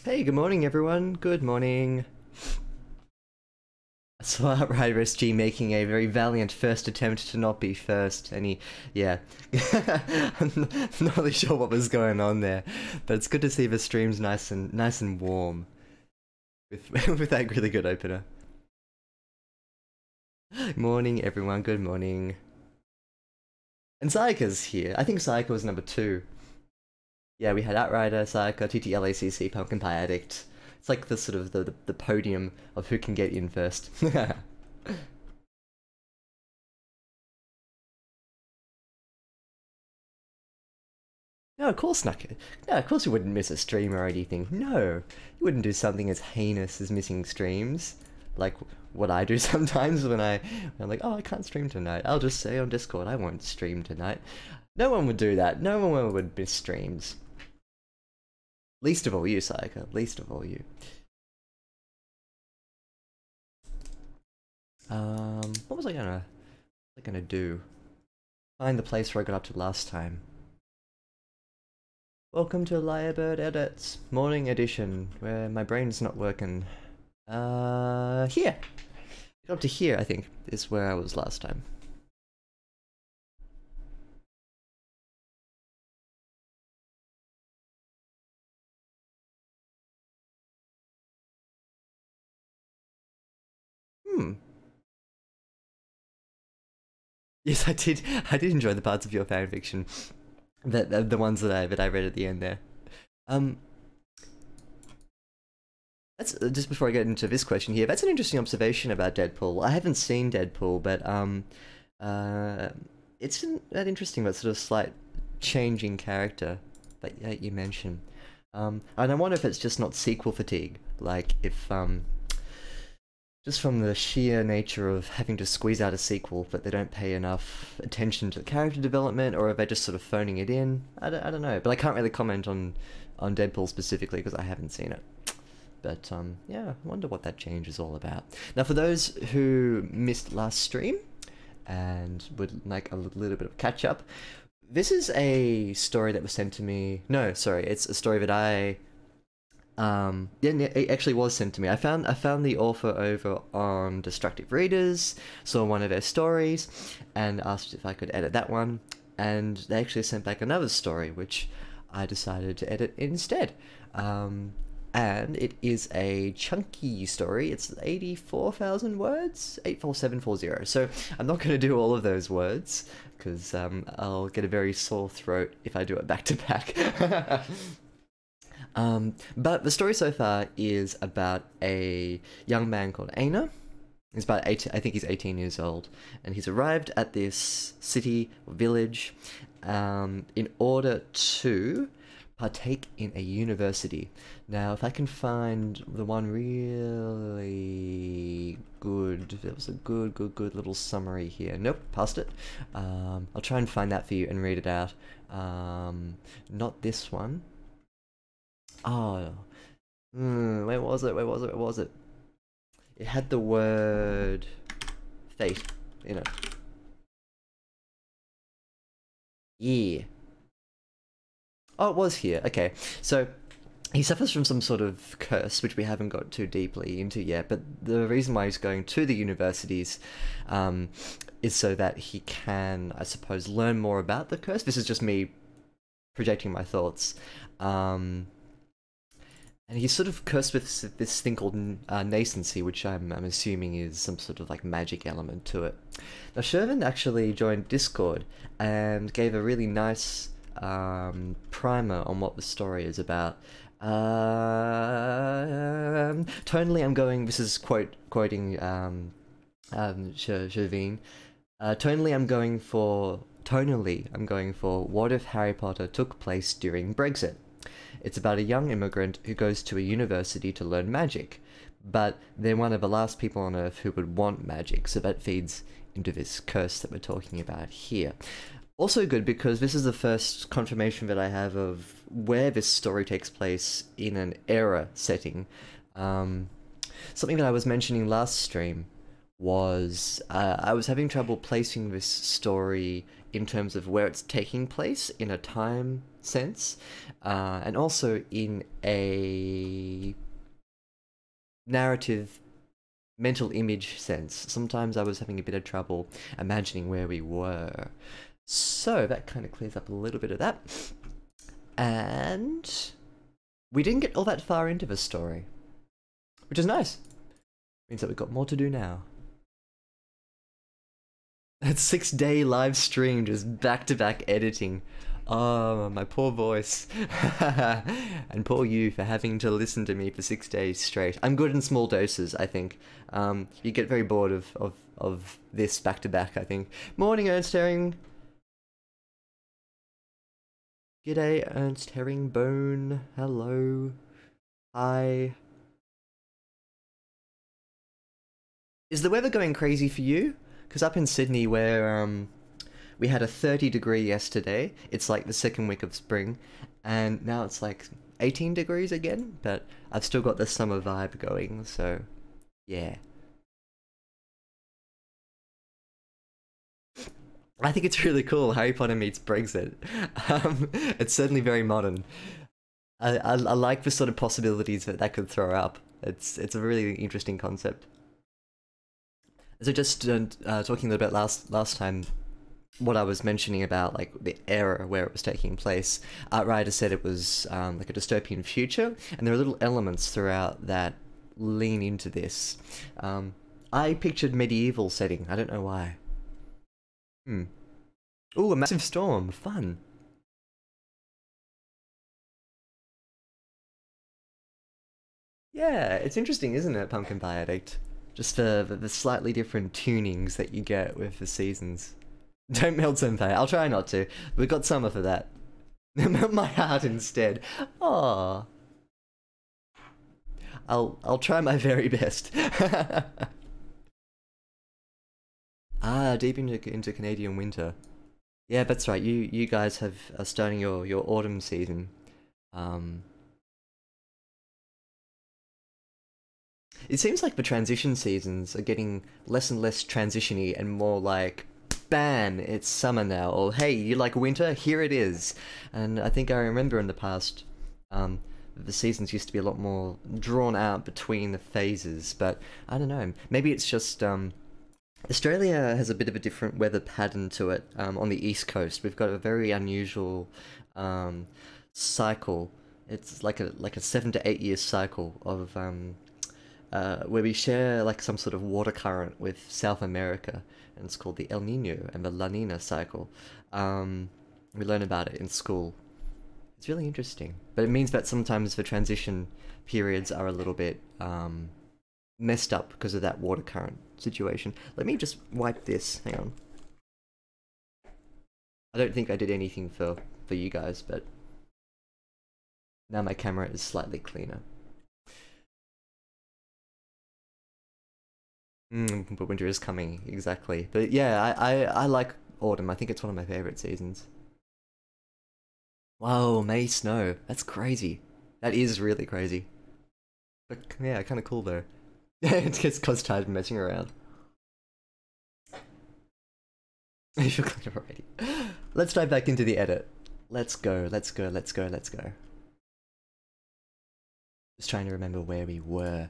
Hey, good morning, everyone. Good morning. I saw RightAsRainMan making a very valiant first attempt to not be first, and yeah. I'm not really sure what was going on there, but it's good to see the streams nice and warm with with that really good opener. Morning, everyone. Good morning. And Sayaka's here. I think Sayaka was number two. Yeah, we had Outrider, Sayaka, TTLACC, Pumpkin Pie Addict. It's like the sort of the podium of who can get in first. No, of course not. No, of course you wouldn't miss a stream or anything. No, you wouldn't do something as heinous as missing streams, like what I do sometimes when I'm like, oh, I can't stream tonight. I'll just say on Discord I won't stream tonight. No one would do that. No one would miss streams. Least of all you, Sayaka. Least of all you. What was I gonna do? Find the place where I got up to last time. Welcome to Lyrebird Edits morning edition, where my brain's not working. Here! Up to here, I think, is where I was last time. Hmm. Yes, I did. I did enjoy the parts of your fanfiction. The ones that I read at the end there. Um, that's just before I get into this question here. That's an interesting observation about Deadpool. I haven't seen Deadpool, but uh, it's that interesting, that sort of slight changing character that you mentioned. And I wonder if it's just not sequel fatigue, like if just from the sheer nature of having to squeeze out a sequel, but they don't pay enough attention to the character development, or are they just sort of phoning it in? I don't know, but I can't really comment on Deadpool specifically because I haven't seen it. But yeah, I wonder what that change is all about. Now, for those who missed last stream and would like a little bit of catch up, this is a story that was sent to me. No, sorry, it's a story that yeah, it actually was sent to me. I found the author over on Destructive Readers, saw one of their stories, and asked if I could edit that one. And they actually sent back another story, which I decided to edit instead. And it is a chunky story. It's 84,000 words, 84740. So I'm not going to do all of those words because I'll get a very sore throat if I do it back to back. But the story so far is about a young man called Aina. He's about 18, I think he's 18 years old, and he's arrived at this city or village in order to partake in a university. Now, if I can find the one really good, there was a good little summary here. Nope, passed it. I'll try and find that for you and read it out. Not this one. Oh, where was it? Where was it? Where was it? It had the word fate in it. Yeah. Oh, it was here. Okay. So he suffers from some sort of curse, which we haven't got too deeply into yet. But the reason why he's going to the universities is so that he can, I suppose, learn more about the curse. This is just me projecting my thoughts. And he's sort of cursed with this thing called nascency, which I'm assuming is some sort of like magic element to it. Now, Shervin actually joined Discord and gave a really nice primer on what the story is about. Tonally, I'm going. This is quoting Shervin. Tonally, I'm going for. Tonally, I'm going for. What if Harry Potter took place during Brexit? It's about a young immigrant who goes to a university to learn magic, but they're one of the last people on Earth who would want magic, so that feeds into this curse that we're talking about here. Also good because this is the first confirmation that I have of where this story takes place in an era setting. Something that I was mentioning last stream was I was having trouble placing this story in terms of where it's taking place in a time sense, and also in a narrative mental image sense. Sometimes I was having a bit of trouble imagining where we were. So that kind of clears up a little bit of that. And we didn't get all that far into the story, which is nice. Means that we've got more to do now. That 6-day live stream, just back-to-back editing. Oh, my poor voice. And poor you for having to listen to me for 6 days straight. I'm good in small doses, I think. You get very bored of this back-to-back, I think. Morning, Ernst Herring. G'day, Ernst Herringbone. Hello. Hi. Is the weather going crazy for you? Because up in Sydney, where we had a 30-degree yesterday, it's like the second week of spring, and now it's like 18 degrees again, but I've still got the summer vibe going, so yeah. I think it's really cool, Harry Potter meets Brexit. It's certainly very modern. I like the sort of possibilities that that could throw up. It's a really interesting concept. So just talking a little bit last time, what I was mentioning about like the era where it was taking place, Ryder said it was like a dystopian future, and there are little elements throughout that lean into this. I pictured medieval setting. I don't know why. Ooh, a massive storm. Fun. Yeah, it's interesting, isn't it, Pumpkin Pie Addict? Just the slightly different tunings that you get with the seasons. Don't melt Senpai. I'll try not to. We've got summer for that. Melt my heart instead. Aww. I'll try my very best. Deep into Canadian winter. Yeah, that's right. You guys are starting your autumn season. It seems like the transition seasons are getting less and less transition-y and more like, bam, it's summer now, or hey, you like winter? Here it is. And I think I remember in the past, the seasons used to be a lot more drawn out between the phases, but I don't know. Maybe it's just, Australia has a bit of a different weather pattern to it. On the east coast, we've got a very unusual cycle. It's like a 7 to 8 year cycle of where we share like some sort of water current with South America, and it's called the El Nino and the La Nina cycle. We learn about it in school. It's really interesting, but it means that sometimes the transition periods are a little bit messed up because of that water current situation. Let me just wipe this. Hang on. I don't think I did anything for you guys, but now my camera is slightly cleaner. But winter is coming, exactly. But yeah, I like autumn. I think it's one of my favorite seasons. Whoa, May snow. That's crazy. That is really crazy. But yeah, kind of cool though. It gets cause tired of messing around. I feel clean already. Let's dive back into the edit. Let's go, let's go, let's go, let's go. Just trying to remember where we were.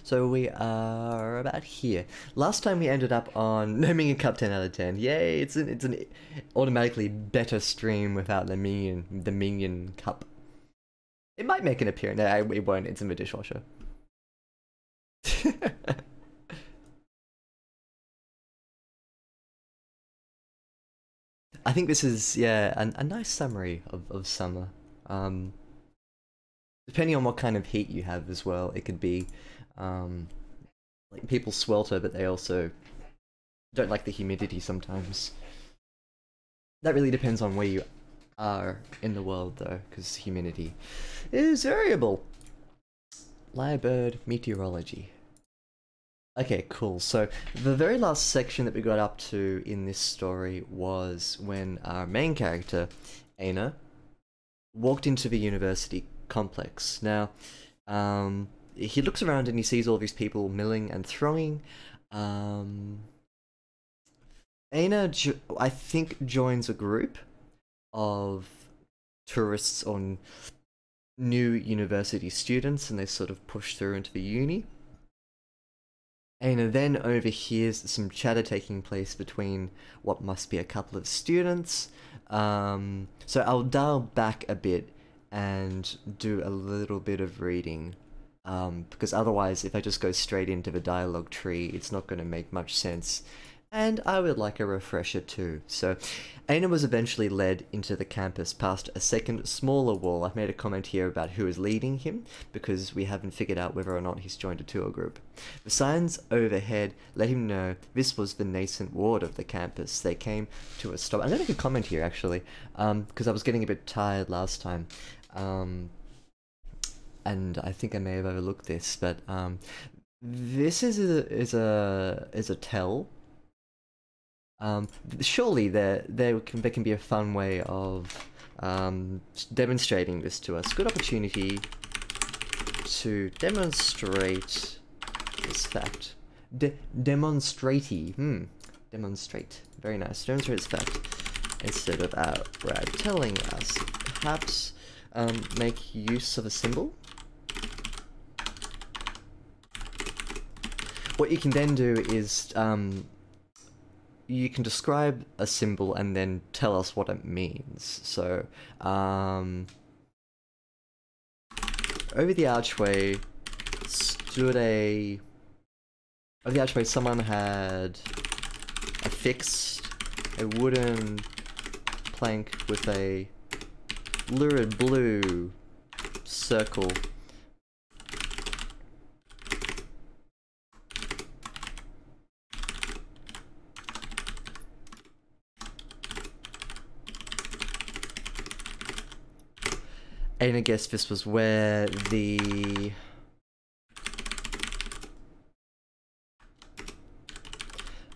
So we are about here. Last time we ended up on no Minion Cup 10 out of 10. Yay! It's an automatically better stream without the Minion Cup. It might make an appearance. No, it won't. It's in the dishwasher. I think this is, yeah, a nice summary of summer. Depending on what kind of heat you have as well, it could be, like people swelter, but they also don't like the humidity sometimes. That really depends on where you are in the world though, because humidity is variable. Lyrebird meteorology. Okay, cool. So the very last section that we got up to in this story was when our main character, Aina, walked into the university complex. Now, he looks around and he sees all these people milling and throwing. Aina, I think, joins a group of tourists on new university students, and they sort of push through into the uni. Aina then overhears some chatter taking place between what must be a couple of students. So I'll dial back a bit and do a little bit of reading. Because otherwise, if I just go straight into the dialogue tree, it's not going to make much sense. And I would like a refresher too. So, Aina was eventually led into the campus past a second, smaller wall. I've made a comment here about who is leading him, because we haven't figured out whether or not he's joined a tour group. The signs overhead let him know this was the nascent ward of the campus. They came to a stop. I'm going to make a comment here, actually, because I was getting a bit tired last time. And I think I may have overlooked this, but this is a tell. Surely there can be a fun way of demonstrating this to us. Good opportunity to demonstrate this fact. Demonstrate. Demonstrate. Very nice. Demonstrate this fact instead of outright telling us. Perhaps make use of a symbol. What you can then do is you can describe a symbol and then tell us what it means. So, over the archway someone had affixed a wooden plank with a lurid blue circle. And I guess this was where the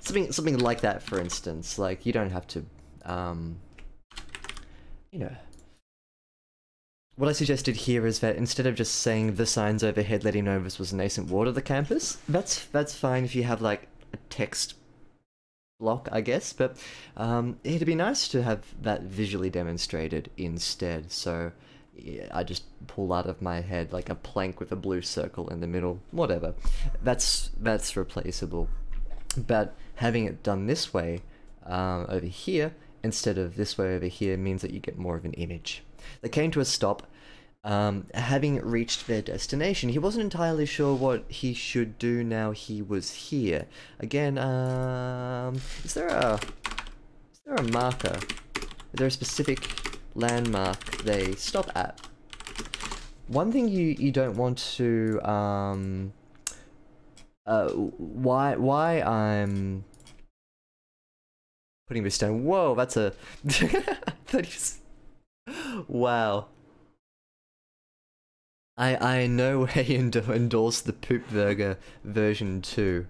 something like that, for instance. Like, you don't have to, you know. What I suggested here is that instead of just saying the signs overhead letting know this was a nascent ward of the campus, that's fine if you have like a text block, I guess. But it'd be nice to have that visually demonstrated instead. So. Yeah, I just pull out of my head like a plank with a blue circle in the middle, whatever. That's replaceable. But having it done this way over here, instead of this way over here, means that you get more of an image. They came to a stop, having reached their destination. He wasn't entirely sure what he should do now he was here. Again, is there a marker? Is there a specific landmark they stop at? One thing you don't want to why I'm putting this down. Whoa, that's a wow. I no way endorse the poop burger version 2.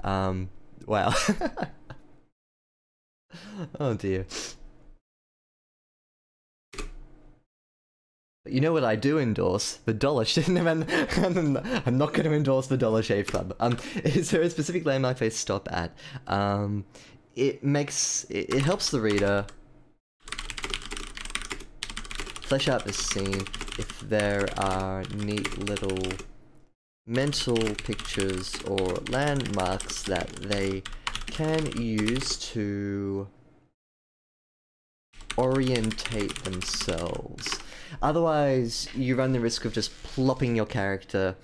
Wow. Oh dear. You know what I do endorse? The Dollar Shave. I'm not going to endorse the Dollar Shave Club. Is there a specific landmark they stop at? It helps the reader flesh out the scene if there are neat little mental pictures or landmarks that they can use to orientate themselves. Otherwise, you run the risk of just plopping your character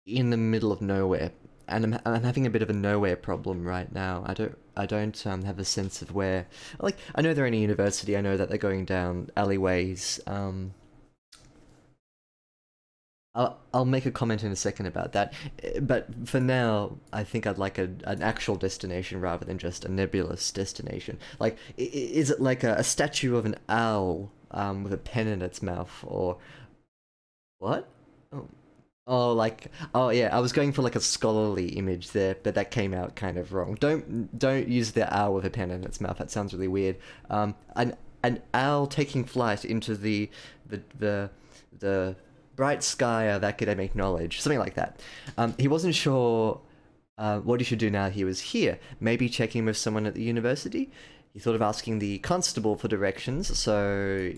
in the middle of nowhere, and I'm having a bit of a nowhere problem right now. I don't have a sense of where. Like, I know they're in a university. I know that they're going down alleyways. I'll make a comment in a second about that, but for now, I think I'd like an actual destination rather than just a nebulous destination. Like, is it like a statue of an owl with a pen in its mouth, or what? Oh yeah, I was going for like a scholarly image there, but that came out kind of wrong. Don't use the owl with a pen in its mouth. That sounds really weird. An owl taking flight into the bright sky of academic knowledge, something like that. He wasn't sure what he should do now he was here. Maybe checking with someone at the university? He thought of asking the constable for directions, so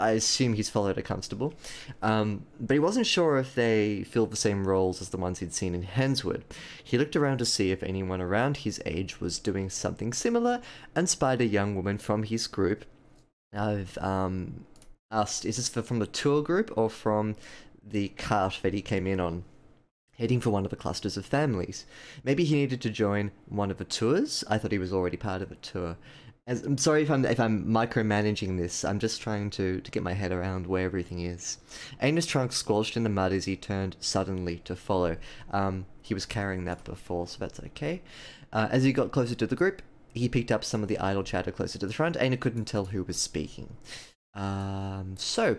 I assume he's followed a constable. But he wasn't sure if they filled the same roles as the ones he'd seen in Henswood. He looked around to see if anyone around his age was doing something similar, and spied a young woman from his group. I've asked, is this from the tour group or from the cart that he came in on? Heading for one of the clusters of families. Maybe he needed to join one of the tours? I thought he was already part of a tour. I'm sorry if I'm micromanaging this. I'm just trying to get my head around where everything is. Ainus' trunk squelched in the mud as he turned suddenly to follow. He was carrying that before, so that's okay. As he got closer to the group, he picked up some of the idle chatter closer to the front. Aina couldn't tell who was speaking. So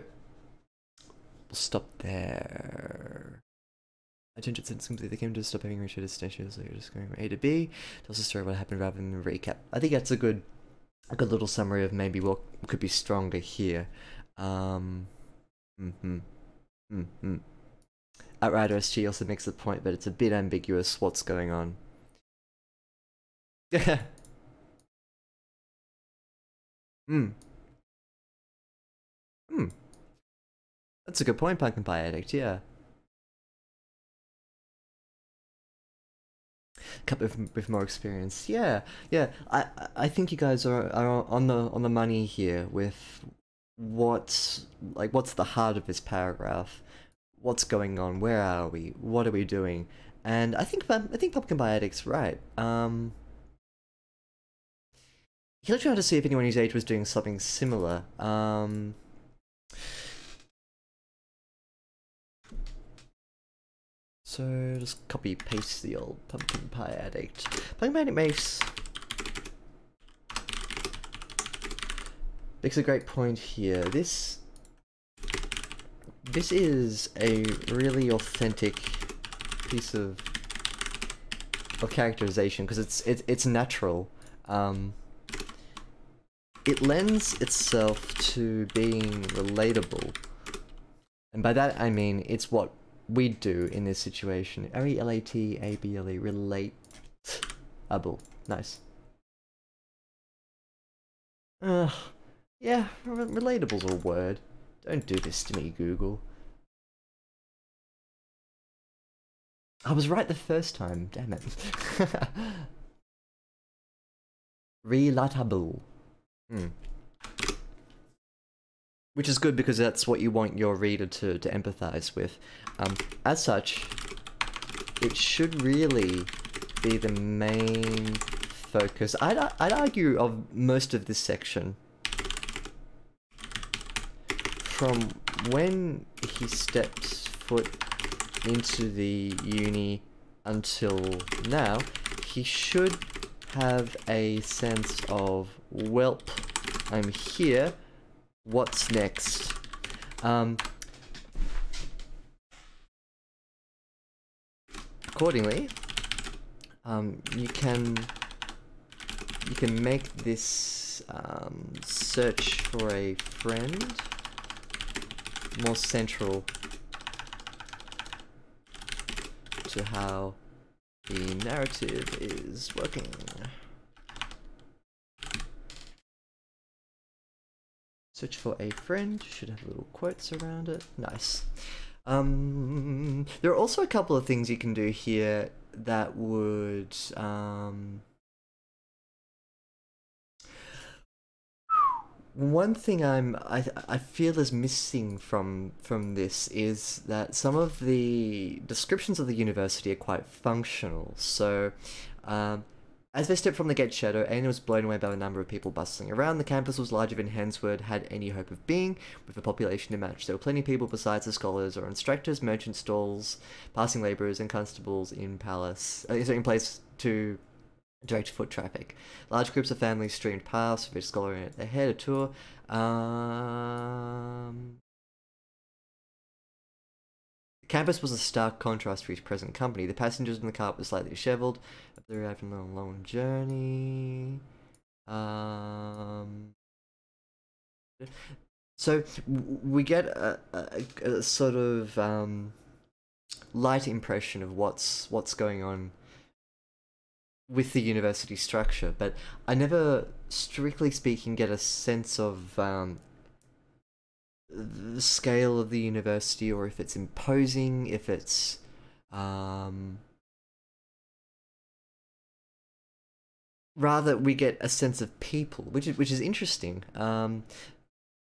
we'll stop there. Attention simply they came to stop having reached a destination, so you're just going from A to B. Tells the story of what happened rather than a recap. I think that's a good little summary of maybe what could be stronger here. At RightAsRainMan also makes the point that it's a bit ambiguous what's going on. Yeah. That's a good point, Pumpkin Pie Addict, yeah. Couple with more experience, yeah. I think you guys are on the money here with what's the heart of this paragraph, what's going on, where are we, what are we doing, and I think Pumpkin Pie Addict's right. He looked around to see if anyone his age was doing something similar. So just copy paste the old Pumpkin Pie Addict. Pumpkin Pie Addict makes a great point here. This is a really authentic piece of characterization because it's natural. It lends itself to being relatable, and by that I mean it's what we do in this situation. R-E-L-A-T-A-B-L-E, relatable. Nice. Yeah, relatable's a word. Don't do this to me, Google. I was right the first time, damn it. Relatable. Which is good because that's what you want your reader to empathize with. As such, it should really be the main focus. I'd argue of most of this section. From when he stepped foot into the uni until now, he should have a sense of, welp, I'm here. What's next? Accordingly, you can make this search for a friend more central to how the narrative is working. Search for a friend, should have little quotes around it. Nice. There are also a couple of things you can do here that would one thing I feel is missing from this is that some of the descriptions of the university are quite functional. So as they stepped from the gate shadow, Aina was blown away by the number of people bustling around. The campus was larger than Henswood had any hope of being, with the population to match. There were plenty of people besides the scholars or instructors, merchant stalls, passing labourers, and constables in place to direct foot traffic. Large groups of families streamed past, with each scholar at their head, a tour. Campus was a stark contrast to his present company. The passengers in the cart were slightly dishevelled. They arrived on a long journey. So we get a sort of light impression of what's going on with the university structure, but I never, strictly speaking, get a sense of the scale of the university, or if it's imposing, if it's um, rather we get a sense of people, which is interesting.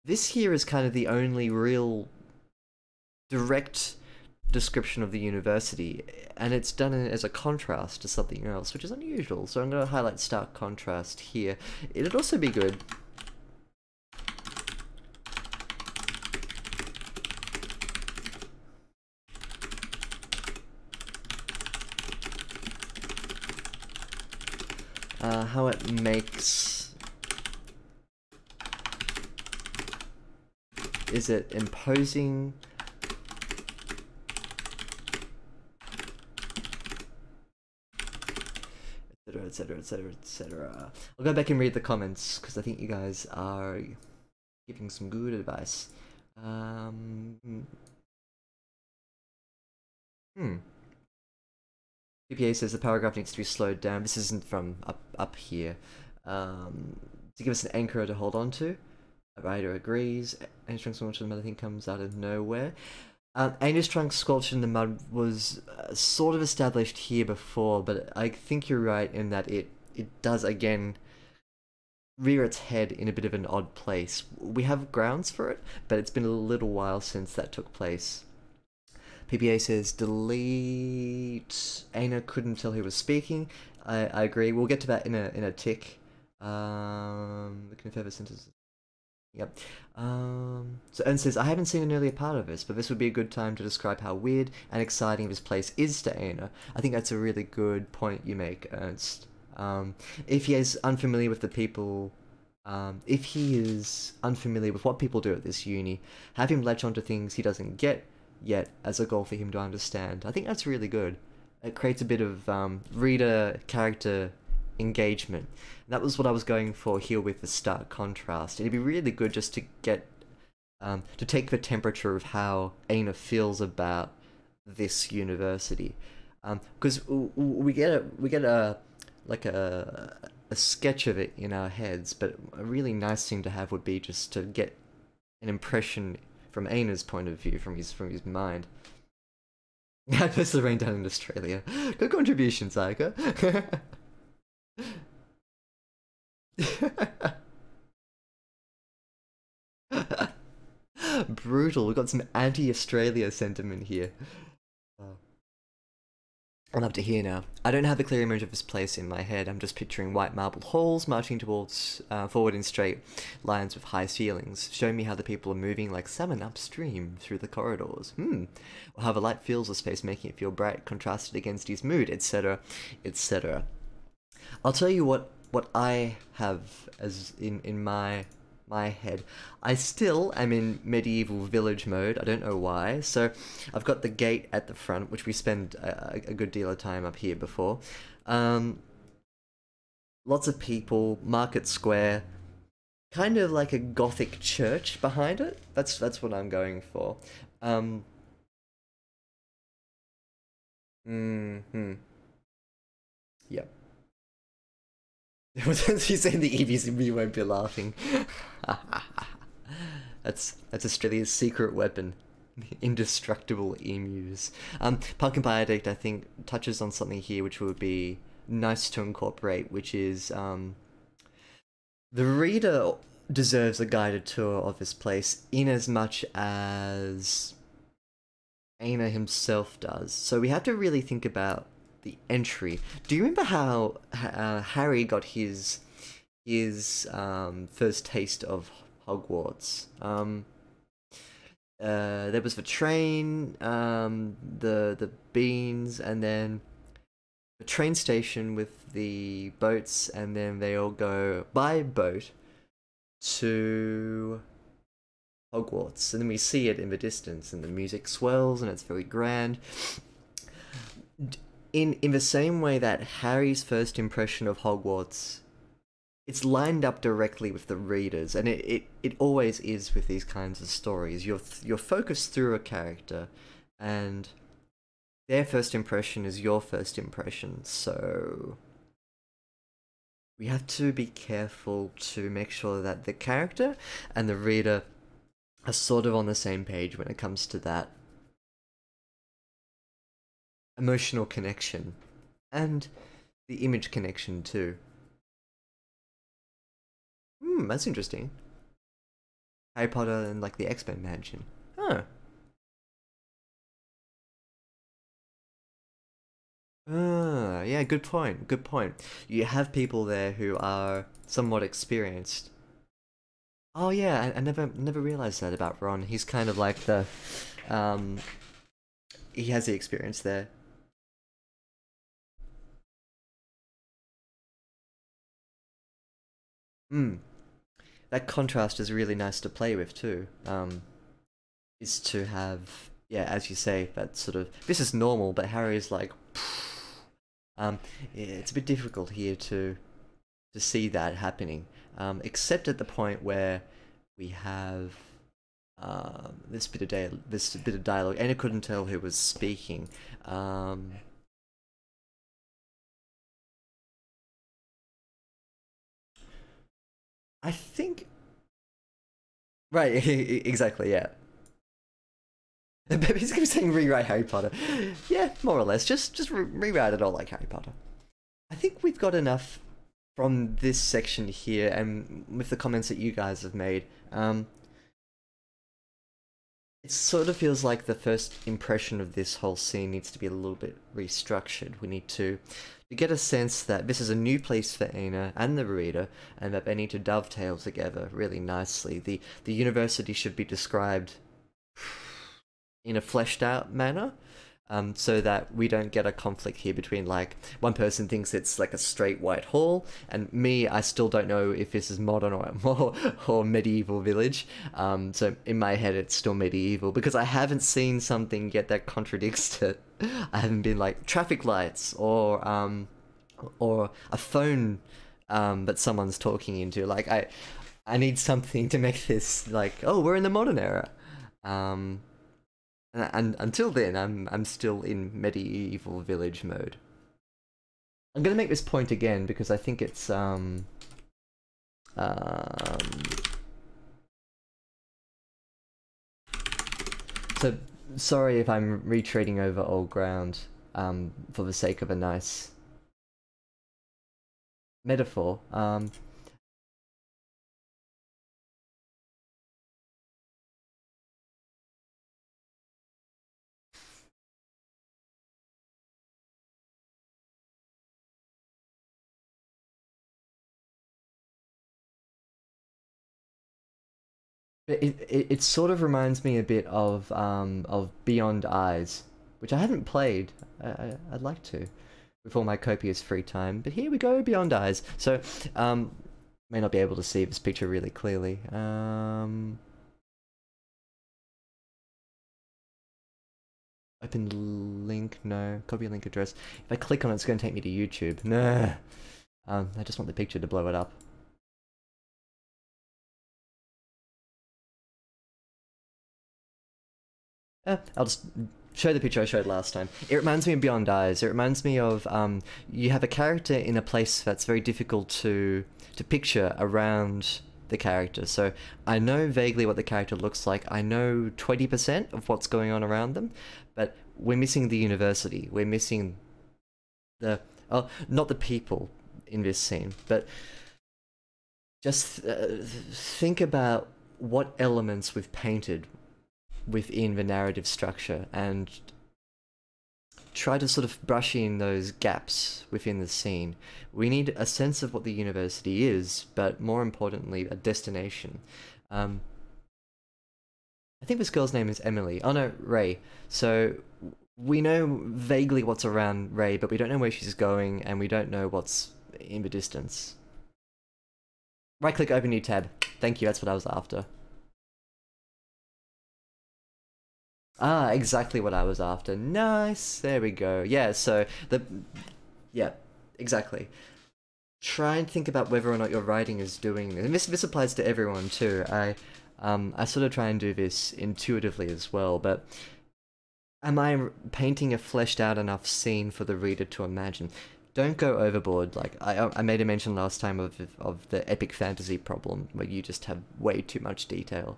This here is kind of the only real direct description of the university, and it's done as a contrast to something else, which is unusual. So I'm going to highlight stark contrast here. It'd also be good. How it makes... Is it imposing? Etc, etc, etc. I'll go back and read the comments, because I think you guys are giving some good advice. PPA says the paragraph needs to be slowed down. This isn't from up here. To give us an anchor to hold on to. A writer agrees. Anus trunk squelched in the mud, I think, comes out of nowhere. Anus trunk squelched in the mud was sort of established here before, but I think you're right in that it does again rear its head in a bit of an odd place. We have grounds for it, but it's been a little while since that took place. PPA says delete. Aina couldn't tell who was speaking. I agree. We'll get to that in a tick. Looking further sentences. Yep. So Ern says, I haven't seen an earlier part of this, but this would be a good time to describe how weird and exciting this place is to Aina. I think that's a really good point you make, Ernst. If he is unfamiliar with the people, if he is unfamiliar with what people do at this uni, have him latch onto things he doesn't get yet as a goal for him to understand. I think that's really good. It creates a bit of reader character engagement. And that was what I was going for here with the stark contrast. It'd be really good just to get to take the temperature of how Aina feels about this university, because we get a sketch of it in our heads, but a really nice thing to have would be just to get an impression from Aina's point of view, from his mind. I placed the rain down in Australia. Good contribution, Saika. Brutal. We've got some anti-Australia sentiment here. I'm up to here now. I don't have a clear image of this place in my head. I'm just picturing white marble halls marching towards forward in straight lines with high ceilings, showing me how the people are moving like salmon upstream through the corridors. Or how the light fills the space, making it feel bright, contrasted against his mood, etc., etc. I'll tell you what I have as in my head. I still am in medieval village mode. I don't know why. So I've got the gate at the front, which we spend a good deal of time up here before. Lots of people, market square, kind of like a gothic church behind it. That's what I'm going for. Yep. He's saying the EVs we won't be laughing. That's Australia's secret weapon. Indestructible emus. Pumpkin Pie Addict, I think, touches on something here which would be nice to incorporate, which is the reader deserves a guided tour of this place in as much as Aina himself does. So we have to really think about the entry. Do you remember how Harry got his first taste of Hogwarts? There was the train, the beans, and then the train station with the boats, and then they all go by boat to Hogwarts, and then we see it in the distance, and the music swells, and it's very grand. In the same way that Harry's first impression of Hogwarts it's lined up directly with the readers, and it always is with these kinds of stories. You're focused through a character, and their first impression is your first impression. So we have to be careful to make sure that the character and the reader are sort of on the same page when it comes to that emotional connection and the image connection too. That's interesting. Harry Potter and like the X-Men mansion. Huh. Yeah, good point. Good point. You have people there who are somewhat experienced. Oh yeah, I never realized that about Ron. He's kind of like the, um, he has the experience there. Hmm. That contrast is really nice to play with too. Is to have, yeah, as you say, that sort of, this is normal, but Harry's like, um, yeah, it's a bit difficult here to see that happening, except at the point where we have this bit of dialogue, and it couldn't tell who was speaking. Um, I think right, exactly, yeah. He's gonna be saying rewrite Harry Potter. Yeah, more or less. Just rewrite it all like Harry Potter. I think we've got enough from this section here, and with the comments that you guys have made. It sort of feels like the first impression of this whole scene needs to be a little bit restructured. We need to get a sense that this is a new place for Aina and the reader, and that they need to dovetail together really nicely. The university should be described in a fleshed out manner, so that we don't get a conflict here between like one person thinks it's like a straight white hall, and me, I still don't know if this is modern or medieval village. So in my head, it's still medieval because I haven't seen something yet that contradicts it. I haven't been like traffic lights or a phone that someone's talking into. Like I need something to make this like, oh, we're in the modern era. Um, and until then, I'm still in medieval village mode. I'm gonna make this point again because I think it's um so sorry if I'm retreading over old ground for the sake of a nice metaphor. It sort of reminds me a bit of Beyond Eyes, which I haven't played. I'd like to with all my copious free time. But here we go, Beyond Eyes. So may not be able to see this picture really clearly. Open link, no. Copy link address. If I click on it, it's going to take me to YouTube. Nah. I just want the picture to blow it up. I'll just show the picture I showed last time. It reminds me of Beyond Eyes. It reminds me of you have a character in a place that's very difficult to picture around the character. So I know vaguely what the character looks like. I know 20% of what's going on around them, but we're missing the university. We're missing the not the people in this scene, but just think about what elements we've painted within the narrative structure and try to sort of brush in those gaps within the scene. We need a sense of what the university is, but more importantly, a destination. I think this girl's name is Emily. Oh no, Ray. So we know vaguely what's around Ray, but we don't know where she's going, and we don't know what's in the distance. Right click, open new tab. Thank you, that's what I was after. Ah, exactly what I was after. Nice. There we go. Yeah, so the yeah, exactly. try and think about whether or not your writing is doing this. And this applies to everyone too. I sort of try and do this intuitively as well, but am I painting a fleshed out enough scene for the reader to imagine? Don't go overboard. Like I made a mention last time of the epic fantasy problem where you just have way too much detail.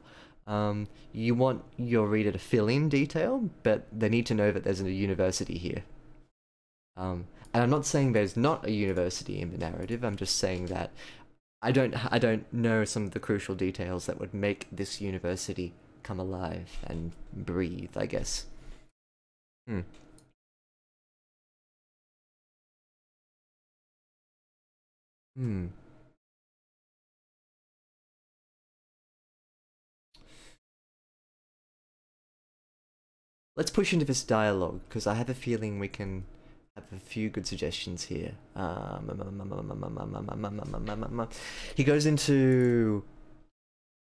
You want your reader to fill in detail, but they need to know that there's a university here. And I'm not saying there's not a university in the narrative. I'm just saying that I don't know some of the crucial details that would make this university come alive and breathe, I guess. Hmm. Hmm. Let's push into this dialogue because I have a feeling we can have a few good suggestions here. He goes into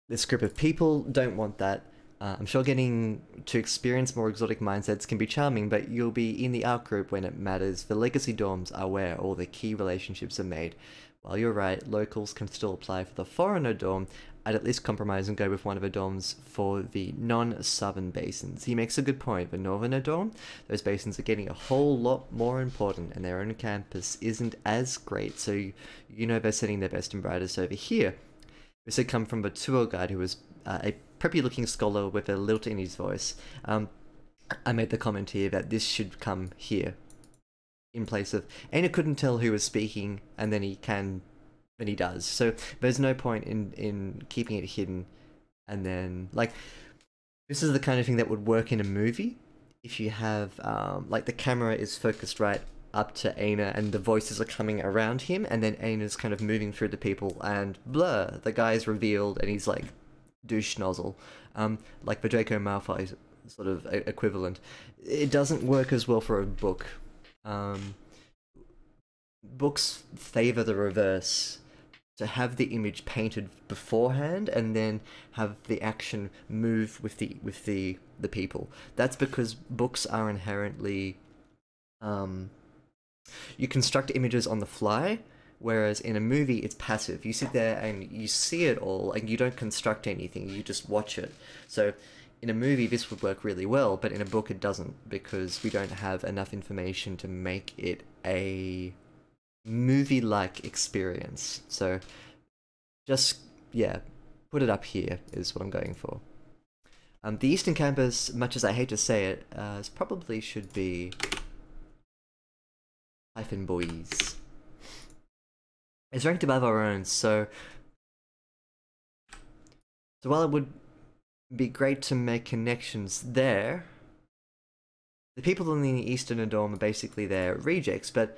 this group of people don't want that. I'm sure getting to experience more exotic mindsets can be charming, but you'll be in the out group when it matters. The legacy dorms are where all the key relationships are made. While you're right, locals can still apply for the foreigner dorm. I'd at least compromise and go with one of the dorms for the non-southern basins. He makes a good point. The northerner dorm, those basins are getting a whole lot more important, and their own campus isn't as great, so you know they're sending their best and brightest over here. This had come from a tour guide who was a preppy-looking scholar with a lilt in his voice. I made the comment here that this should come here, in place of... Aina couldn't tell who was speaking, and then he does. So there's no point in keeping it hidden, and then, like, this is the kind of thing that would work in a movie, if you have, like, the camera is focused right up to Aina and the voices are coming around him, and then Aina's kind of moving through the people, and blur, the guy's revealed and he's like douche nozzle, like the Draco Malfoy sort of equivalent. It doesn't work as well for a book. Books favor the reverse, to have the image painted beforehand and then have the action move with the people. That's because books are inherently you construct images on the fly, whereas in a movie it's passive. You sit there and you see it all and you don't construct anything, you just watch it. So in a movie this would work really well, but in a book it doesn't, because we don't have enough information to make it a movie-like experience. So just, yeah, put it up here is what I'm going for. The Eastern Campus, much as I hate to say it, probably should be hyphen boys. It's ranked above our own, so while it would be great to make connections there, the people in the Eastern dorm are basically their rejects, but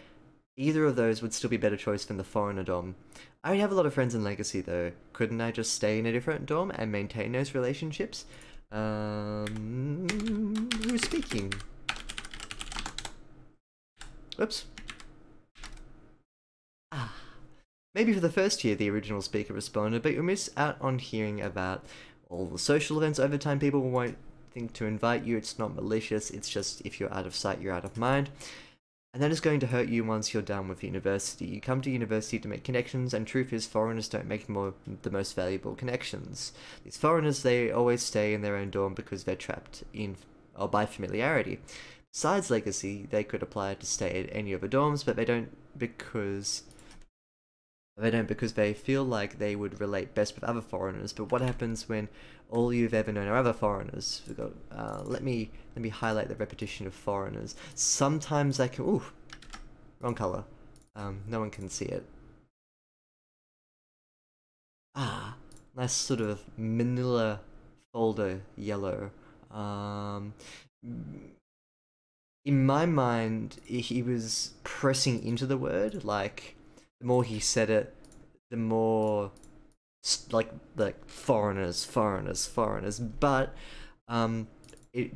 either of those would still be a better choice than the foreigner dorm. I already have a lot of friends in Legacy though. Couldn't I just stay in a different dorm and maintain those relationships? Who's speaking? Whoops. Maybe for the first year the original speaker responded, but you'll miss out on hearing about all the social events over time. People won't think to invite you. It's not malicious, it's just if you're out of sight, you're out of mind. And that is going to hurt you once you're done with university. You come to university to make connections, and truth is foreigners don't make the most valuable connections. These foreigners, they always stay in their own dorm because they're trapped in or by familiarity. Besides Legacy, they could apply to stay at any of the dorms, but they don't because they feel like they would relate best with other foreigners. But what happens when all you've ever known are other foreigners? We've got, let me highlight the repetition of foreigners. Sometimes they can... Ooh, wrong color. No one can see it. Nice sort of manila folder yellow. In my mind, he was pressing into the word, like... The more he said it, the more like foreigners, but it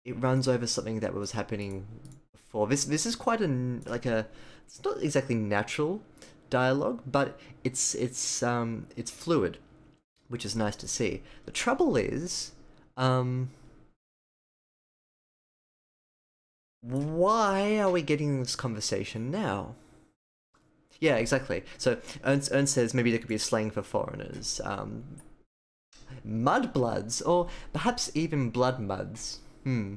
runs over something that was happening before. This is quite it's not exactly natural dialogue, but it's fluid, which is nice to see. The trouble is, why are we getting this conversation now? Yeah, exactly. So Ernst says maybe there could be a slang for foreigners. Mudbloods, or perhaps even blood muds. Hmm.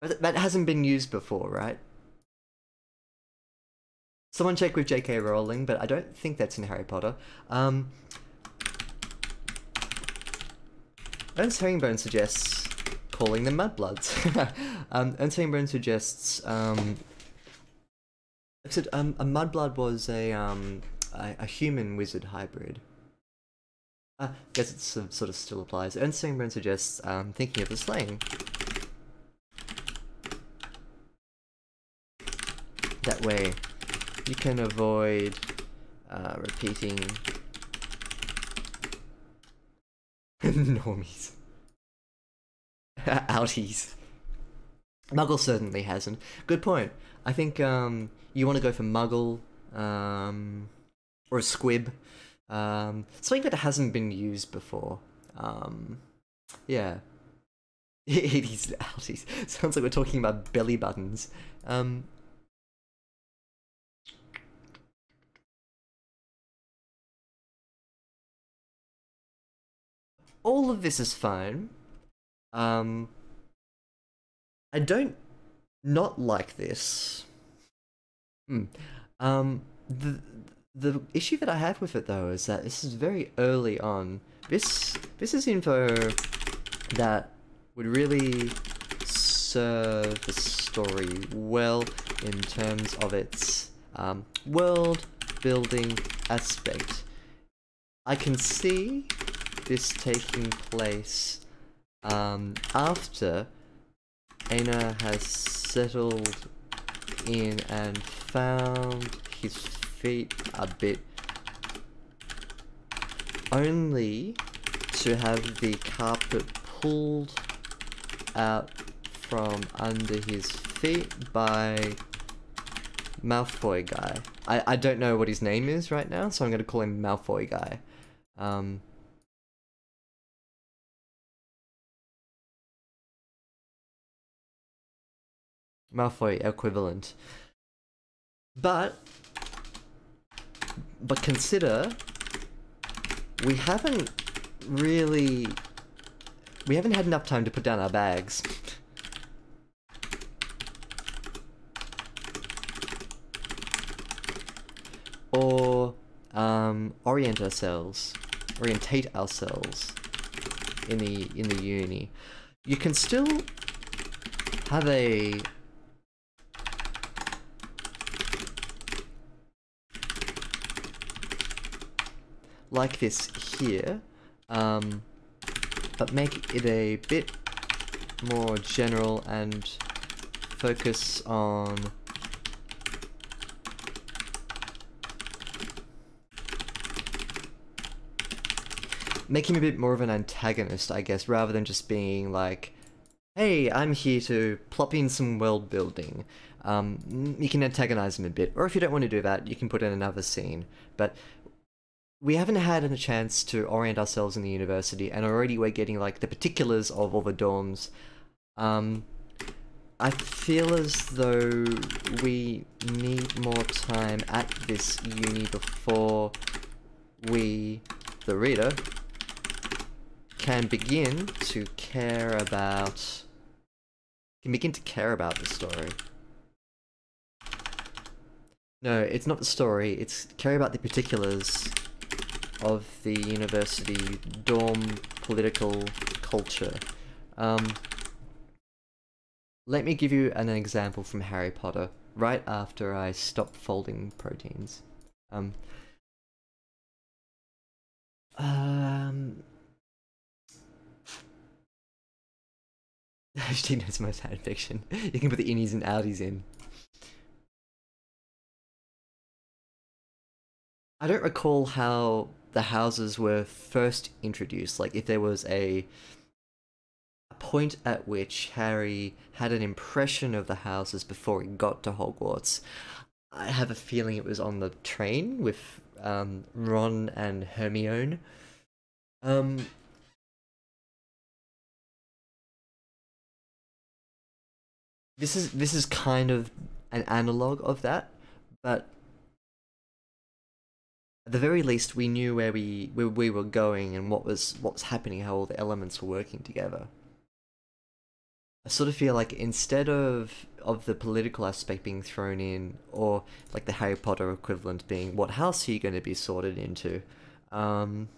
But that hasn't been used before, right? Someone check with J.K. Rowling, but I don't think that's in Harry Potter. Ernst Herringbone suggests calling them mudbloods. Ernst Herringbone suggests except a mudblood was a human wizard hybrid. Guess it sort of still applies. Ernst Herringbone suggests thinking of a slang. That way, you can avoid repeating normies. Outies. Muggle certainly hasn't. Good point. I think you want to go for Muggle or a squib. Something that hasn't been used before. Yeah. It is outies. Sounds like we're talking about belly buttons. All of this is fine. I don't not like this. Hmm. The issue that I have with it though is that this is very early on. This is info that would really serve the story well in terms of its world building aspect. I can see this taking place after Aina has settled in and found his feet a bit, only to have the carpet pulled out from under his feet by Malfoy guy. I don't know what his name is right now, so I'm gonna call him Malfoy guy. Malfoy equivalent. But consider we haven't had enough time to put down our bags. Or orientate ourselves in the uni. You can still have a like this here, but make it a bit more general and focus on make him a bit more of an antagonist, I guess, rather than just being like, hey, I'm here to plop in some world building. You can antagonize him a bit, or if you don't want to do that, you can put in another scene. But we haven't had a chance to orient ourselves in the university, and already we're getting like the particulars of all the dorms. I feel as though we need more time at this uni before we, the reader, can begin to care about the story. No, it's not the story, it's care about the particulars of the university dorm political culture. Let me give you an example from Harry Potter, right after I stop folding proteins. She knows most fan fiction. You can put the innies and outies in. I don't recall how the houses were first introduced, like if there was a point at which Harry had an impression of the houses before he got to Hogwarts. I have a feeling it was on the train with Ron and Hermione. This is kind of an analog of that, but at the very least, we knew where we were going and what was happening, how all the elements were working together. I sort of feel like instead of the political aspect being thrown in, or like the Harry Potter equivalent being what house are you going to be sorted into, um,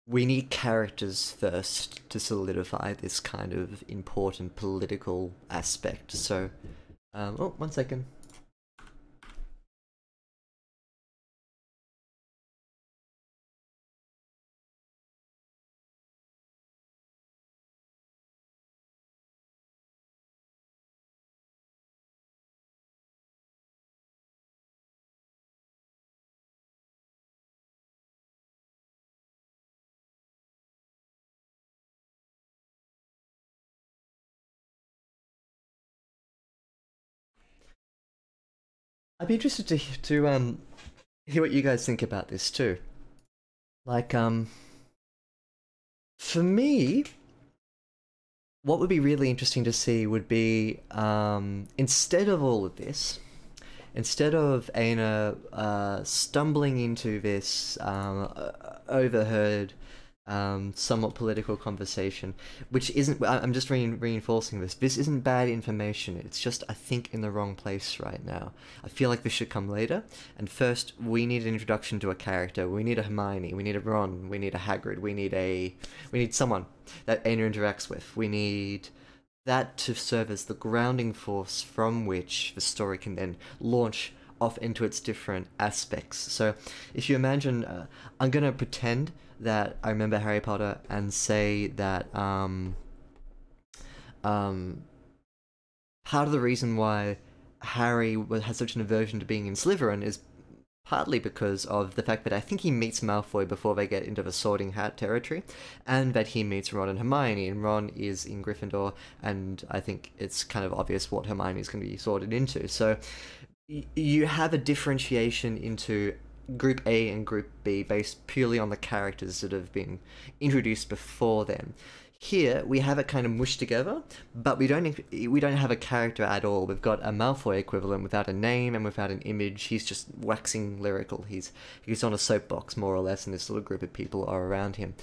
we need characters first to solidify this kind of important political aspect. So, oh, 1 second. I'd be interested to hear what you guys think about this too. Like, for me, what would be really interesting to see would be instead of all of this, instead of Aina stumbling into this overheard, somewhat political conversation, which isn't. I'm just reinforcing this. This isn't bad information. It's just I think in the wrong place right now. I feel like this should come later. And first, we need an introduction to a character. We need a Hermione. We need a Ron. We need a Hagrid. We need someone that Aina interacts with. We need that to serve as the grounding force from which the story can then launch off into its different aspects. So, if you imagine, I'm gonna pretend that I remember Harry Potter and say that um, part of the reason why Harry has such an aversion to being in Slytherin is partly because of the fact that I think he meets Malfoy before they get into the Sorting Hat territory, and that he meets Ron and Hermione, and Ron is in Gryffindor, and I think it's kind of obvious what Hermione is going to be sorted into. So you have a differentiation into Group A and Group B based purely on the characters that have been introduced before then. Here we have it kind of mushed together, but we don't have a character at all. We've got a Malfoy equivalent without a name and without an image. He's just waxing lyrical. He's on a soapbox more or less, and this little group of people are around him.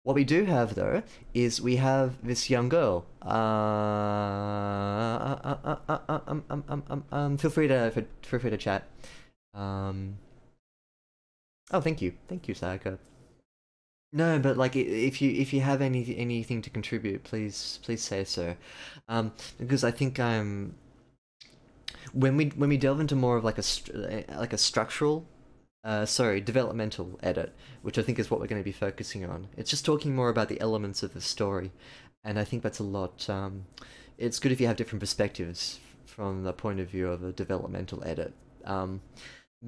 What we do have though is we have this young girl. Feel free to chat. Um, oh, thank you, Sayaka. No, but like if you have anything to contribute, please say so, because I think when we delve into more of like like a structural, sorry, developmental edit, which I think is what we're going to be focusing on. It's just talking more about the elements of the story, and I think that's a lot. It's good if you have different perspectives from the point of view of a developmental edit.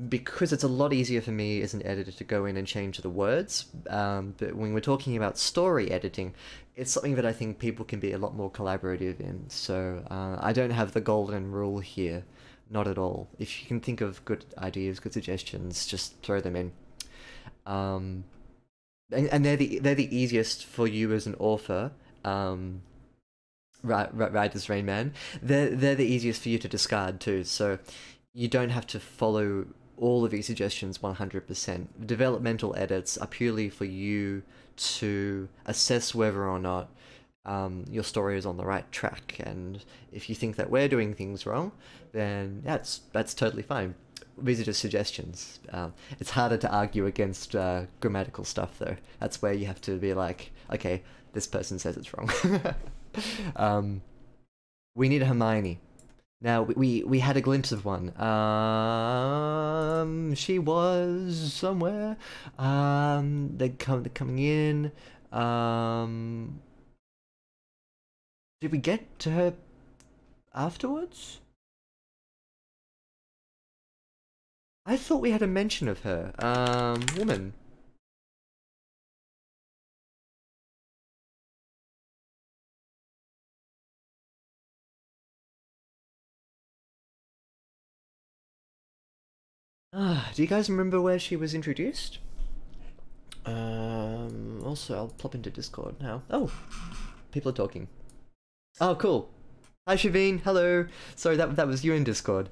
Because it's a lot easier for me as an editor to go in and change the words. But when we're talking about story editing, it's something that I think people can be a lot more collaborative in. So I don't have the golden rule here, not at all. If you can think of good ideas, good suggestions, just throw them in. Um, and they're the easiest for you as an author. RightAsRainMan. They're the easiest for you to discard too. So you don't have to follow all of these suggestions 100%. Developmental edits are purely for you to assess whether or not your story is on the right track. And if you think that we're doing things wrong, then that's totally fine. These are just suggestions. It's harder to argue against grammatical stuff, though. That's where you have to be like, okay, this person says it's wrong. We need a Hermione. Now we had a glimpse of one. She was somewhere. They're coming in. Did we get to her afterwards? I thought we had a mention of her. Woman. Do you guys remember where she was introduced? Also, I'll plop into Discord now. Oh, people are talking. Oh, cool. Hi, Shavine. Hello. Sorry, that was you in Discord.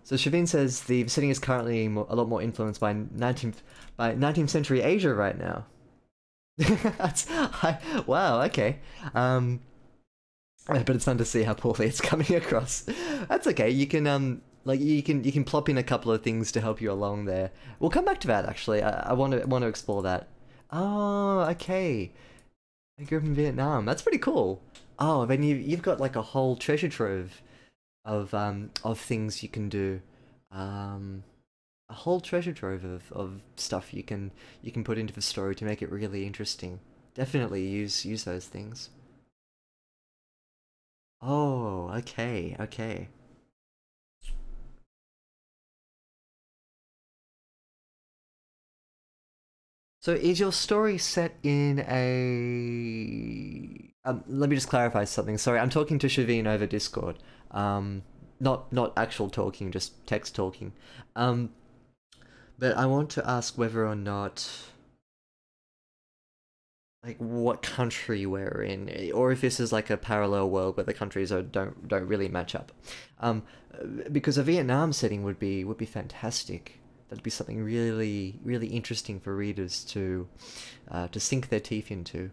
So Shavine says the setting is currently a lot more influenced by 19th century Asia right now. Wow, okay. But it's fun to see how poorly it's coming across. That's okay. You can like you can plop in a couple of things to help you along there. We'll come back to that actually. I want to explore that. Oh, okay. I grew up in Vietnam. That's pretty cool. Oh, then you've got like a whole treasure trove of things you can do. Um, a whole treasure trove of stuff you can put into the story to make it really interesting. Definitely use those things. Oh, okay, okay. So is your story set in a let me just clarify something. Sorry, I'm talking to Shavine over Discord. Um not actual talking, just text talking. Um but I want to ask whether or not like what country we're in, or if this is like a parallel world where the countries don't really match up. Um, because a Vietnam setting would be fantastic. That'd be something really interesting for readers to sink their teeth into.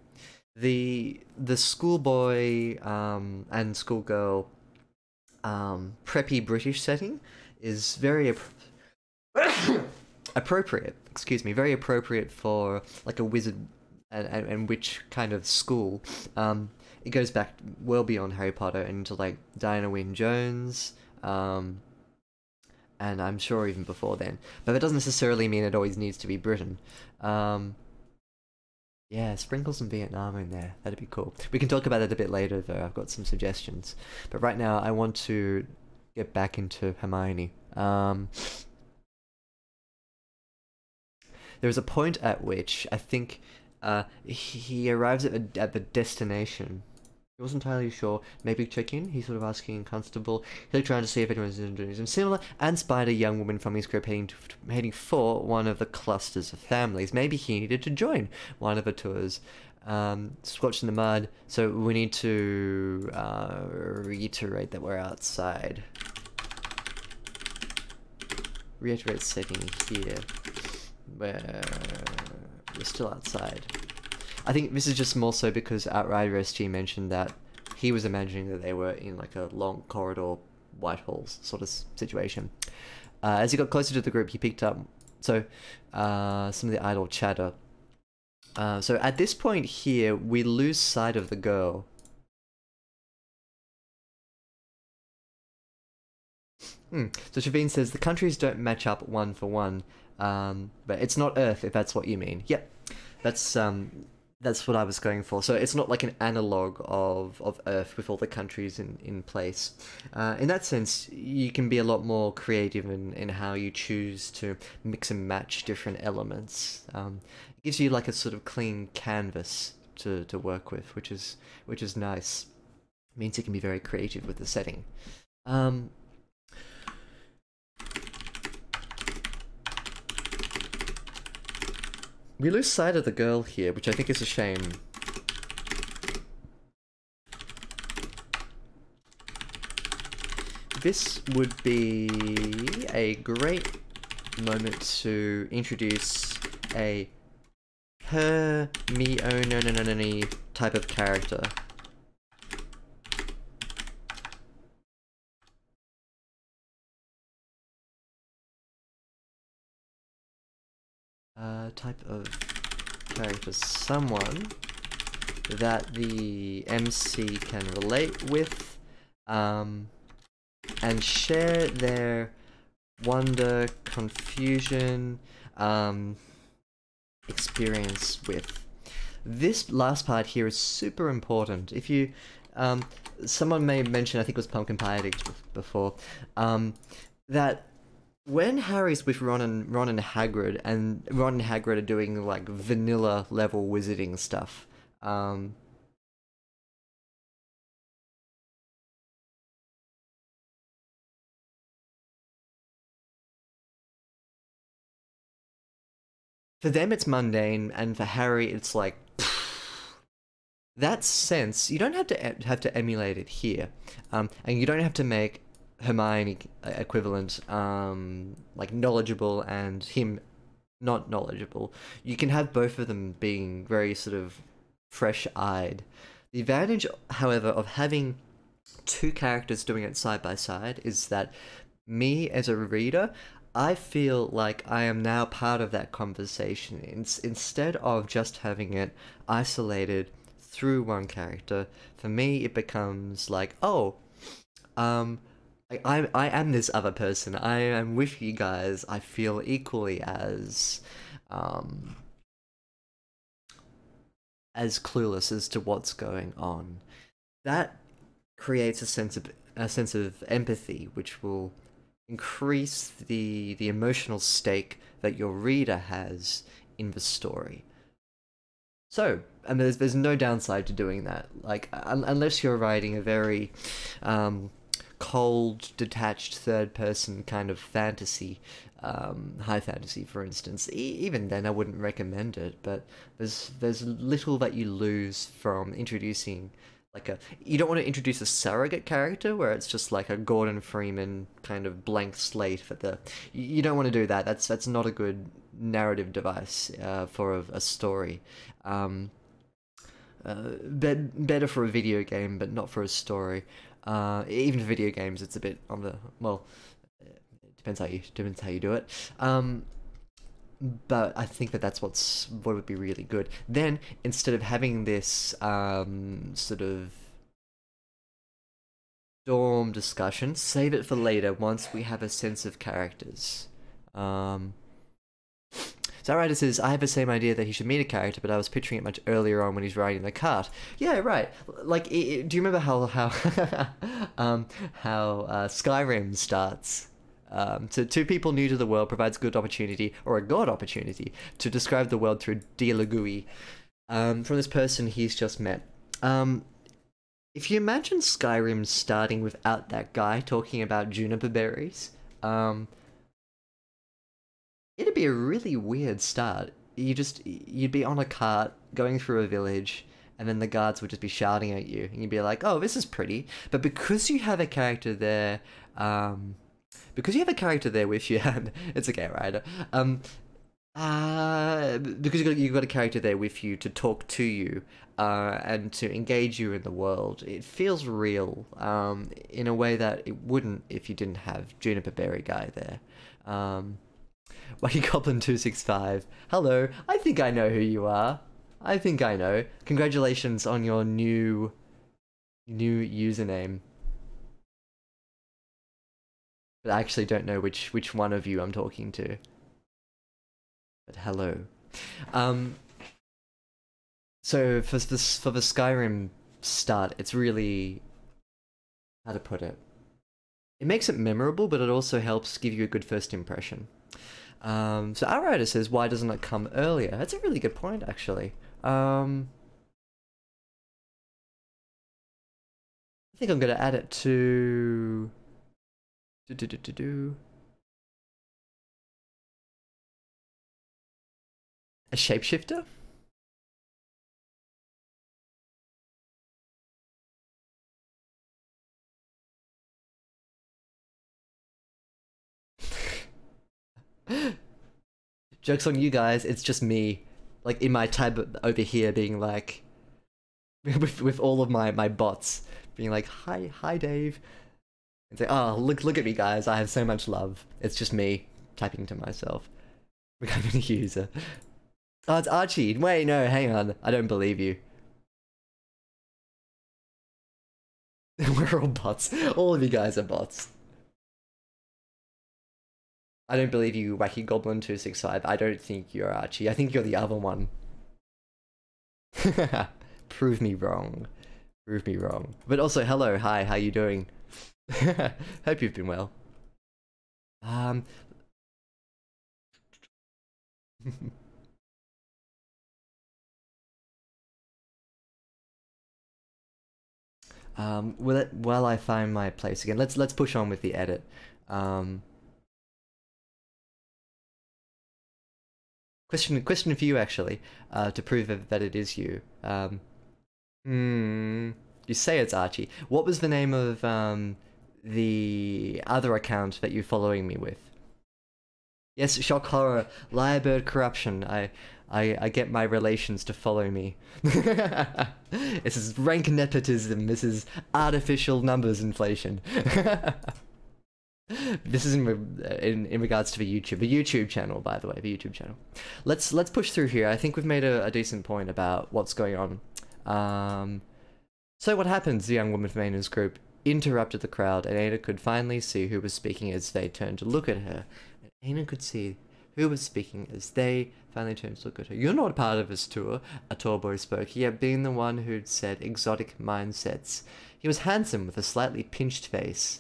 The schoolboy and schoolgirl preppy British setting is very appropriate. Excuse me, very appropriate for like a wizard and witch kind of school. It goes back well beyond Harry Potter into like Diana Wynne Jones, and I'm sure even before then. But that doesn't necessarily mean it always needs to be Britain. Um, yeah, sprinkle some Vietnam in there. That'd be cool. We can talk about it a bit later, though. I've got some suggestions. But right now, I want to get back into Hermione. There's a point at which I think he arrives at the destination. He wasn't entirely sure. Maybe check in. He's sort of asking Constable. He's trying to see if anyone's doing something similar, and spied a young woman from his group heading for one of the clusters of families. Maybe he needed to join one of the tours. Squelched in the mud. So we need to reiterate that we're outside. Reiterate setting here. Where we're still outside. I think this is just more so because Outrider SG mentioned that he was imagining that they were in like a long corridor, Whitehall sort of situation. As he got closer to the group, he picked up some of the idle chatter. So at this point here, we lose sight of the girl. So Shavine says the countries don't match up one for one, but it's not Earth if that's what you mean. Yep, that's what I was going for. So it's not like an analog of Earth with all the countries in place. In that sense, you can be a lot more creative in how you choose to mix and match different elements. It gives you like a sort of clean canvas to work with, which is nice. It means you can be very creative with the setting. We lose sight of the girl here, which I think is a shame. This would be a great moment to introduce a Hermione type of character. Type of character, someone that the MC can relate with, and share their wonder, confusion, experience with. This last part here is super important. If you, someone may mention, I think it was Pumpkin Pie Addict before, that when Harry's with Ron and Hagrid, and Ron and Hagrid are doing like vanilla level wizarding stuff, for them it's mundane, and for Harry it's like that sense. You don't have to emulate it here, and you don't have to make Hermione equivalent, like knowledgeable and him not knowledgeable. You can have both of them being very sort of fresh-eyed. The advantage, however, of having two characters doing it side by side is that me as a reader, I feel like I am now part of that conversation. Instead of just having it isolated through one character, for me it becomes like, oh, um, I am this other person. I am with you guys. I feel equally um, as clueless as to what's going on. That creates a sense of empathy, which will increase the emotional stake that your reader has in the story. So, and there's no downside to doing that. Like, unless you're writing a very cold, detached, third-person kind of fantasy, high fantasy, for instance. Even then, I wouldn't recommend it. But there's little that you lose from introducing like a. You don't want to introduce a surrogate character where it's just like a Gordon Freeman kind of blank slate for the. You don't want to do that. That's not a good narrative device for a story. Better for a video game, but not for a story. Even for video games, it's a bit on the well. It depends how you do it. But I think that's what would be really good. Then instead of having this sort of dorm discussion, save it for later once we have a sense of characters. So writer says, I have the same idea that he should meet a character, but I was picturing it much earlier on when he's riding the cart. Yeah, right. Like, do you remember how Skyrim starts? To two people new to the world provides good opportunity, or a god opportunity, to describe the world through dialogue from this person he's just met. If you imagine Skyrim starting without that guy talking about juniper berries, it'd be a really weird start. You'd be on a cart going through a village, and then the guards would just be shouting at you, and you'd be like, "Oh, this is pretty." But because you have a character there, with you, and it's okay, right? Because you've got a character there with you to talk to you, and to engage you in the world, it feels real, in a way that it wouldn't if you didn't have Juniper Berry guy there. Wacky Goblin 265. Hello, I think I know who you are. I think I know. Congratulations on your new username. But I actually don't know which one of you I'm talking to. But hello. So for the Skyrim start, it's really, how to put it? It makes it memorable, but it also helps give you a good first impression. So our writer says, why doesn't it come earlier? That's a really good point, actually. I think I'm going to add it to... A shapeshifter? Joke's on you guys, it's just me, like, in my tab over here being like, with all of my bots, being like, hi Dave. And say, oh, look at me guys, I have so much love. It's just me, typing to myself. Becoming a user. Oh, it's Archie. Wait, no, hang on. I don't believe you. We're all bots. All of you guys are bots. I don't believe you, Wacky Goblin 265. I don't think you're Archie. I think you're the other one. Prove me wrong. Prove me wrong. But also, hello, hi, how you doing? Hope you've been well. While I find my place again, let's push on with the edit. Question for you actually, to prove that it is you. You say it's Archie. What was the name of the other account that you're following me with. Yes, shock horror, lyrebird corruption. I get my relations to follow me. This is rank nepotism. This is artificial numbers inflation. This is in regards to the YouTube channel, by the way, the YouTube channel. Let's push through here. I think we've made a decent point about what's going on. So what happens? The young woman from Aina's group interrupted the crowd, and Aina could finally see who was speaking as they turned to look at her. And Aina could see who was speaking as they finally turned to look at her. You're not part of this tour, a tall boy spoke, he had been the one who'd said exotic mindsets. He was handsome with a slightly pinched face.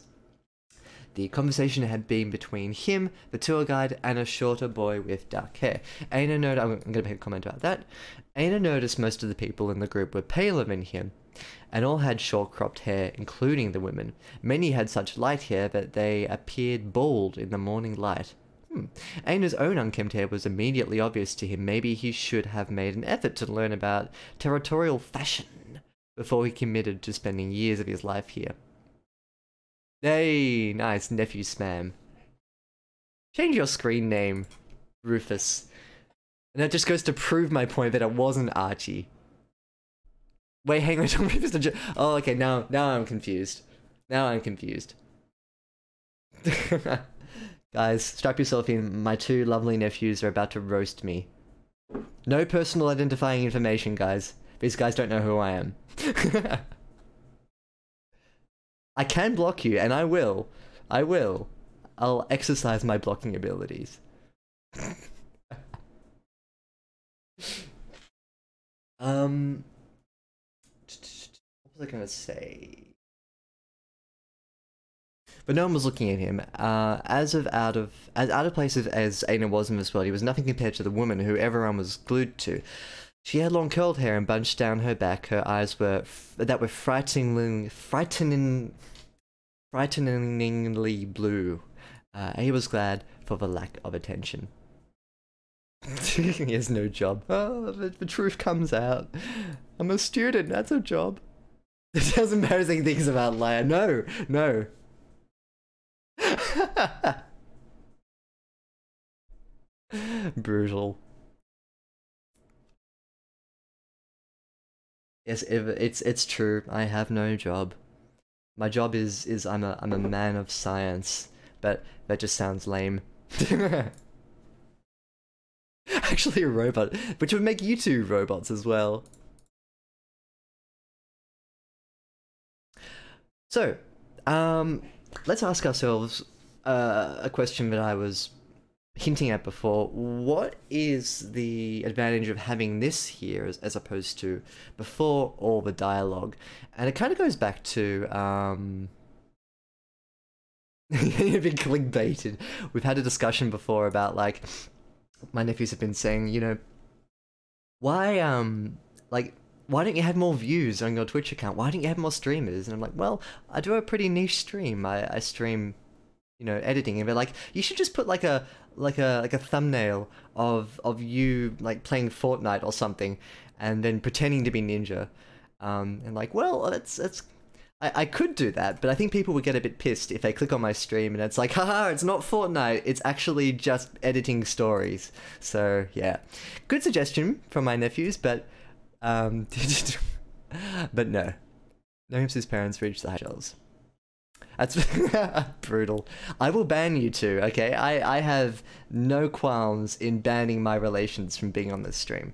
The conversation had been between him, the tour guide, and a shorter boy with dark hair. Aina noticed, I'm going to make a comment about that. Aina noticed most of the people in the group were paler than him, and all had short-cropped hair, including the women. Many had such light hair that they appeared bald in the morning light. Aina's own unkempt hair was immediately obvious to him. Maybe he should have made an effort to learn about territorial fashion before he committed to spending years of his life here. Hey, nice, nephew spam. Change your screen name, Rufus. And that just goes to prove my point that it wasn't Archie. Wait, hang on, oh, okay, now I'm confused. Now I'm confused. Guys, strap yourself in. My two lovely nephews are about to roast me. No personal identifying information, guys. These guys don't know who I am. I can block you, and I will. I will. I'll exercise my blocking abilities. What was I gonna say? But no one was looking at him. As out of place as Aina was in this world, he was nothing compared to the woman who everyone was glued to. She had long curled hair and bunched down her back. Her eyes were frighteningly blue. He was glad for the lack of attention. He has no job. Oh, the truth comes out. I'm a student. That's a job. It does embarrassing things about liar. No, no. Brutal. Yes, it's true. I have no job. My job is I'm a man of science, but that just sounds lame. Actually, a robot, which would make you two robots as well. So, let's ask ourselves a question that I was hinting at before. What is the advantage of having this here as opposed to before all the dialogue? And it kind of goes back to you've been clickbaited. We've had a discussion before about, like, my nephews have been saying, you know, why why don't you have more views on your Twitch account? Why don't you have more streamers? And I'm like, well, I do a pretty niche stream. I stream, you know, editing, and they're like, you should just put like a thumbnail of you like playing Fortnite or something, and then pretending to be Ninja. And like, well, I could do that, but I think people would get a bit pissed if they click on my stream and it's like, haha, it's not Fortnite, it's actually just editing stories. So yeah, good suggestion from my nephews, but but no. No his parents reached the high shelves. That's brutal. I will ban you two, okay? I have no qualms in banning my relations from being on this stream.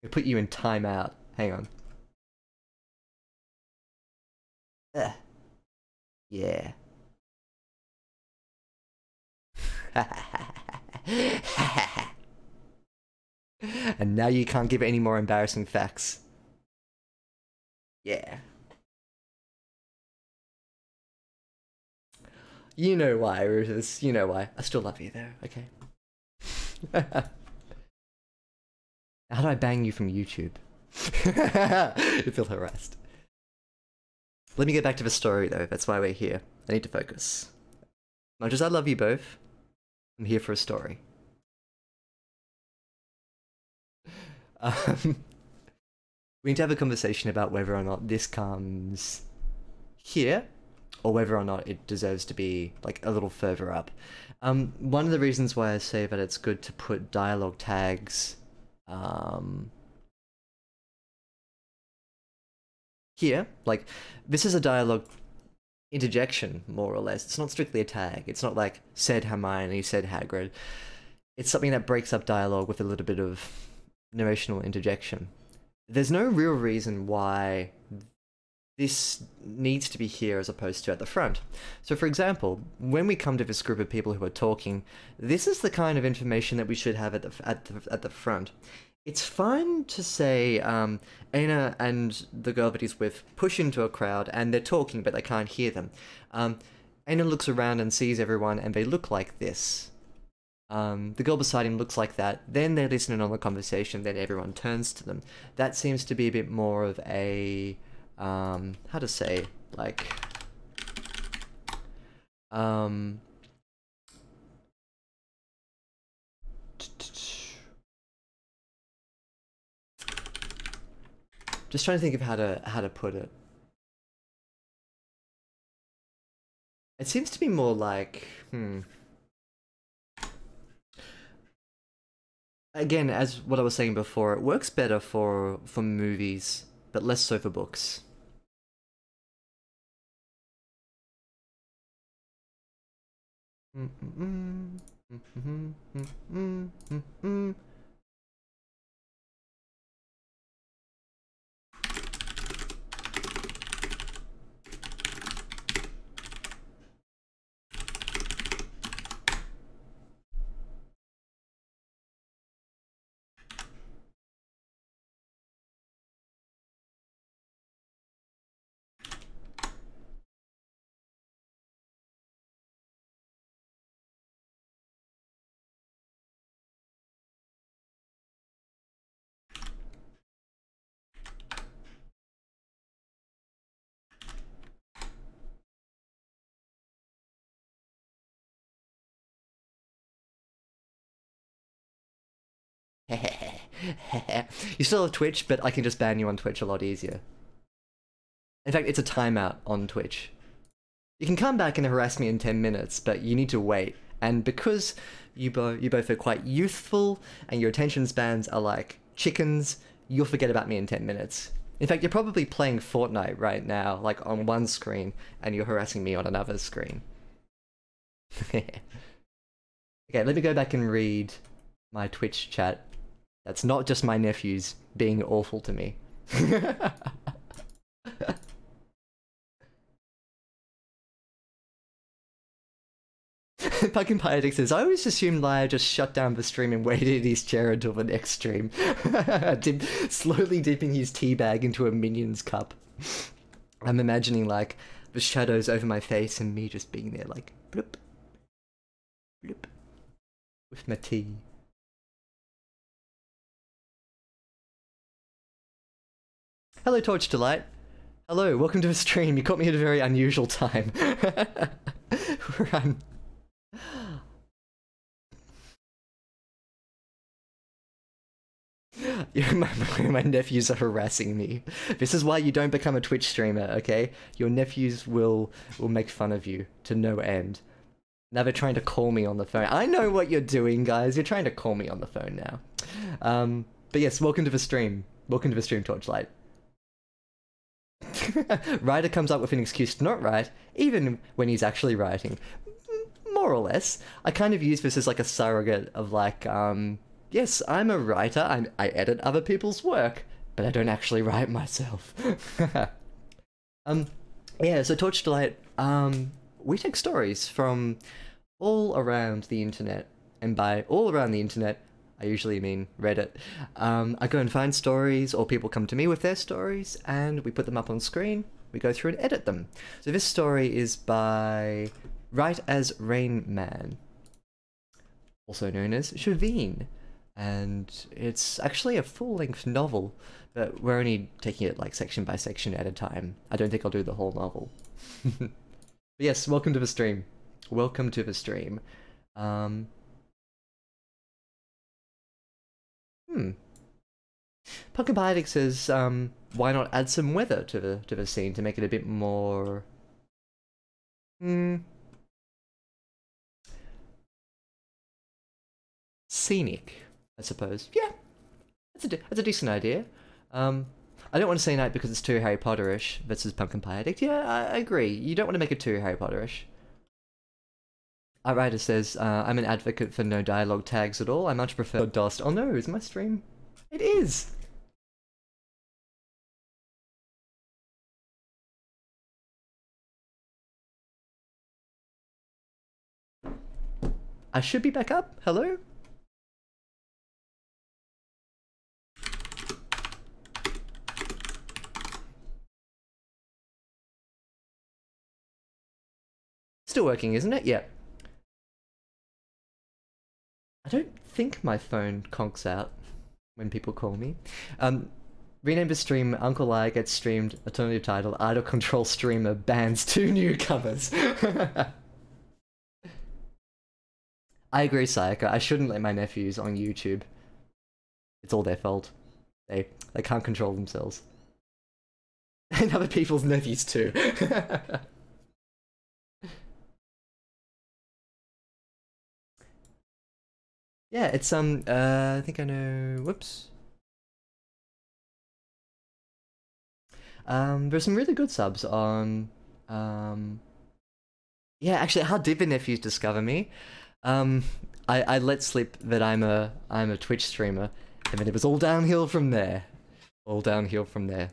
I'll put you in timeout. Hang on. Yeah. And now you can't give any more embarrassing facts. Yeah. You know why, Rufus. You know why. I still love you though, okay? How do I bang you from YouTube? You feel harassed. Let me get back to the story though, that's why we're here. I need to focus. Much as I love you both, I'm here for a story. We need to have a conversation about whether or not this comes here, or whether or not it deserves to be like a little further up. One of the reasons why I say that it's good to put dialogue tags here, like this is a dialogue interjection, more or less. It's not strictly a tag. It's not like said Hermione, said Hagrid. It's something that breaks up dialogue with a little bit of narrational interjection. There's no real reason why this needs to be here as opposed to at the front. So for example, when we come to this group of people who are talking, this is the kind of information that we should have at the front. It's fine to say Aina and the girl that he's with push into a crowd and they're talking but they can't hear them. Aina looks around and sees everyone and they look like this. The girl beside him looks like that, then they're listening on the conversation, then everyone turns to them. That seems to be a bit more of a how to say, like, just trying to think of how to put it. It seems to be more like, again, as what I was saying before, it works better for movies, but less so for books. You still have Twitch, but I can just ban you on Twitch a lot easier. In fact, it's a timeout on Twitch. You can come back and harass me in 10 minutes, but you need to wait. And because you both are quite youthful and your attention spans are like chickens, you'll forget about me in 10 minutes. In fact, you're probably playing Fortnite right now, like on one screen, and you're harassing me on another screen. Okay, let me go back and read my Twitch chat. That's not just my nephews being awful to me. Pumpkin Pie says, I always assumed Liar just shut down the stream and waited in his chair until the next stream. Slowly dipping his tea bag into a Minion's cup. I'm imagining, like, the shadows over my face and me just being there, like, bloop, bloop, with my tea. Hello, Torch Delight. Hello, welcome to the stream. You caught me at a very unusual time. Run. My nephews are harassing me. This is why you don't become a Twitch streamer, okay? Your nephews will make fun of you to no end. Now they're trying to call me on the phone. I know what you're doing, guys. You're trying to call me on the phone now. But yes, welcome to the stream. Welcome to the stream, Torchlight. Ryder comes up with an excuse to not write, even when he's actually writing. More or less. I kind of use this as like a surrogate of like, yes, I'm a writer, I edit other people's work, but I don't actually write myself. Yeah, so Torch Delight, we take stories from all around the internet, and by all around the internet, I usually mean Reddit. I go and find stories, or people come to me with their stories, and we put them up on screen, we go through and edit them. So this story is by RightAsRainMan, also known as Shaveen, and it's actually a full-length novel, but we're only taking it like section by section at a time. I don't think I'll do the whole novel. But yes, welcome to the stream. Welcome to the stream. Pumpkin Pie says, why not add some weather to the scene to make it a bit more Hmm. Scenic, I suppose. Yeah, that's a decent idea. Um, I don't want to say night because it's too Harry Potterish versus Pumpkin Pie Addict. Yeah, I agree. You don't want to make it too Harry Potterish. Our writer says, I'm an advocate for no dialogue tags at all. I much prefer DOST. Oh no, is my stream? It is! I should be back up. Hello? Still working, isn't it? Yeah. I don't think my phone conks out when people call me. Rename the stream Uncle I gets streamed, alternative title, idle control streamer bans 2 newcomers. I agree, Sayaka. I shouldn't let my nephews on YouTube. It's all their fault. They can't control themselves. And other people's nephews too. Yeah, it's I think I know. Whoops. There's some really good subs on. Yeah, actually, how did the nephews discover me? Um, I let slip that I'm a Twitch streamer, and then it was all downhill from there. All downhill from there.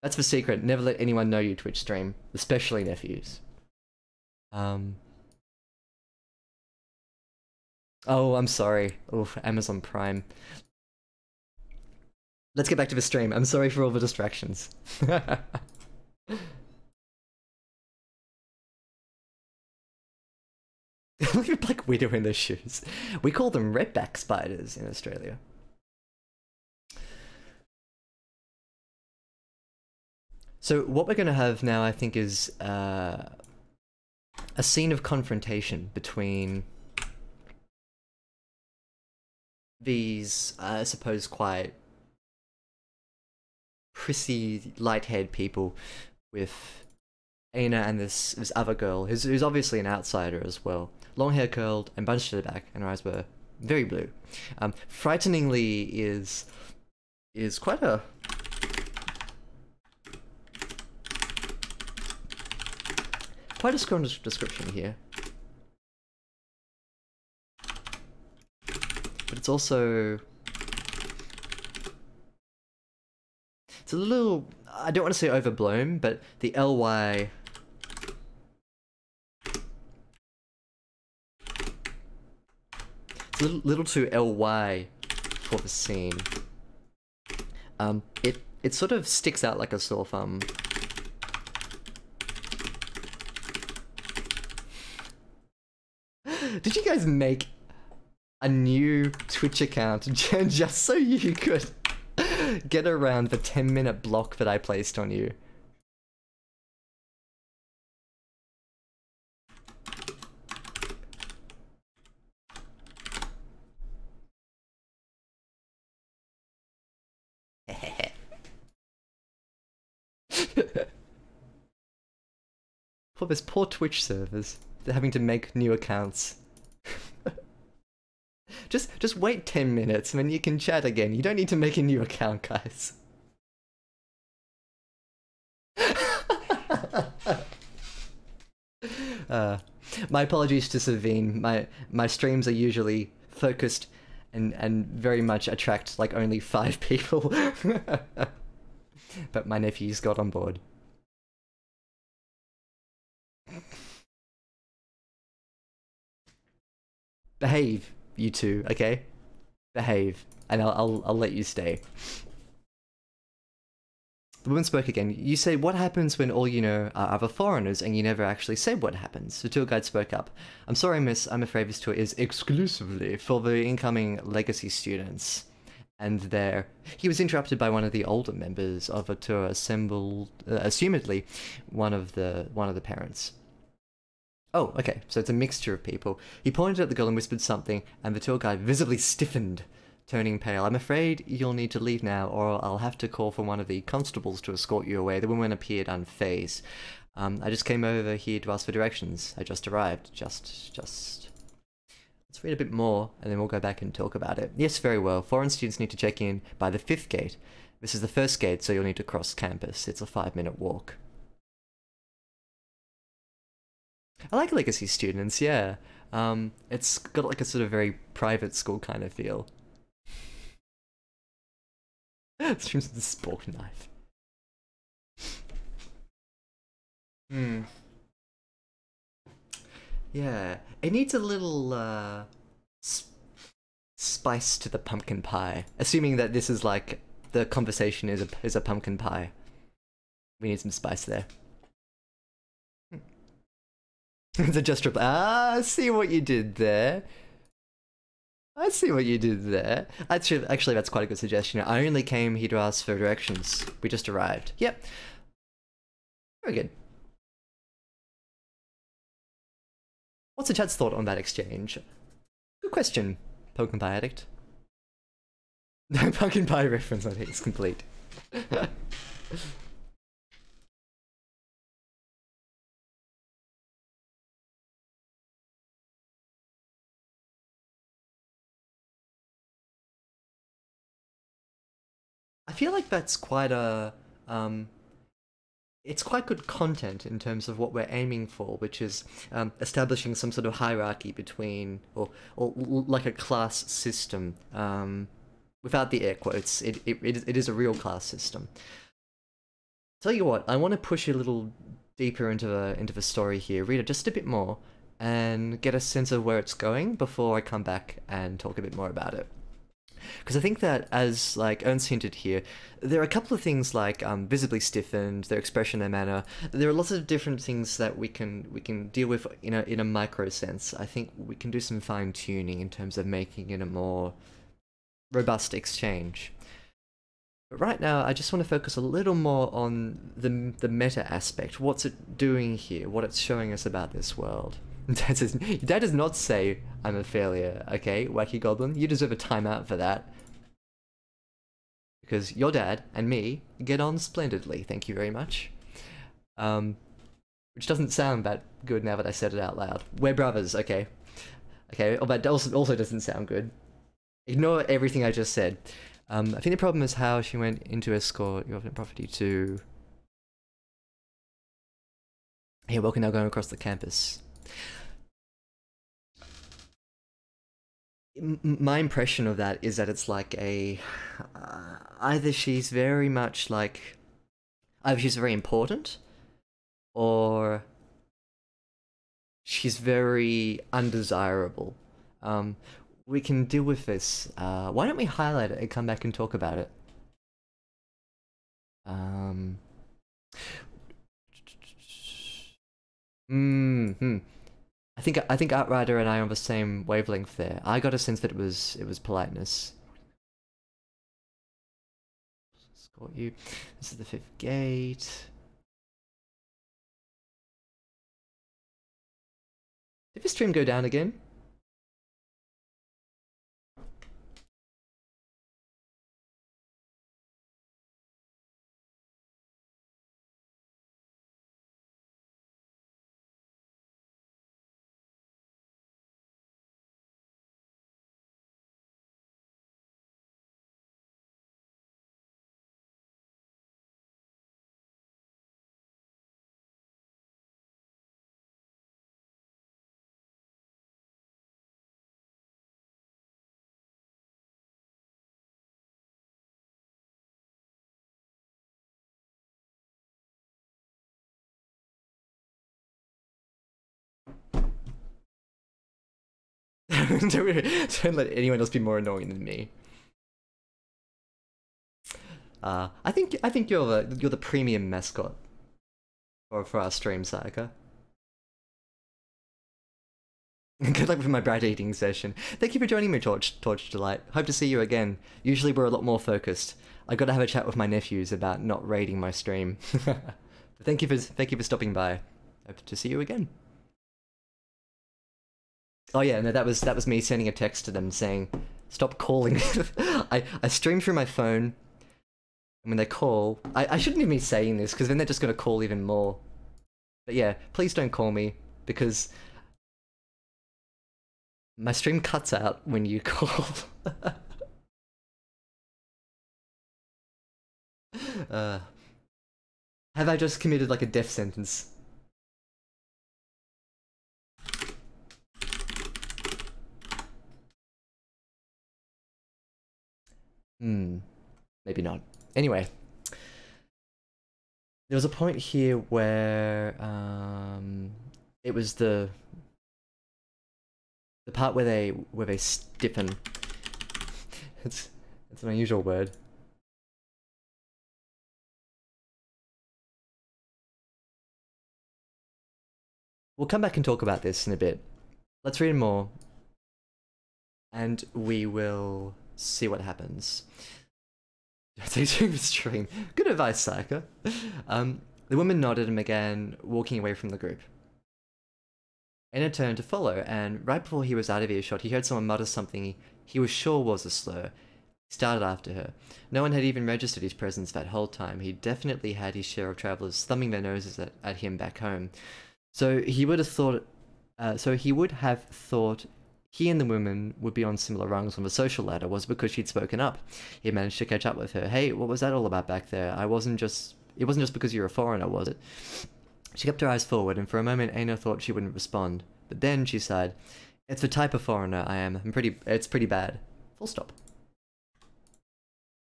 That's the secret. Never let anyone know you Twitch stream, especially nephews. Um. Oh, I'm sorry. Oh, Amazon Prime. Let's get back to the stream. I'm sorry for all the distractions. Look at Black Widow in their shoes. We call them redback spiders in Australia. So what we're going to have now, I think, is a scene of confrontation between these, I suppose, quite prissy, light-haired people with Aina and this other girl, who's obviously an outsider as well. Long hair curled and bunched to the back, and her eyes were very blue. Frighteningly is quite a strong description here. But it's also... It's a little... I don't want to say overblown, but the LY... It's a little too LY for the scene. It sort of sticks out like a sore thumb. Did you guys make a new Twitch account just so you could get around the 10-minute block that I placed on you? For this poor Twitch servers, they're having to make new accounts. Just wait 10 minutes and then you can chat again. You don't need to make a new account, guys. My apologies to Savine. My streams are usually focused and very much attract like only 5 people. But my nephews got on board. Behave, you two, okay? Behave, and I'll let you stay. The woman spoke again. You say, what happens when all you know are other foreigners and you never actually said what happens? The tour guide spoke up. I'm sorry, miss, I'm afraid this tour is exclusively for the incoming legacy students. And there, he was interrupted by one of the older members of a tour assembled, assumedly, one of the parents. Oh, okay, so it's a mixture of people. He pointed at the girl and whispered something, and the tour guide visibly stiffened, turning pale. I'm afraid you'll need to leave now, or I'll have to call for one of the constables to escort you away. The woman appeared unfazed. I just came over here to ask for directions. I just arrived. Let's read a bit more, and then we'll go back and talk about it. Yes, very well. Foreign students need to check in by the 5th gate. This is the first gate, so you'll need to cross campus. It's a 5-minute walk. I like legacy students, yeah. It's got like a sort of very private school kind of feel. Streams with the spork knife. Hmm. Yeah, it needs a little spice to the pumpkin pie. Assuming that this is like the conversation is a pumpkin pie. We need some spice there. It's a just reply. Ah, I see what you did there. I see what you did there. Actually, that's quite a good suggestion. I only came here to ask for directions. We just arrived. Yep. Very good. What's the chat's thought on that exchange? Good question, Pumpkin Pie Addict. No Pumpkin Pie reference, I think it's complete. I feel like that's quite a it's quite good content in terms of what we're aiming for, which is establishing some sort of hierarchy between, or like a class system. Without the air quotes, it is a real class system. Tell you what, I want to push a little deeper into the story here, read it just a bit more, and get a sense of where it's going before I come back and talk a bit more about it. Because I think that, as like Ernst hinted here, there are a couple of things like visibly stiffened, their expression, their manner. There are lots of different things that we can deal with in a micro sense. I think we can do some fine tuning in terms of making it a more robust exchange. But right now, I just want to focus a little more on the meta aspect. What's it doing here? What it's showing us about this world. Dad says, your dad does not say I'm a failure, okay, Wacky Goblin? You deserve a timeout for that. Because your dad and me get on splendidly, thank you very much. Which doesn't sound that good now that I said it out loud. We're brothers, okay. Okay, oh, that also doesn't sound good. Ignore everything I just said. I think the problem is how she went into escort your property to... Here, welcome now going across the campus. My impression of that is that it's like a... either she's very much like... Either she's very important, or she's very undesirable. We can deal with this. Why don't we highlight it and come back and talk about it? I think Outrider and I are on the same wavelength there. I got a sense that it was politeness. Escort you. This is the 5th gate. Did the stream go down again? Don't let anyone else be more annoying than me. I think you're the premium mascot for our stream, Sayaka. Good luck with my bread eating session. Thank you for joining me, Torch Delight. Hope to see you again. Usually we're a lot more focused. I got to have a chat with my nephews about not raiding my stream. Thank you for stopping by. Hope to see you again. Oh yeah, no, that was me sending a text to them saying, "Stop calling." I stream through my phone. And when they call, I shouldn't even be saying this because then they're just gonna call even more. But yeah, please don't call me because my stream cuts out when you call. uh, have I just committed like a death sentence? Hmm, maybe not. Anyway, there was a point here where it was the part where they stiffen. It's an unusual word. We'll come back and talk about this in a bit. Let's read more, and we will see what happens. Stay tuned with stream. Good advice, Psycho. The woman nodded and began walking away from the group. Anna turned to follow, and right before he was out of earshot, he heard someone mutter something he was sure was a slur. He started after her. No one had even registered his presence that whole time. He definitely had his share of travellers thumbing their noses at him back home. So he would have thought. He and the woman would be on similar rungs on the social ladder was because she'd spoken up. He managed to catch up with her. Hey, what was that all about back there? It wasn't just because you're a foreigner, was it? She kept her eyes forward, and for a moment Aina thought she wouldn't respond. But then she sighed. It's the type of foreigner I am. It's pretty bad. Full stop.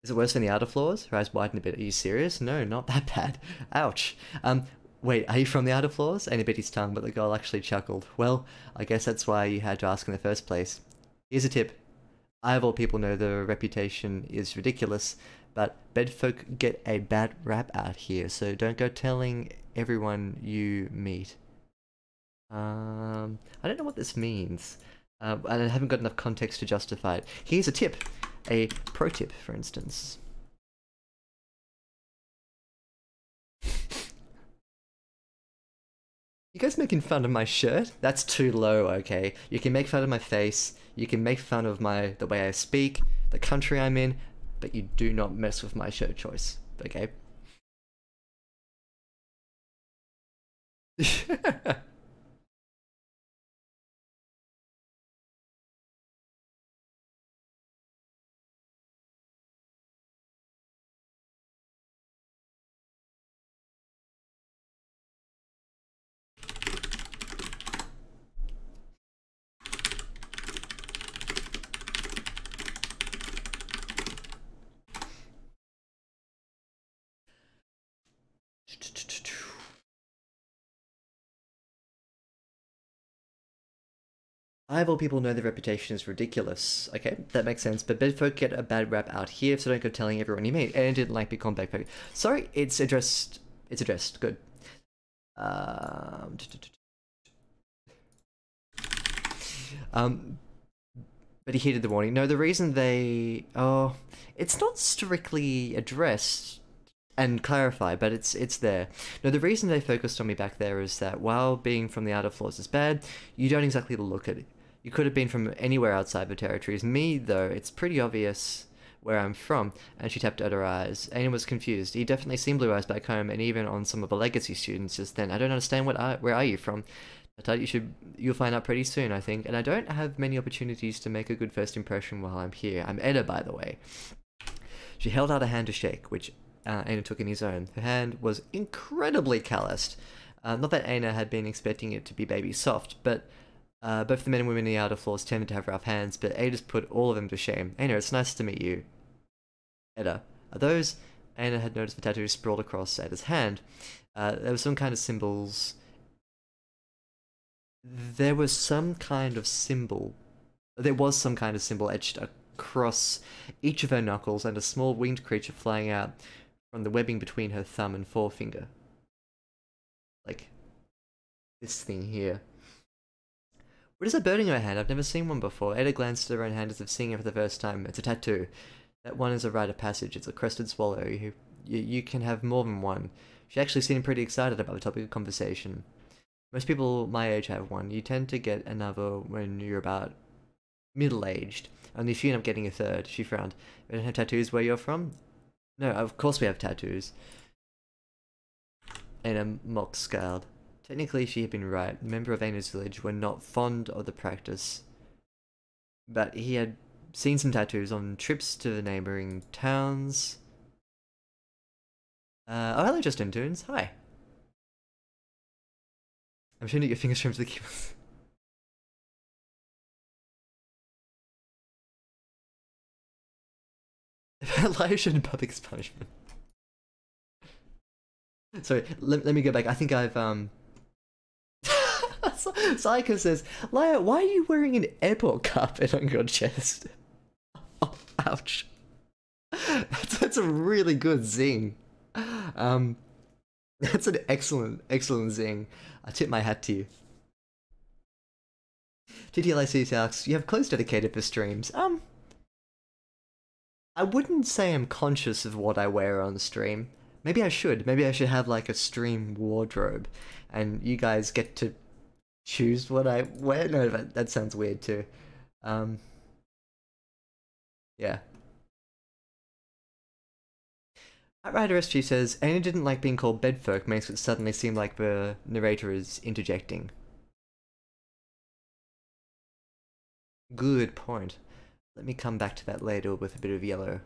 Is it worse than the outer floors? Her eyes widened a bit. Are you serious? No, not that bad. Ouch. Wait, are you from the outer floors? Aina bit his tongue, but the girl actually chuckled. Well, I guess that's why you had to ask in the first place. Here's a tip. I of all people know the reputation is ridiculous, but bedfolk get a bad rap out here, so don't go telling everyone you meet. I don't know what this means. And I haven't got enough context to justify it. Here's a tip. A pro tip, for instance. You guys making fun of my shirt? That's too low, okay? You can make fun of my face, you can make fun of the way I speak, the country I'm in, but you do not mess with my shirt choice, okay? I of all people know the reputation is ridiculous. Okay, that makes sense. But bedfolk get a bad rap out here, so don't go telling everyone you meet. And didn't like big compact. Sorry, it's addressed. It's addressed. Good. But he heeded the warning. No, the reason it's not strictly addressed and clarified, but it's there. No, the reason they focused on me back there is that while being from the outer floors is bad, you don't exactly look at it. You could have been from anywhere outside the territories. Me, though, it's pretty obvious where I'm from, and she tapped at her eyes. Aiden was confused. He definitely seen blue eyes back home, and even on some of the legacy students just then. I don't understand where are you from? I thought you'll find out pretty soon, I think, and I don't have many opportunities to make a good first impression while I'm here. I'm Edda, by the way. She held out a hand to shake, which Aina took in his own. Her hand was incredibly calloused. Not that Aina had been expecting it to be baby soft, but both the men and women in the outer floors tended to have rough hands, but Ada's put all of them to shame. Aina, it's nice to meet you. Edda, are those? Aina had noticed the tattoos sprawled across Ada's hand. There were some kind of symbols. There was some kind of symbol. There was some kind of symbol etched across each of her knuckles, and a small winged creature flying out from the webbing between her thumb and forefinger. Like this thing here. What is that bird in her hand? I've never seen one before. Ada glanced at her own hand as if seeing it for the first time. It's a tattoo. That one is a rite of passage. It's a crested swallow. You can have more than one. She actually seemed pretty excited about the topic of conversation. Most people my age have one. You tend to get another when you're about middle-aged. Only if you end up getting a third. She frowned. You don't have tattoos where you're from? No, of course we have tattoos. And a mock scowled. Technically, she had been right. A member of Ana's village were not fond of the practice, but he had seen some tattoos on trips to the neighboring towns. Oh, hello, Justin Toons. Hi. I'm showing you your fingers trimmed to the keyboard. Elijah and public punishment. Sorry, let me go back. I think I've Psycho says, Laya, why are you wearing an airport carpet on your chest? Oh, ouch. That's a really good zing. That's an excellent zing. I tip my hat to you. TTLIC asks, you have clothes dedicated for streams. I wouldn't say I'm conscious of what I wear on stream. Maybe I should. Maybe I should have like a stream wardrobe, and you guys get to choose what I wear. No, that sounds weird too. Yeah. Outrider SG says, Anna didn't like being called bedfolk, makes it suddenly seem like the narrator is interjecting. Good point. Let me come back to that later with a bit of yellow.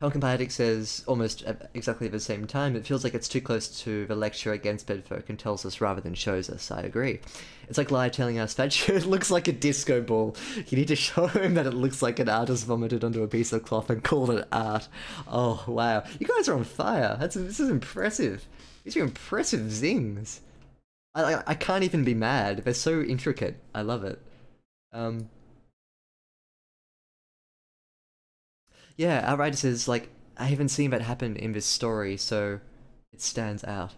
Pumpkin Pie Addict says, almost at exactly the same time, it feels like it's too close to the lecture against bedfolk and tells us rather than shows us. I agree. It's like Lie telling us that shirt looks like a disco ball. You need to show him that it looks like an artist vomited onto a piece of cloth and called it art. Oh, wow. You guys are on fire. This is impressive. These are impressive zings. I can't even be mad. They're so intricate. I love it. Yeah, Outrider says, like, I haven't seen that happen in this story, so it stands out.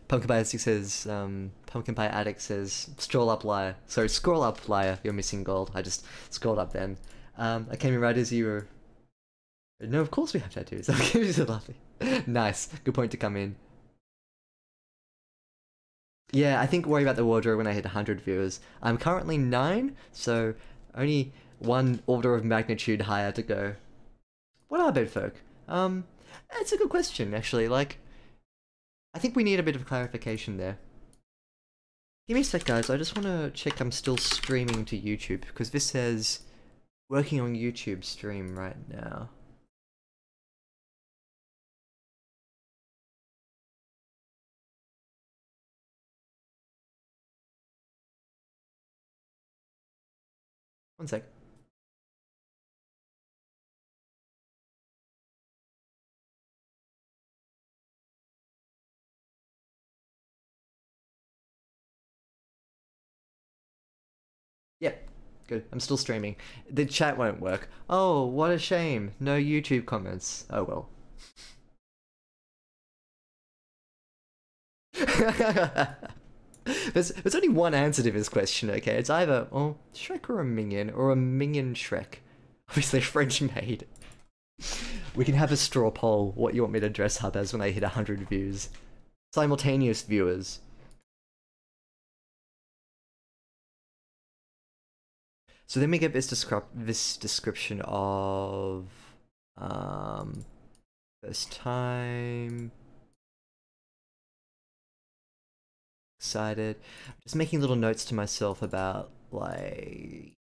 Pumpkin Pie Addict says, scroll up, liar. Sorry, scroll up, liar, you're missing gold. I just scrolled up then. I came in right as you were... No, of course we have tattoos. Okay, just laughing. Nice, good point to come in. Yeah, I think worry about the wardrobe when I hit 100 viewers. I'm currently 9, so only one order of magnitude higher to go. What are bedfolk? That's a good question, actually. Like, I think we need a bit of clarification there. Give me a sec, guys. I just want to check I'm still streaming to YouTube, because this says working on YouTube stream right now. One sec. Yep, good. I'm still streaming. The chat won't work. Oh, what a shame. No YouTube comments. Oh well. There's only one answer to this question, okay? It's either, oh, Shrek or a minion Shrek. Obviously French made. We can have a straw poll, what you want me to dress up as when I hit 100 views. Simultaneous viewers. So then we get this description of first time, excited. Just making little notes to myself about like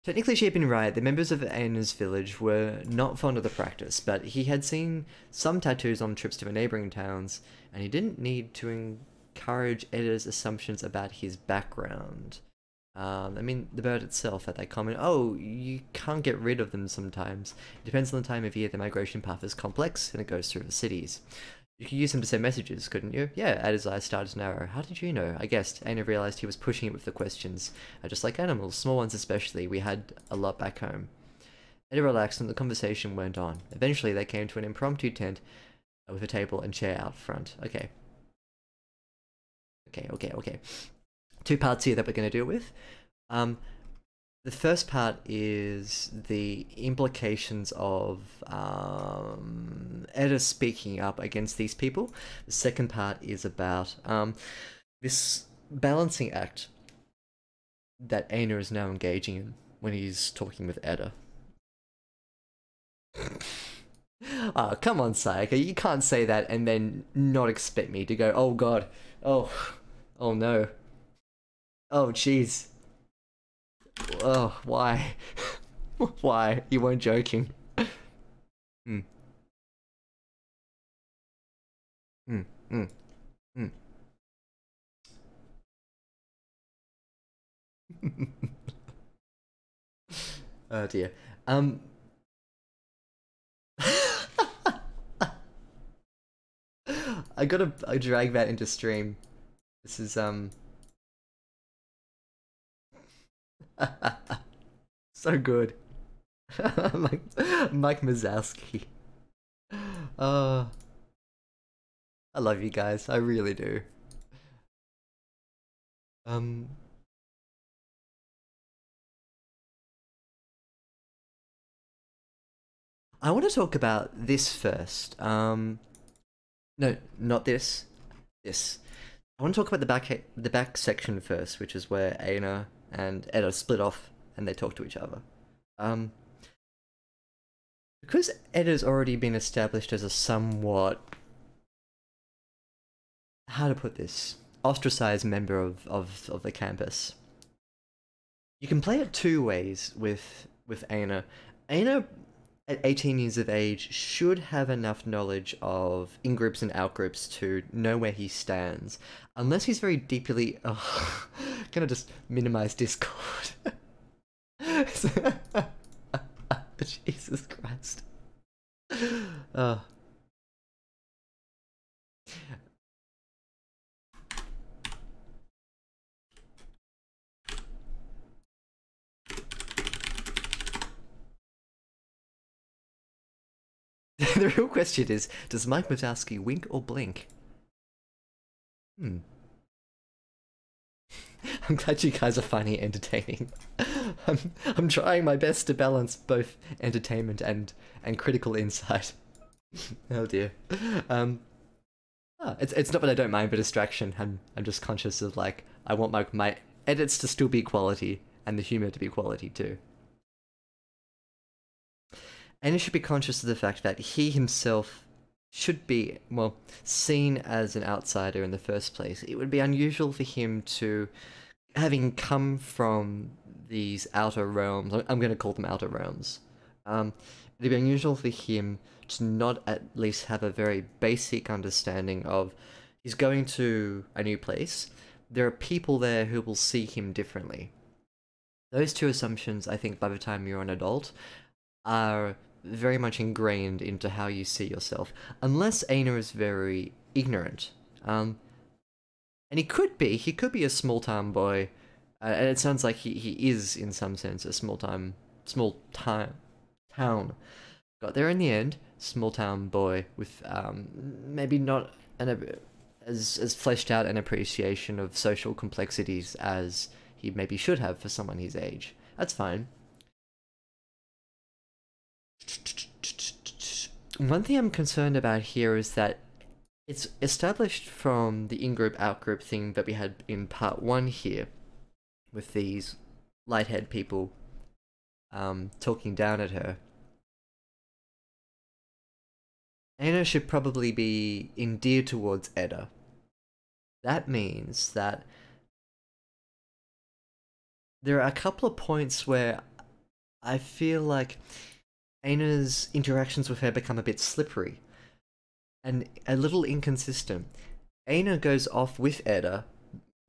technically she had been right. The members of Anna's village were not fond of the practice, but he had seen some tattoos on trips to the neighboring towns, and he didn't need to encourage Edda's assumptions about his background. I mean, the bird itself had that comment, oh, you can't get rid of them sometimes. It depends on the time of year. The migration path is complex, and it goes through the cities. You could use them to send messages, couldn't you? Yeah, Ada's eyes started to narrow. How did you know? I guessed. Anna realized he was pushing it with the questions. Just like animals, small ones especially, we had a lot back home. Ada relaxed and the conversation went on. Eventually they came to an impromptu tent with a table and chair out front. Okay. Okay. 2 parts here that we're going to deal with. The first part is the implications of Edda speaking up against these people. The second part is about this balancing act that Aina is now engaging in when he's talking with Edda. Oh, come on, Sayaka, you can't say that and then not expect me to go, oh god, oh, oh no, oh jeez, oh, why? Why? You weren't joking. Hmm. Hmm. Hmm. Hmm. Oh dear. I gotta drag that into stream. This is so good. Mike, Mike Mazowski. Uh, I love you guys. I really do. Um, I want to talk about this first. No, not this. This. I want to talk about the back section first, which is where Aina and Edda split off and they talk to each other. Um, because Edda's already been established as a somewhat, how to put this, ostracized member of the campus. You can play it two ways with Aina. Aina, at 18 years of age, should have enough knowledge of in-groups and out-groups to know where he stands. Unless he's very deeply... Oh, gonna just minimize Discord. Jesus Christ. Uh, the real question is, does Mike Wazowski wink or blink? Hmm. I'm glad you guys are finding it entertaining. I'm trying my best to balance both entertainment and critical insight. Oh dear. It's not that I don't mind the distraction. I'm just conscious of like I want my edits to still be quality and the humor to be quality too. And he should be conscious of the fact that he himself should be, well, seen as an outsider in the first place. It would be unusual for him to, having come from these outer realms, I'm going to call them outer realms, it'd be unusual for him to not at least have a very basic understanding of he's going to a new place. There are people there who will see him differently. Those two assumptions, I think, by the time you're an adult, are very much ingrained into how you see yourself, unless Aina is very ignorant. And he could be a small town boy, and it sounds like he is in some sense a small town. Got there in the end, small town boy with maybe not as fleshed out an appreciation of social complexities as he maybe should have for someone his age. That's fine. One thing I'm concerned about here is that it's established from the in-group, out-group thing that we had in part 1 here, with these light-haired people talking down at her. Aina should probably be endeared towards Edda. That means that there are a couple of points where I feel like Aina's interactions with her become a bit slippery and a little inconsistent. Aina goes off with Edda,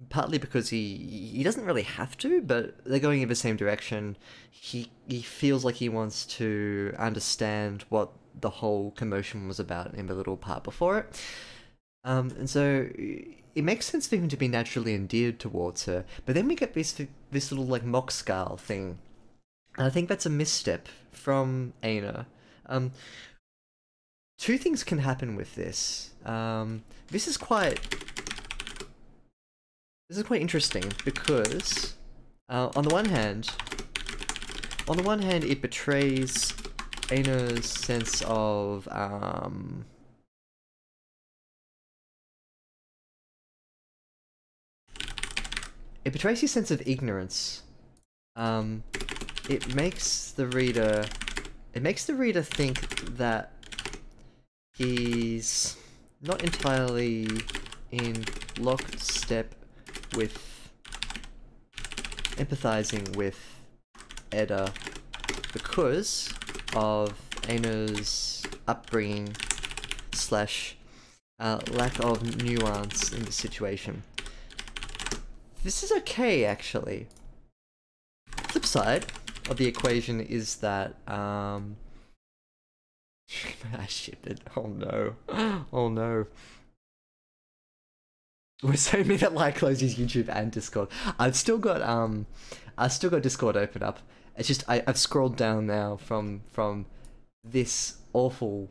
partly because he doesn't really have to, but they're going in the same direction. He feels like he wants to understand what the whole commotion was about in the little part before it. And so it makes sense for him to be naturally endeared towards her. But then we get this little like mock scowl thing. And I think that's a misstep from Aina. Two things can happen with this. This is quite interesting because on the one hand, on the one hand, it betrays Aino's sense of it betrays his sense of ignorance. It makes the reader think that he's not entirely in lockstep with empathizing with Edda because of Aino's upbringing slash lack of nuance in the situation. This is okay, actually. Flip side of the equation is that I shipped it. Oh no. Oh no. We're so me that like closes YouTube and Discord. I've still got Discord open up. It's just I've scrolled down now from this awful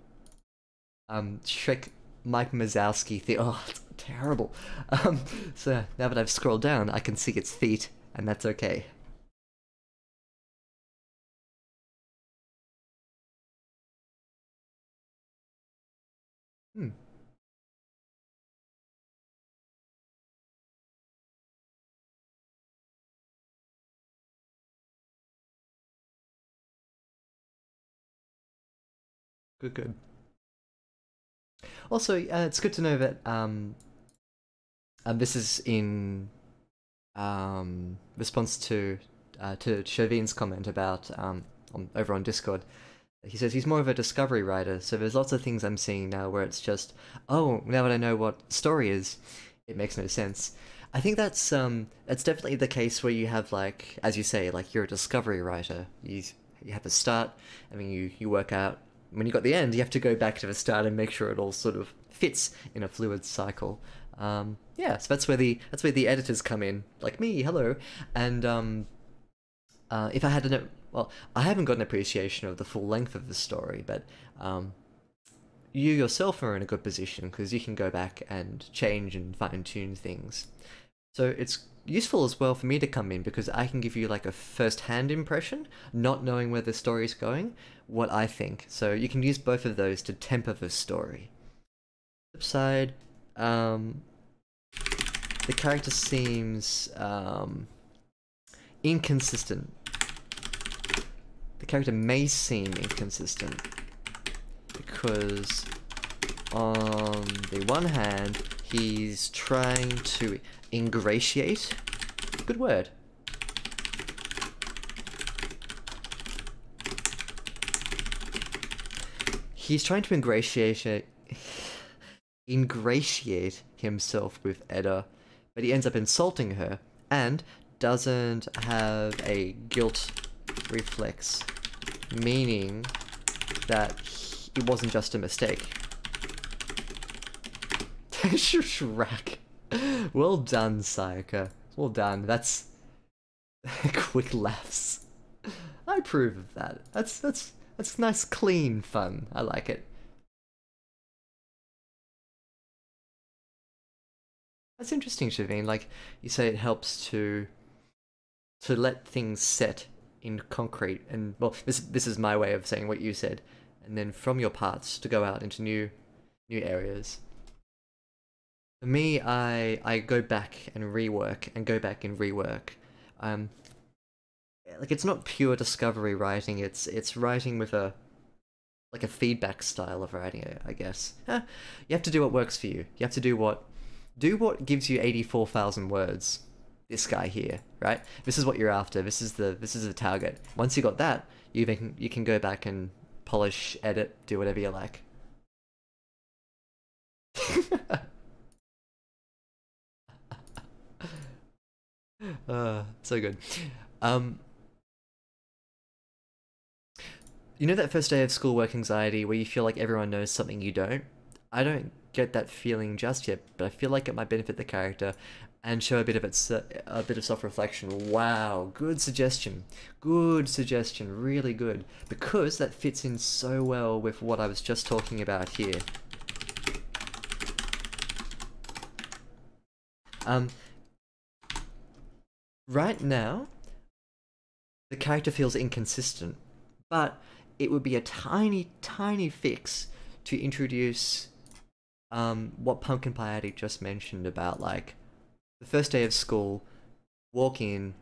Shrek Mike Mazowski thing. Oh, it's terrible. So now that I've scrolled down, I can see its feet, and that's okay. Hmm. Good, good. Also, it's good to know that this is in response to Chauvin's comment about over on Discord. He says he's more of a discovery writer, so there's lots of things I'm seeing now where it's just, oh, now that I know what story is, it makes no sense. I think that's definitely the case where you have, like, as you say, like, you're a discovery writer. You have a start, and then you work out. When you got the end, you have to go back to the start and make sure it all sort of fits in a fluid cycle. Yeah, so that's where the editors come in, like me, hello, and if I had to know, well, I haven't got an appreciation of the full length of the story, but you yourself are in a good position because you can go back and change and fine-tune things. So it's useful as well for me to come in because I can give you like a first-hand impression, not knowing where the story's going, what I think. So you can use both of those to temper the story. Flip side, the character seems inconsistent. The character may seem inconsistent because on the one hand, he's trying to ingratiate. Good word. He's trying to ingratiate himself with Edda, but he ends up insulting her and doesn't have a guilt reflex, meaning that it wasn't just a mistake. Shrek. Well done, Sayaka. Well done. That's quick laughs. I approve of that. That's nice, clean fun. I like it. That's interesting, Shavine. Like you say, it helps to let things set in concrete. And well, this is my way of saying what you said. And then from your parts to go out into new areas. For me, I go back and rework and go back and rework. Like it's not pure discovery writing. It's writing with a feedback style of writing, I guess. You have to do what works for you. You have to do what gives you 84,000 words. This guy here, right? This is what you're after. This is the target. Once you got that, you can go back and polish, edit, do whatever you like. So good. You know that first day of schoolwork anxiety where you feel like everyone knows something you don't? I don't get that feeling just yet, but I feel like it might benefit the character and show a bit of self-reflection. Wow, good suggestion. Good suggestion, really good. Because that fits in so well with what I was just talking about here. Right now, the character feels inconsistent, but it would be a tiny, tiny fix to introduce what Pumpkin Pie Addict just mentioned about like the first day of school, walk in,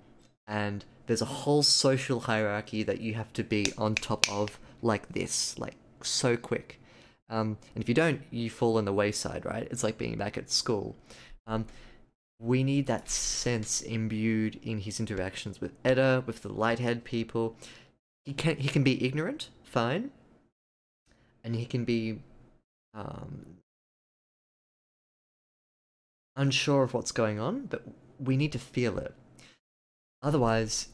and there's a whole social hierarchy that you have to be on top of like this, like so quick. And if you don't, you fall on the wayside, right? It's like being back at school. Um, we need that sense imbued in his interactions with Edda, with the light-haired people. He can be ignorant, fine, and he can be um, unsure of what's going on, but we need to feel it. Otherwise,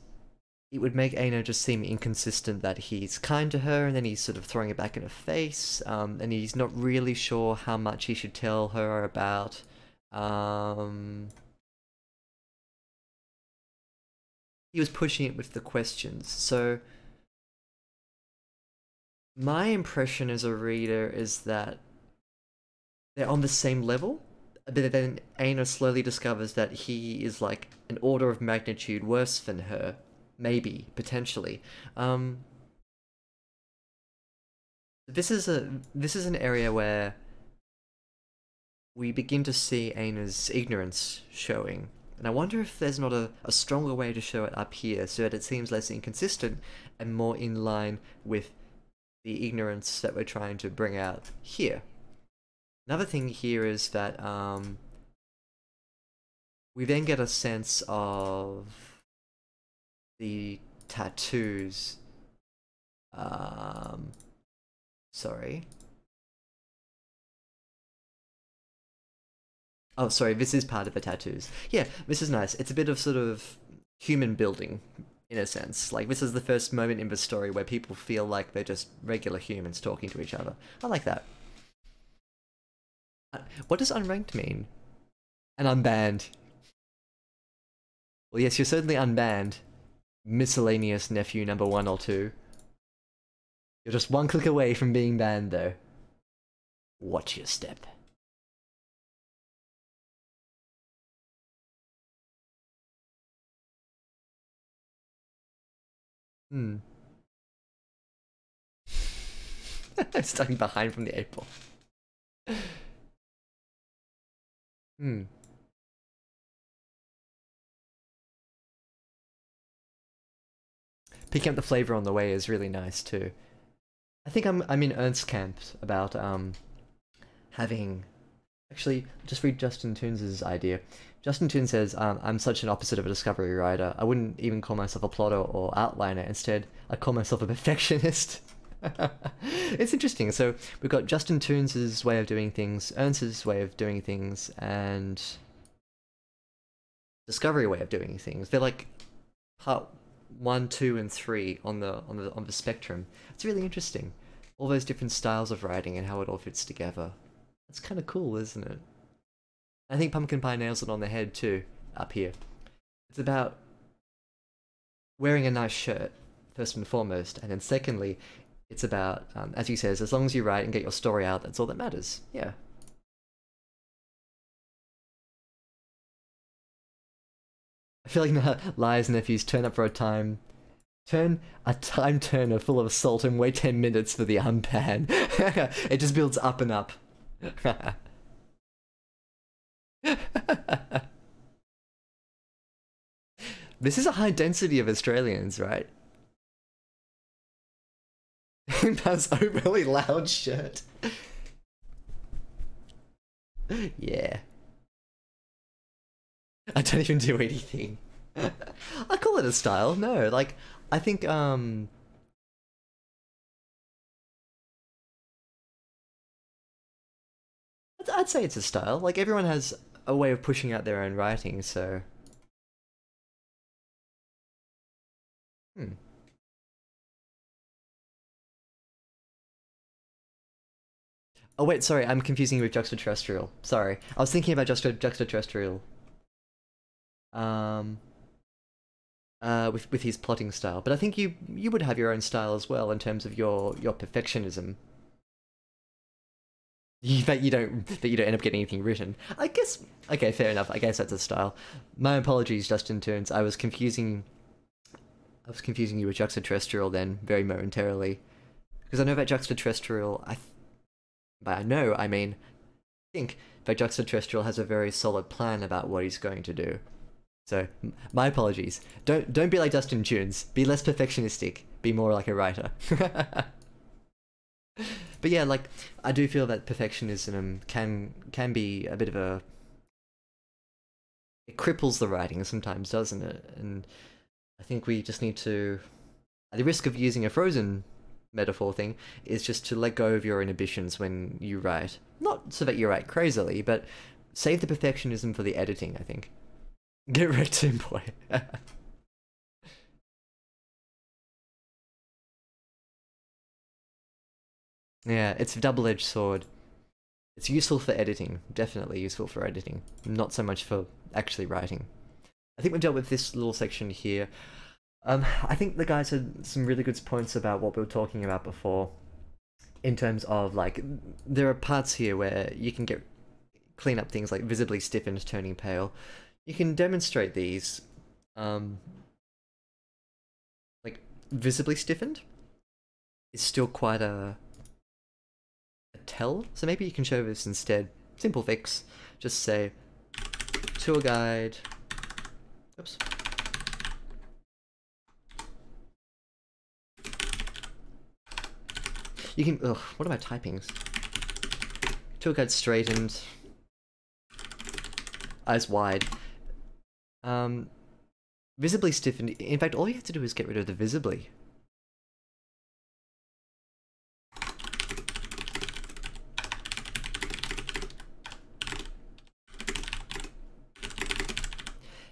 it would make Aino just seem inconsistent that he's kind to her and then he's sort of throwing it back in her face, and he's not really sure how much he should tell her about. He was pushing it with the questions, so my impression as a reader is that they're on the same level, but then Aino slowly discovers that he is like an order of magnitude worse than her. Maybe, potentially. This is an area where we begin to see Aina's ignorance showing. And I wonder if there's not a stronger way to show it up here so that it seems less inconsistent and more in line with the ignorance that we're trying to bring out here. Another thing here is that we then get a sense of the tattoos. Sorry. Oh, sorry, this is part of the tattoos. Yeah, this is nice. It's a bit of sort of human building, in a sense. Like, this is the first moment in the story where people feel like they're just regular humans talking to each other. I like that. What does unranked mean? And unbanned. Well, yes, you're certainly unbanned. Miscellaneous nephew number 1 or 2. You're just one click away from being banned, though. Watch your step. Hmm. Stuck behind from the 8 ball. Hmm. Picking up the flavor on the way is really nice too. I think I'm in Ernst's camp about having. Actually, just read Justin Toons's idea. Justin Toon says, I'm such an opposite of a discovery writer. I wouldn't even call myself a plotter or outliner. Instead, I call myself a perfectionist. It's interesting. So we've got Justin Toons's way of doing things, Ernst's way of doing things, and Discovery way of doing things. They're like part 1, 2, and 3 on the spectrum. It's really interesting. All those different styles of writing and how it all fits together. It's kind of cool, isn't it? I think Pumpkin Pie nails it on the head too, up here. It's about wearing a nice shirt, first and foremost, and then secondly, it's about, as he says, as long as you write and get your story out, that's all that matters. Yeah. I feel like now Liar's nephews turn a time turner full of salt and wait 10 minutes for the unpan. It just builds up and up. This is a high density of Australians, right? That's a really loud shirt. Yeah. I don't even do anything. I call it a style. No, like I think I'd say it's a style. Like everyone has a way of pushing out their own writing, so hmm. Oh wait, sorry, I'm confusing you with juxtaterrestrial. Sorry. I was thinking about juxtaterrestrial. Um with his plotting style. But I think you would have your own style as well in terms of your perfectionism. That you don't end up getting anything written. I guess okay, fair enough. I guess that's a style. My apologies, Justin Toons. I was confusing I was confusing you with juxtaterrestrial then, very momentarily. Because I know that juxtaterrestrial, by I know, I mean, I think that juxtaterrestrial has a very solid plan about what he's going to do. So, my apologies. Don't be like Dustin Tunes. Be less perfectionistic. Be more like a writer. But yeah, like, I do feel that perfectionism can be a bit of a... It cripples the writing sometimes, doesn't it? And I think we just need to... At the risk of using a Frozen metaphor thing, is just to let go of your inhibitions when you write. Not so that you write crazily, but save the perfectionism for the editing, I think. Get wrecked, Tim Boy. Yeah, it's a double-edged sword. It's useful for editing, definitely useful for editing, not so much for actually writing. I think we've dealt with this little section here. I think the guys had some really good points about what we were talking about before, in terms of, like, there are parts here where you can clean up things like visibly stiffened, turning pale. You can demonstrate these, like, visibly stiffened is still quite a tell, so maybe you can show this instead. Simple fix. Just say, tour guide. Oops. You can, ugh, what are my typings? Tour guide straightened. Eyes wide. Visibly stiffened. In fact, all you have to do is get rid of the visibly.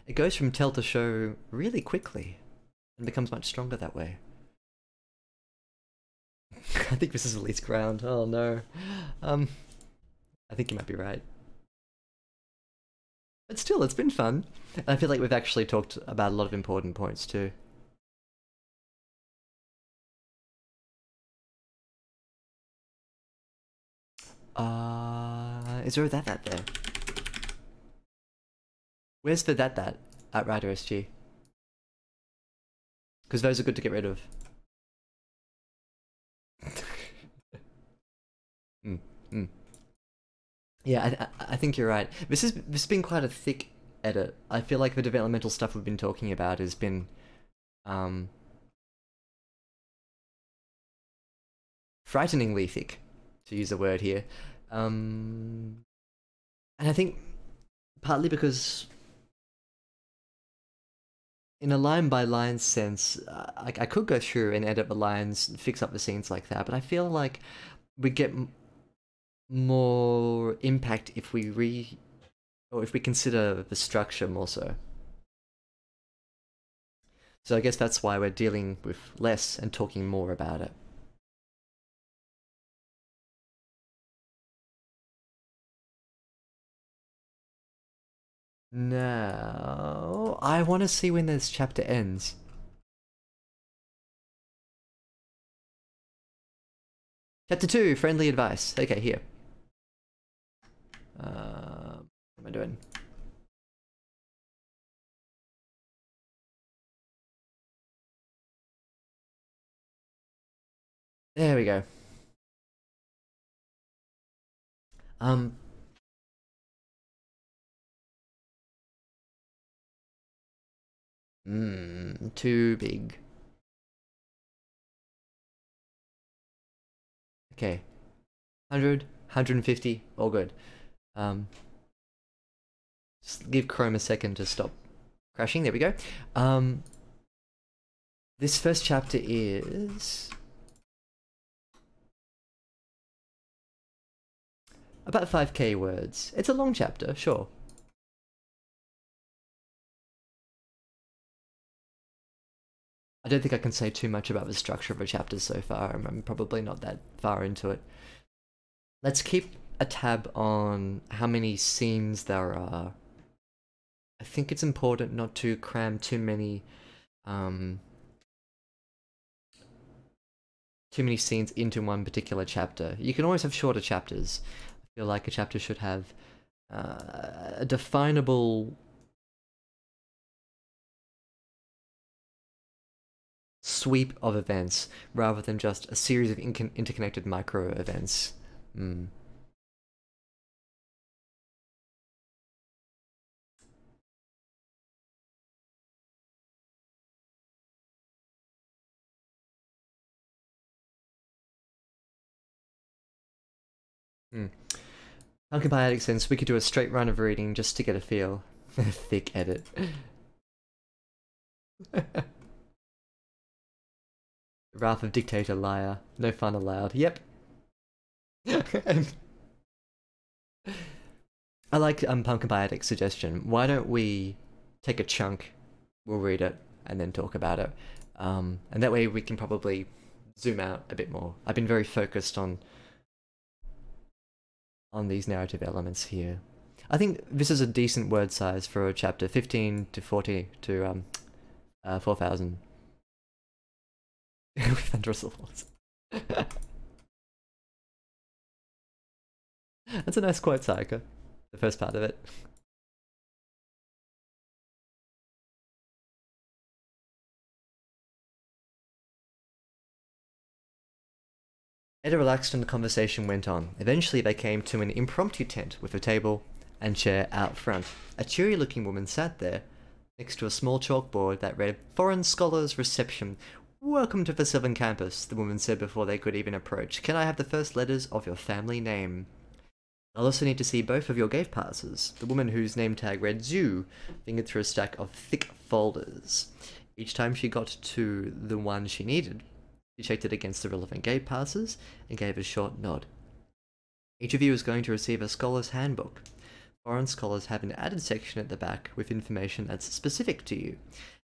It goes from tell to show really quickly and becomes much stronger that way. I think this is Elite's ground. Oh no. I think you might be right. But still, it's been fun. I feel like we've actually talked about a lot of important points too. Is there a that there? Where's the that at RightAsRainMan? Because those are good to get rid of. mm, mm. Yeah, I think you're right. This has been quite a thick edit. I feel like the developmental stuff we've been talking about has been frighteningly thick, to use a word here. And I think partly because in a line by line sense, I could go through and edit the lines, fix up the scenes like that, but I feel like we get more impact if we consider the structure more so. So I guess that's why we're dealing with less and talking more about it. Now, I want to see when this chapter ends. Chapter 2, friendly advice. Okay, here. What am I doing? There we go. Um, too big. Okay. 100, 150, all good. Just give Chrome a second to stop crashing. There we go. This first chapter is about 5k words. It's a long chapter, sure. I don't think I can say too much about the structure of a chapter so far. I'm probably not that far into it. Let's keep a tab on how many scenes there are. I think it's important not to cram too many scenes into one particular chapter. You can always have shorter chapters. I feel like a chapter should have a definable sweep of events rather than just a series of interconnected micro events. Mm. Mm. Pumpkin Pie Addict says we could do a straight run of reading just to get a feel. Thick edit. Wrath of Dictator Liar. No fun allowed. Yep. I like Pumpkin Pie Addict's suggestion. Why don't we take a chunk, we'll read it, and then talk about it. And that way we can probably zoom out a bit more. I've been very focused on these narrative elements here. I think this is a decent word size for a chapter, 15 to 40 to 4,000. With thunderous laws. That's a nice quote, Sayaka. The first part of it. Eda relaxed and the conversation went on. Eventually they came to an impromptu tent with a table and chair out front. A cheery looking woman sat there, next to a small chalkboard that read, "Foreign Scholars Reception. Welcome to the Southern Campus," the woman said before they could even approach. "Can I have the first letters of your family name? I'll also need to see both of your gate passes." The woman, whose name tag read Zoo, fingered through a stack of thick folders. Each time she got to the one she needed, she checked it against the relevant gate passes and gave a short nod. "Each of you is going to receive a scholar's handbook. Foreign scholars have an added section at the back with information that's specific to you.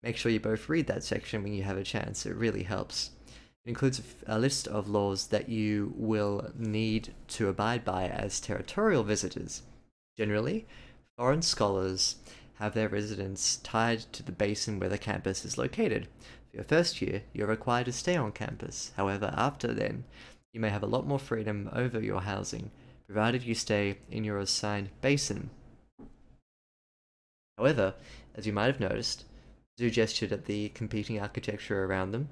Make sure you both read that section when you have a chance, it really helps. It includes a list of laws that you will need to abide by as territorial visitors. Generally, foreign scholars have their residence tied to the basin where the campus is located. For your first year, you're required to stay on campus. However, after then, you may have a lot more freedom over your housing, provided you stay in your assigned basin. However, as you might have noticed," Zoo gestured at the competing architecture around them,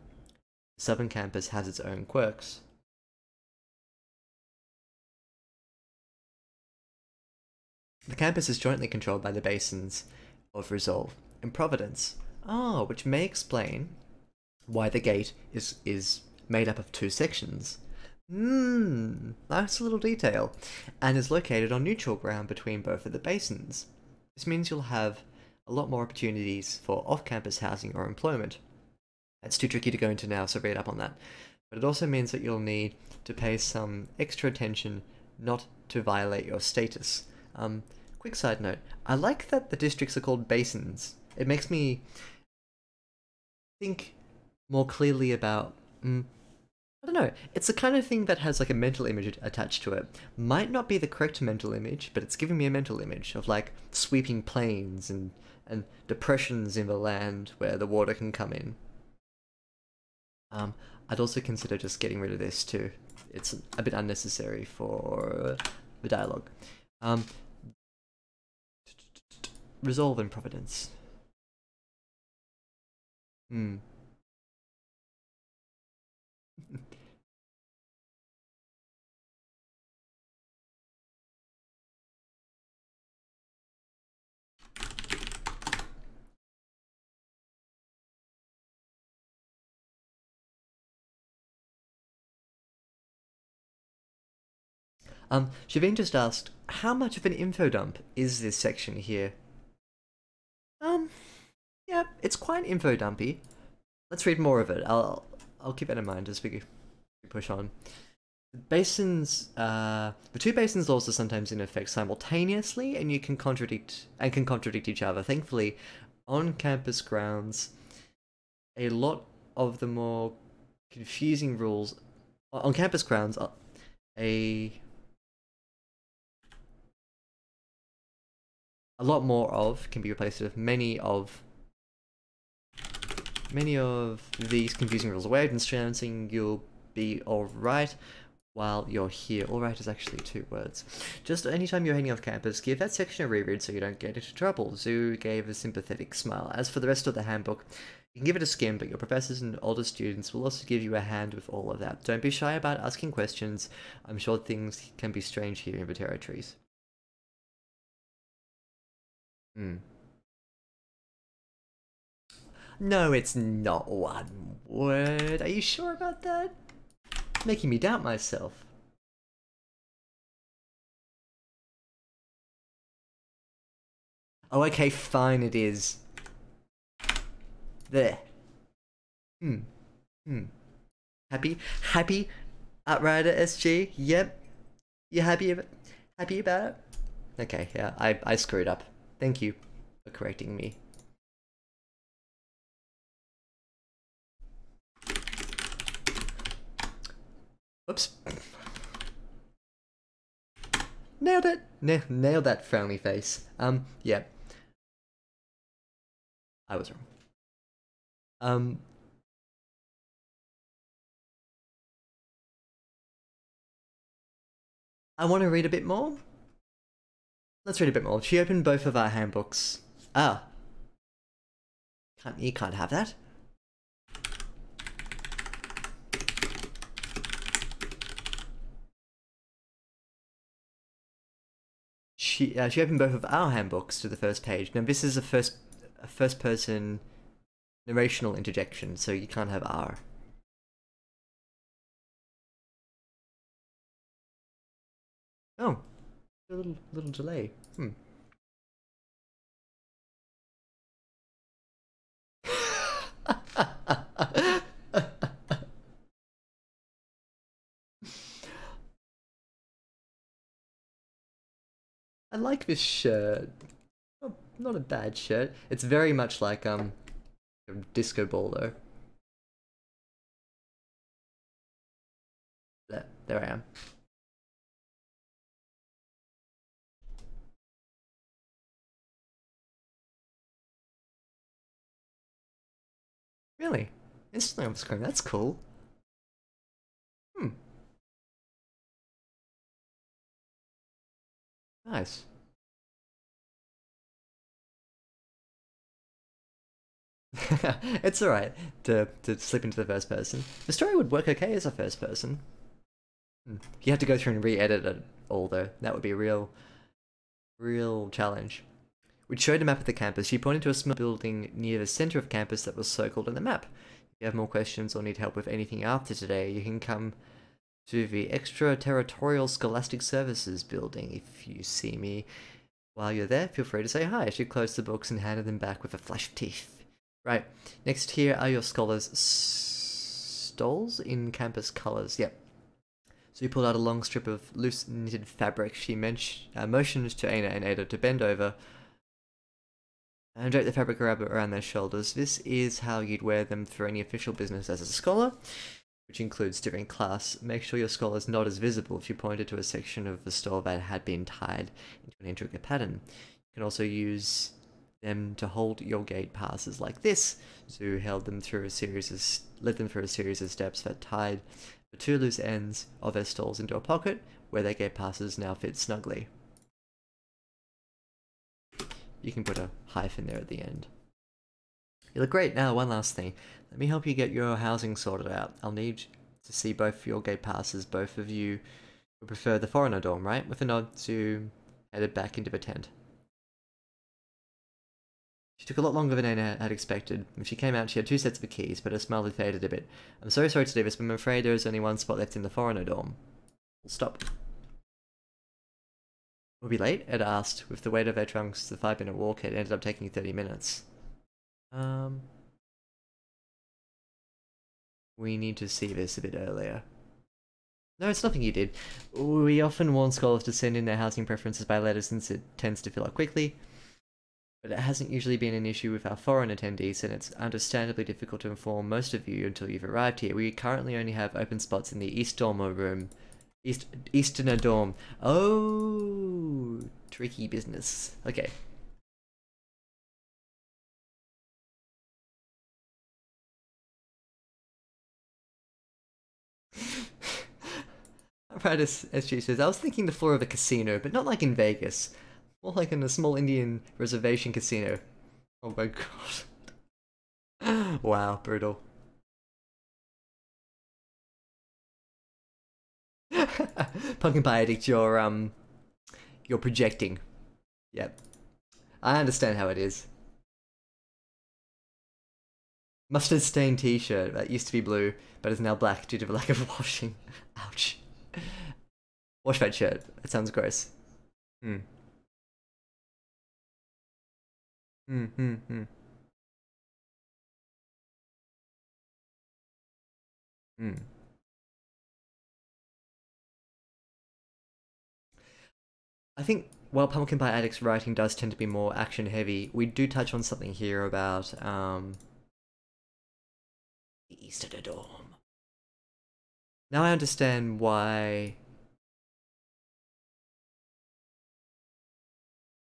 "the southern campus has its own quirks." The campus is jointly controlled by the basins of Resolve and Providence. Oh, which may explain why the gate is made up of two sections. Nice little detail. And is located on neutral ground between both of the basins. This means you'll have a lot more opportunities for off-campus housing or employment. That's too tricky to go into now, so read up on that. But it also means that you'll need to pay some extra attention not to violate your status. Quick side note, I like that the districts are called basins. It makes me think more clearly about, I don't know, it's the kind of thing that has like a mental image attached to it. Might not be the correct mental image, but it's giving me a mental image of like sweeping plains and depressions in the land where the water can come in. I'd also consider just getting rid of this too. It's a bit unnecessary for the dialogue. Resolve and Providence. Shavine just asked, how much of an info dump is this section here? Yeah, it's quite info dumpy. Let's read more of it. I'll keep that in mind as we push on. Basins, the two basins laws are sometimes in effect simultaneously, and you can contradict each other. Thankfully, on campus grounds, a lot of the more confusing rules on campus grounds are a lot more of can be replaced with many of these confusing rules away, and saying you'll be alright while you're here. All right is actually 2 words. Just anytime you're heading off campus, give that section a reread so you don't get into trouble. Zoo gave a sympathetic smile. As for the rest of the handbook, you can give it a skim, but your professors and older students will also give you a hand with all of that. Don't be shy about asking questions. I'm sure things can be strange here in the territories. No, it's not 1 word. Are you sure about that? Making me doubt myself. Oh, okay, fine, it is. There. Happy? Happy? Outrider SG? Yep. You happy about it? Okay, yeah, I screwed up. Thank you for correcting me. Oops. Nailed it! Nailed that frowny face. Yeah. I was wrong. I want to read a bit more. Let's read a bit more. She opened both of our handbooks. Ah. You can't have that. She opened both of our handbooks to the first page. Now this is a first person narrational interjection, so you can't have R. Oh, a little delay. I like this shirt. Oh, not a bad shirt. It's very much like a disco ball though. There I am. Really? Instantly on the screen. That's cool. Nice. It's alright to slip into the first person. The story would work okay as a first person. You have to go through and re-edit it all though. That would be a real challenge. Which showed a map of the campus. She pointed to a small building near the center of campus that was circled on the map. If you have more questions or need help with anything after today, you can come to the Extraterritorial Scholastic Services building. If you see me while you're there, feel free to say hi. She closed the books and handed them back with a flash of teeth. Right, next here are your scholars' stoles in campus colors. Yep. So you pulled out a long strip of loose knitted fabric. She motioned to Aina and Ada to bend over and drape the fabric around their shoulders. This is how you'd wear them for any official business as a scholar, which includes during class. Make sure your scholar's not as visible if you pointed to a section of the stole that had been tied into an intricate pattern. You can also use them to hold your gate passes like this. So led them through a series of steps that tied the 2 loose ends of their stoles into a pocket where their gate passes now fit snugly. You can put a hyphen there at the end. You look great. Now, one last thing. Let me help you get your housing sorted out. I'll need to see both your gate passes. Both of you would prefer the foreigner dorm, right? With a nod, Sue headed back into the tent. She took a lot longer than Anna had expected. When she came out, she had 2 sets of keys, but her smile had faded a bit. I'm so sorry to do this, but I'm afraid there is only 1 spot left in the foreigner dorm. We'll stop. We'll be late? Ed asked. With the weight of their trunks, the 5-minute walk had ended up taking 30 minutes. We need to see this a bit earlier. No, it's nothing you did. We often warn scholars to send in their housing preferences by letter since it tends to fill up quickly. But it hasn't usually been an issue with our foreign attendees, and it's understandably difficult to inform most of you until you've arrived here. We currently only have open spots in the East Dormer room. Easterner dorm. Oh, tricky business. Okay. Right as SG says, I was thinking the floor of a casino, but not like in Vegas. More like in a small Indian reservation casino. Oh my god. Wow, brutal. Pumpkin Pie Addict, you're projecting. Yep. I understand how it is. Mustard stained t-shirt that used to be blue, but is now black due to the lack of washing. Ouch. Wash that shirt. That sounds gross. Hmm. Hmm. Hmm. Hmm. Hmm. I think while Pumpkin Pie Addict's writing does tend to be more action heavy, we do touch on something here about the East of the Dorm. Now I understand why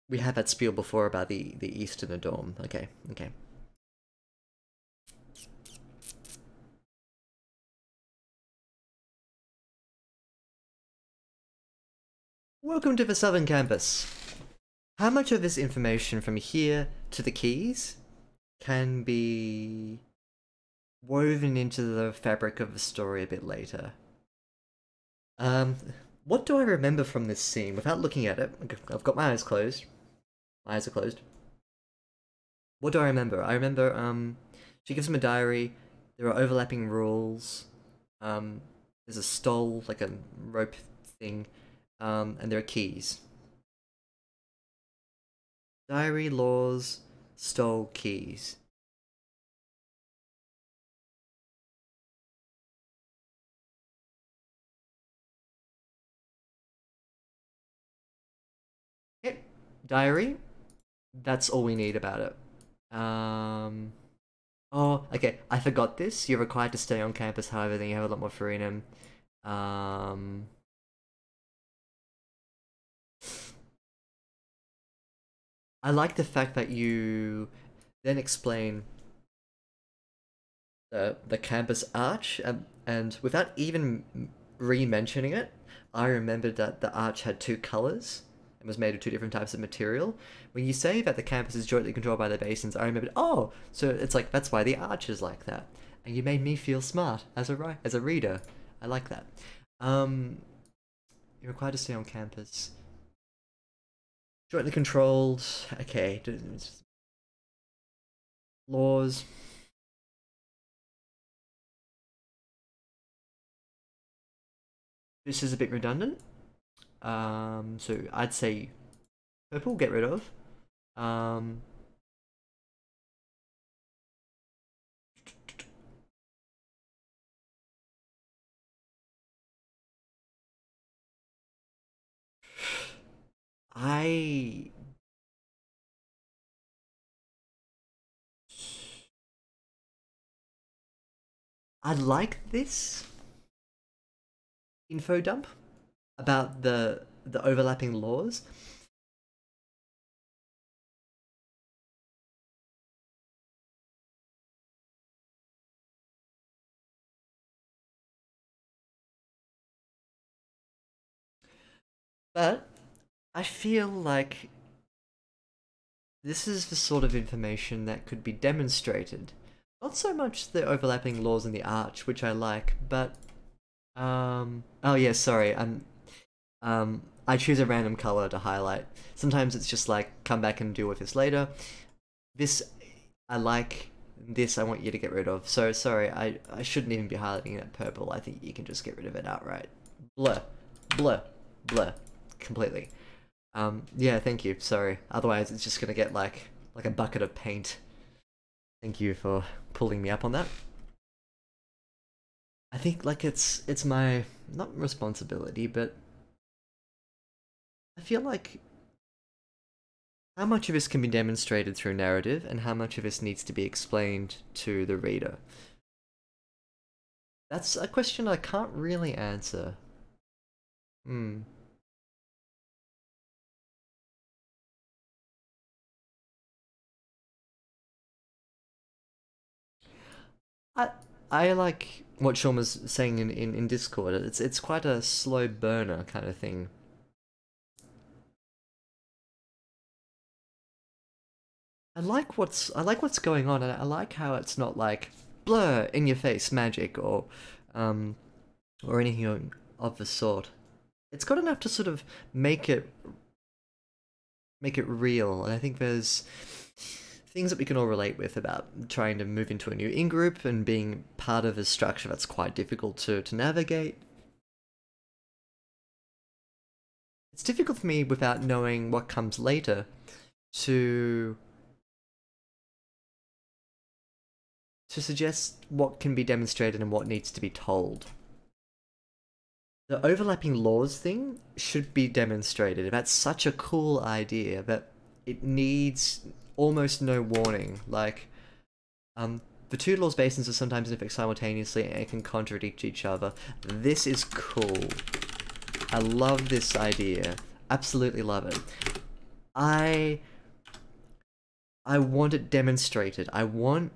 we had that spiel before about the East of the Dorm. Okay, okay. Welcome to the Southern Campus. How much of this information from here to the keys can be woven into the fabric of the story a bit later? Um, what do I remember from this scene without looking at it? I've got my eyes closed. My eyes are closed. What do I remember? I remember, she gives him a diary. There are overlapping rules. Um, there's a stole, like a rope thing. And there are keys. Diary, laws, stole, keys. Yep. Diary. That's all we need about it. Oh, okay. I forgot this. You're required to stay on campus, however, then you have a lot more freedom. Um, I like the fact that you then explain the campus arch, and without even re-mentioning it, I remembered that the arch had two colors and was made of two different types of material. When you say that the campus is jointly controlled by the basins, I remembered, oh, so it's like that's why the arch is like that. And you made me feel smart as a reader. I like that. Um, you're required to stay on campus. Jointly controlled. Okay. Laws. This is a bit redundant. So I'd say purple, get rid of. Um, I I like this info dump about the overlapping laws, but I feel like this is the sort of information that could be demonstrated. Not so much the overlapping laws in the arch, which I like, but oh yeah, sorry, I choose a random color to highlight. Sometimes it's just like come back and deal with this later. This I like. This I want you to get rid of. So sorry, I shouldn't even be highlighting it purple. I think you can just get rid of it outright. Blur, blur, blur, completely. Yeah, thank you. Sorry. Otherwise, it's just gonna get like a bucket of paint. Thank you for pulling me up on that. I think like it's my not responsibility, but I feel like how much of this can be demonstrated through narrative and how much of this needs to be explained to the reader. That's a question I can't really answer. Hmm. I like what Sean was saying in Discord. It's quite a slow burner kind of thing. I like what's going on, and I like how it's not like blur in your face magic um or anything of the sort. It's got enough to sort of make it make it real, and I think there's things that we can all relate with about trying to move into a new in-group and being part of a structure that's quite difficult to navigate. It's difficult for me without knowing what comes later to suggest what can be demonstrated and what needs to be told. The overlapping laws thing should be demonstrated. That's such a cool idea that it needs almost no warning. Like, the two laws basins are sometimes in effect simultaneously and can contradict each other. This is cool. I love this idea. Absolutely love it. I want it demonstrated. I want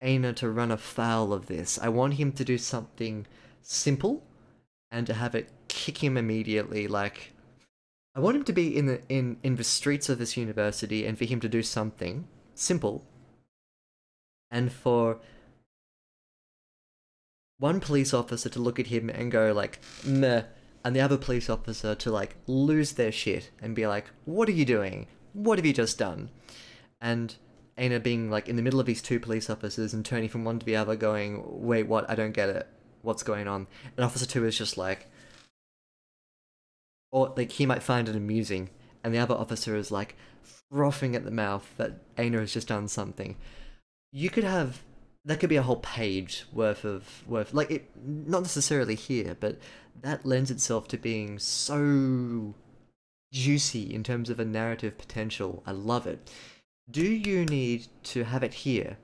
Aina to run afoul of this. I want him to do something simple and to have it kick him immediately. Like, I want him to be in the streets of this university and for him to do something simple, and for one police officer to look at him and go like, meh, and the other police officer to like lose their shit and be like, what are you doing? What have you just done? And Aina being like in the middle of these two police officers and turning from one to the other going, wait, what? I don't get it. What's going on? And Officer 2 is just like, or like he might find it amusing, and the other officer is like frothing at the mouth that Aina has just done something. You could have, that could be a whole page worth like it, not necessarily here, but that lends itself to being so juicy in terms of a narrative potential. I love it. Do you need to have it here?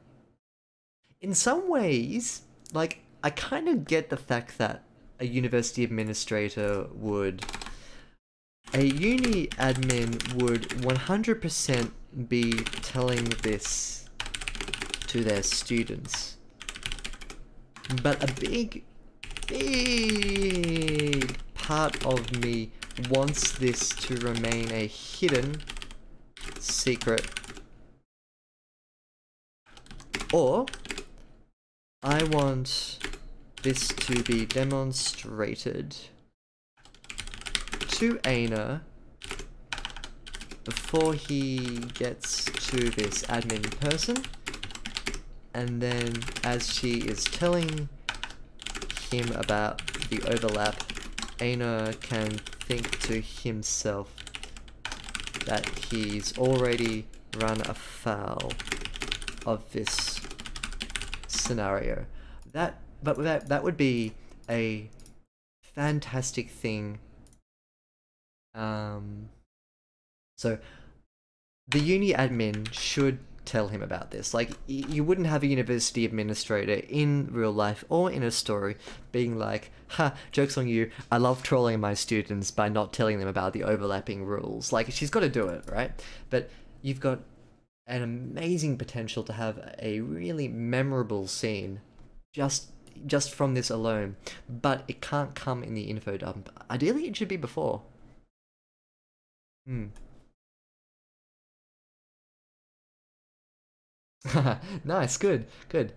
In some ways, like, I kind of get the fact that a university administrator would, a uni admin would 100% be telling this to their students. But a big part of me wants this to remain a hidden secret. Or, I want this to be demonstrated to Aina before he gets to this admin person, and then as she is telling him about the overlap, Aina can think to himself that he's already run afoul of this scenario. That would be a fantastic thing. So the uni admin should tell him about this. Like, you wouldn't have a university administrator in real life or in a story being like, ha, joke's on you, I love trolling my students by not telling them about the overlapping rules. Like, she's got to do it, right? But you've got an amazing potential to have a really memorable scene just from this alone, but it can't come in the info dump. Ideally, it should be before. Nice, good, good.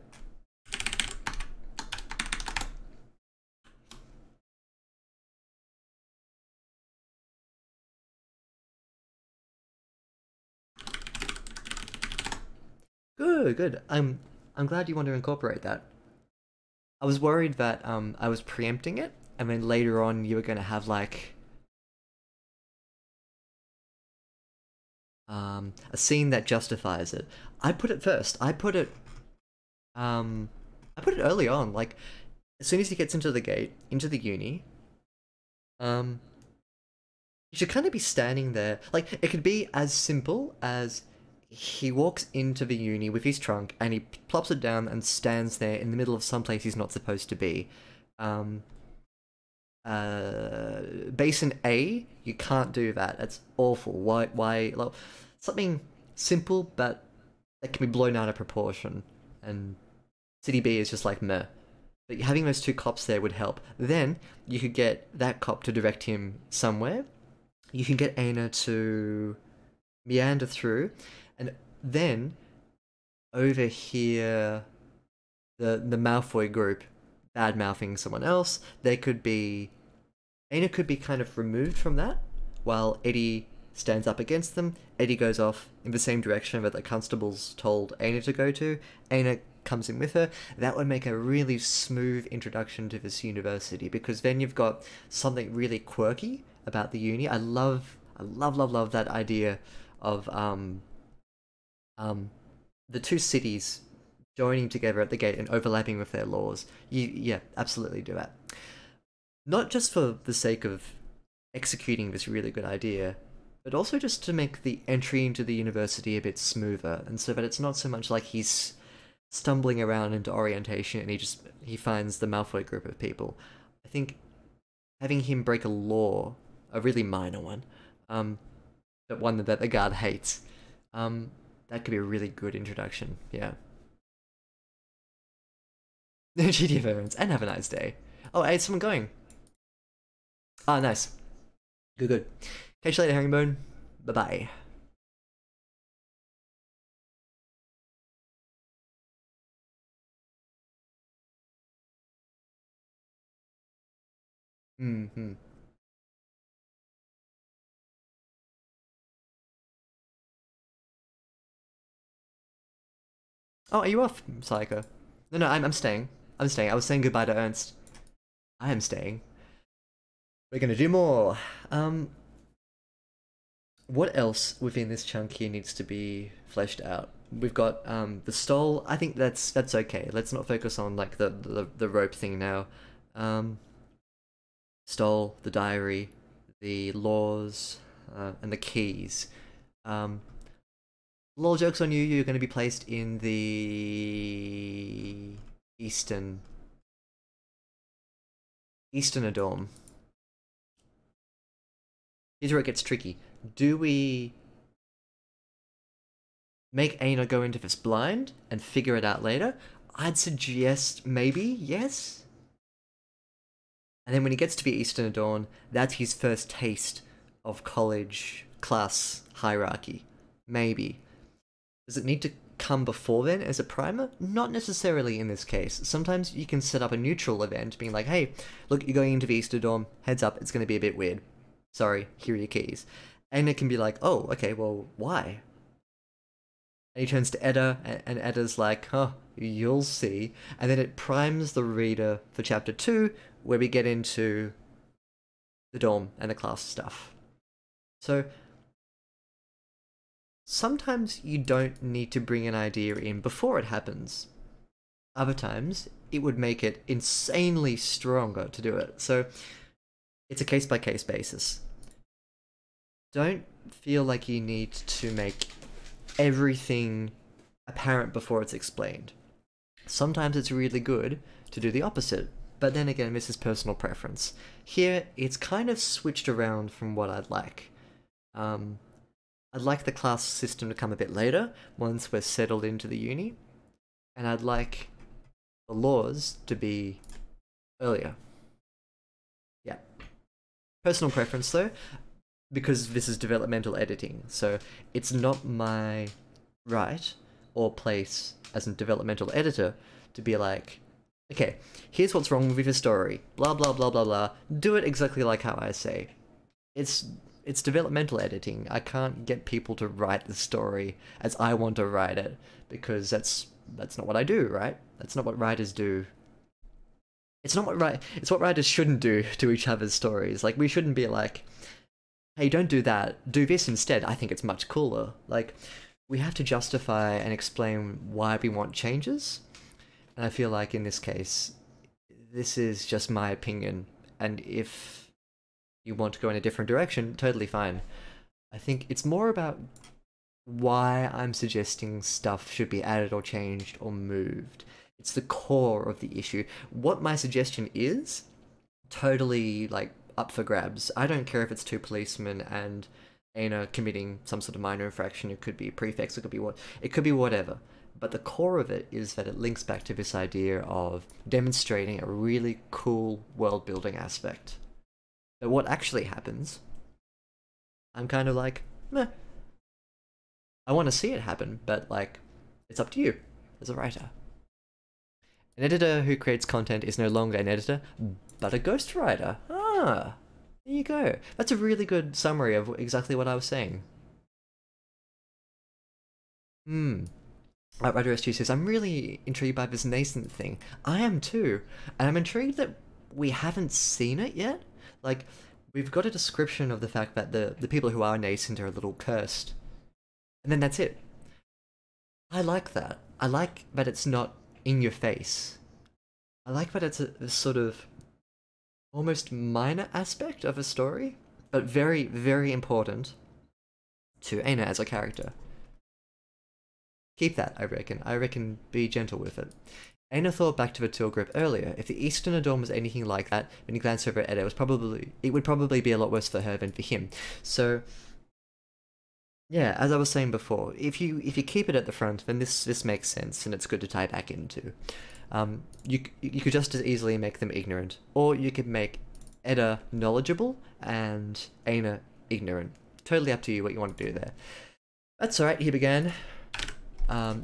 Good, good. I'm glad you want to incorporate that. I was worried that I was preempting it, and then later on you were gonna have like a scene that justifies it. I put it first. I put it early on. Like, as soon as he gets into the gate, into the uni, um, you should kind of be standing there. Like, it could be as simple as he walks into the uni with his trunk and he plops it down and stands there in the middle of some place he's not supposed to be. Um, Basin A, you can't do that. That's awful. Why? Like, something simple but that can be blown out of proportion. And City B is just like meh. But having those two cops there would help. Then you could get that cop to direct him somewhere. You can get Aina to meander through, and then over here, the Malfoy group bad mouthing someone else. They could be Aina could be kind of removed from that, while Eddie stands up against them. Eddie goes off in the same direction that the constables told Aina to go to. Aina comes in with her. That would make a really smooth introduction to this university, because then you've got something really quirky about the uni. I love that idea of the two cities joining together at the gate and overlapping with their laws. Yeah, absolutely do that. Not just for the sake of executing this really good idea, but also just to make the entry into the university a bit smoother, and so that it's not so much like he's stumbling around into orientation and he finds the Malfoy group of people. I think having him break a law, a really minor one, but one that the guard hates, that could be a really good introduction. Yeah. GTF everyone's, and have a nice day. Oh, hey, someone going. Ah, nice. Good. Catch you later, Herringbone. Bye-bye. Mm-hmm. Oh, are you off, Psycho? No, I'm staying. I'm staying. I was saying goodbye to Ernst. I am staying. We're gonna do more. What else within this chunk here needs to be fleshed out? We've got the stole. I think that's okay. Let's not focus on like the rope thing now. Stole, the diary, the laws, and the keys. Lol, jokes on you. You're going to be placed in the Eastern dorm. Here's where it gets tricky. Do we make Aina go into this blind and figure it out later? I'd suggest maybe yes. And then when he gets to the Eastern Dawn, that's his first taste of college class hierarchy. Maybe. Does it need to come before then as a primer? Not necessarily in this case. Sometimes you can set up a neutral event, being like, hey, look, you're going into the Easter Dorm, heads up, it's going to be a bit weird. Sorry, here are your keys. And it can be like, oh, okay, well, why? And he turns to Edda, and Edda's like, huh, you'll see. And then it primes the reader for chapter 2, where we get into the dorm and the class stuff. So sometimes you don't need to bring an idea in before it happens. Other times, it would make it insanely stronger to do it. So it's a case-by-case basis. Don't feel like you need to make everything apparent before it's explained. Sometimes it's really good to do the opposite, but then again, this is personal preference. Here, it's kind of switched around from what I'd like. I'd like the class system to come a bit later, once we're settled into the uni, and I'd like the laws to be earlier. Yeah. Personal preference though, because this is developmental editing, so it's not my right or place as a developmental editor to be like, okay, here's what's wrong with your story, blah blah blah blah blah, do it exactly like how I say. It's developmental editing. I can't get people to write the story as I want to write it, because that's not what I do, right? That's not what writers do. It's what writers shouldn't do to each other's stories. Like, we shouldn't be like, hey, don't do that, do this instead. I think it's much cooler. Like, we have to justify and explain why we want changes. And I feel like in this case, this is just my opinion. And if you want to go in a different direction, totally fine. I think it's more about why I'm suggesting stuff should be added or changed or moved. It's the core of the issue. What my suggestion is, totally, like, up for grabs. I don't care if it's two policemen and Aina committing some sort of minor infraction. It could be a prefix, it could be whatever. but the core of it is that it links back to this idea of demonstrating a really cool world building aspect. But what actually happens, I'm kind of like, meh. I want to see it happen, but like, it's up to you as a writer. An editor who creates content is no longer an editor, but a ghostwriter. Ah, there you go. That's a really good summary of exactly what I was saying. Writer S2 says, I'm really intrigued by this nascent thing. I am too. And I'm intrigued that we haven't seen it yet. Like, we've got a description of the fact that the people who are nascent are a little cursed. And then that's it. I like that. I like that it's not in your face. I like that it's a sort of almost minor aspect of a story, but very, very important to Aina as a character. Keep that, I reckon. I reckon be gentle with it. Aina thought back to the tour group earlier. If the Eastern Dawn was anything like that, when he glanced over at Edda, it would probably be a lot worse for her than for him. So, yeah, as I was saying before, if you keep it at the front, then this makes sense and it's good to tie back into. You could just as easily make them ignorant, or you could make Edda knowledgeable and Aina ignorant. Totally up to you what you want to do there. That's alright, he began. Edda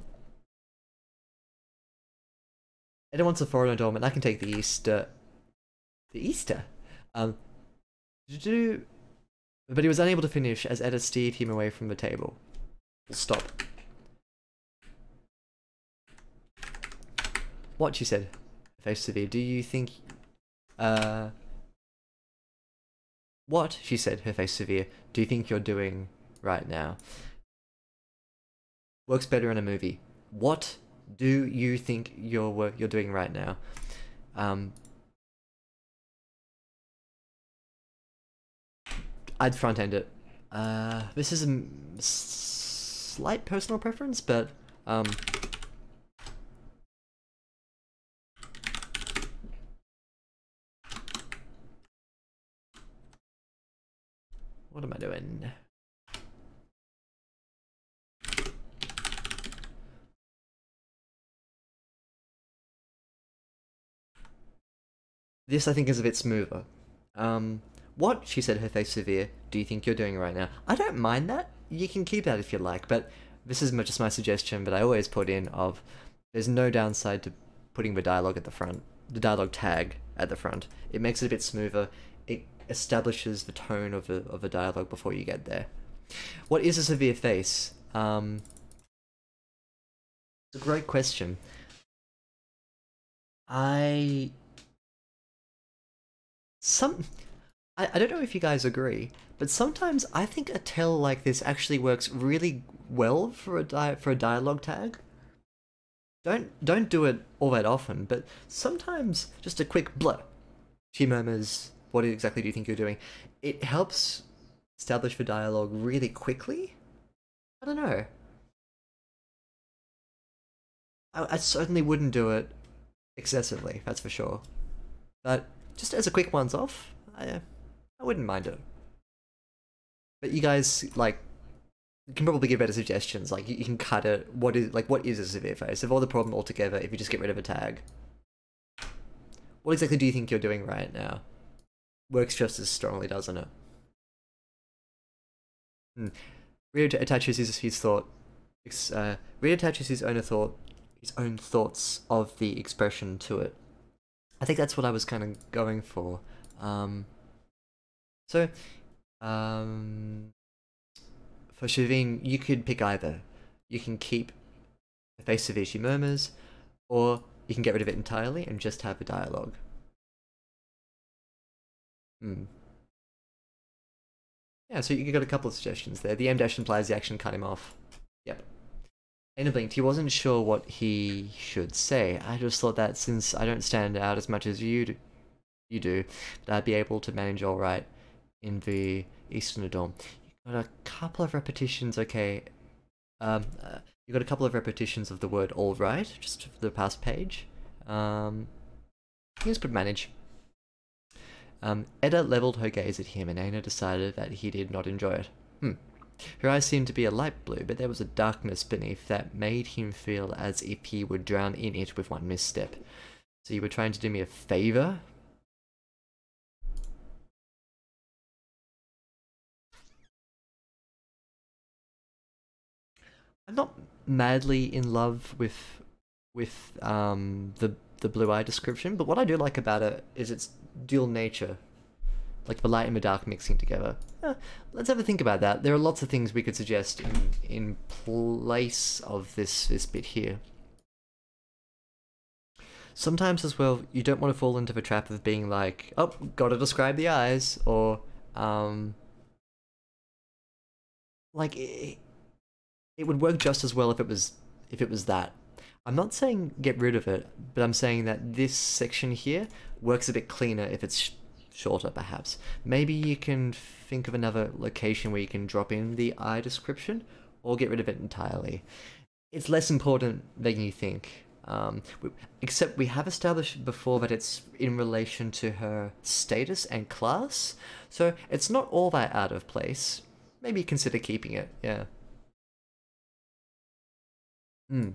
wants a foreign adornment. I can take the Easter. The Easter? But he was unable to finish as Edda steered him away from the table. Stop. What, she said, face severe. Do you think... What, she said, her face severe, do you think you're doing right now? Works better in a movie. What do you think you're doing right now? I'd front end it. This is a slight personal preference, but what am I doing? This, I think, is a bit smoother. What, she said, her face severe, do you think you're doing right now? I don't mind that. You can keep that if you like, but this is just my suggestion, but I always put in of, there's no downside to putting the dialogue at the front, the dialogue tag at the front. It makes it a bit smoother. It establishes the tone of the dialogue before you get there. What is a severe face? It's a great question. I don't know if you guys agree, but sometimes I think a tell like this actually works really well for a dialogue tag. Don't do it all that often, but sometimes just a quick blur. She murmurs, "What exactly do you think you're doing?" It helps establish the dialogue really quickly. I don't know. I certainly wouldn't do it excessively, that's for sure. But just as a quick once off, I wouldn't mind it. But you guys, like, you can probably give better suggestions. Like, you can cut it. What is a severe face? Avoid the problem altogether if you just get rid of a tag. What exactly do you think you're doing right now? Works just as strongly, doesn't it? Reader attaches his thought. Reader attaches his own thoughts of the expression to it. I think that's what I was kind of going for. For Shavine, you could pick either. You can keep the face of she murmurs, or you can get rid of it entirely and just have a dialogue. Yeah, so you got a couple of suggestions there. The M dash implies the action cut him off. Yep. Aina blinked. He wasn't sure what he should say. I just thought that since I don't stand out as much as you do, that I'd be able to manage all right in the Eastern Dawn. You got a couple of repetitions, okay. You got a couple of repetitions of the word all right, just for the past page. Let's put manage. Edda levelled her gaze at him, and Aina decided that he did not enjoy it. Her eyes seemed to be a light blue, but there was a darkness beneath that made him feel as if he would drown in it with one misstep. So you were trying to do me a favor? I'm not madly in love with the blue eye description, but what I do like about it is its dual nature, like the light and the dark mixing together. Let's have a think about that. There are lots of things we could suggest in place of this bit here. Sometimes as well, you don't want to fall into the trap of being like, oh, gotta describe the eyes, or like it would work just as well if it was that. I'm not saying get rid of it, but I'm saying that this section here works a bit cleaner if it's shorter, perhaps. Maybe you can think of another location where you can drop in the eye description, or get rid of it entirely. It's less important than you think. Except we have established before that it's in relation to her status and class, so it's not all that out of place. Maybe consider keeping it, yeah. Hmm.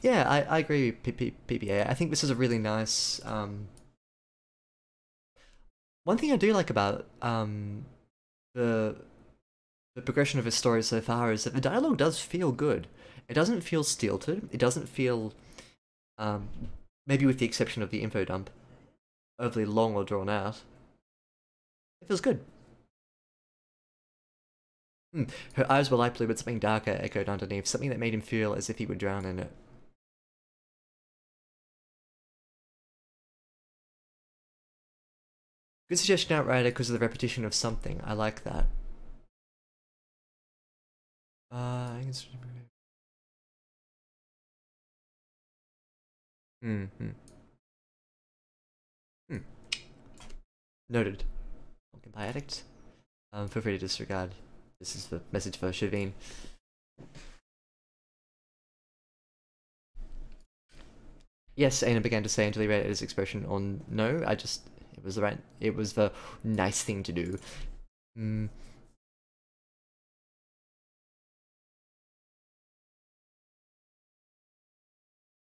Yeah, I agree with PPA. I think this is a really nice. One thing I do like about the the progression of his story so far is that the dialogue does feel good. It doesn't feel stilted. It doesn't feel, um, maybe with the exception of the info dump, overly long or drawn out. It feels good. Her eyes were light blue, but something darker echoed underneath, something that made him feel as if he would drown in it. Good suggestion, Outrider, because of the repetition of something. I like that. I think it's... Hmm. Hmm. Noted. By addict. Feel free to disregard. This is the message for Shavine. Yes, Aina began to say until he read his expression on no. It was the nice thing to do. Mm.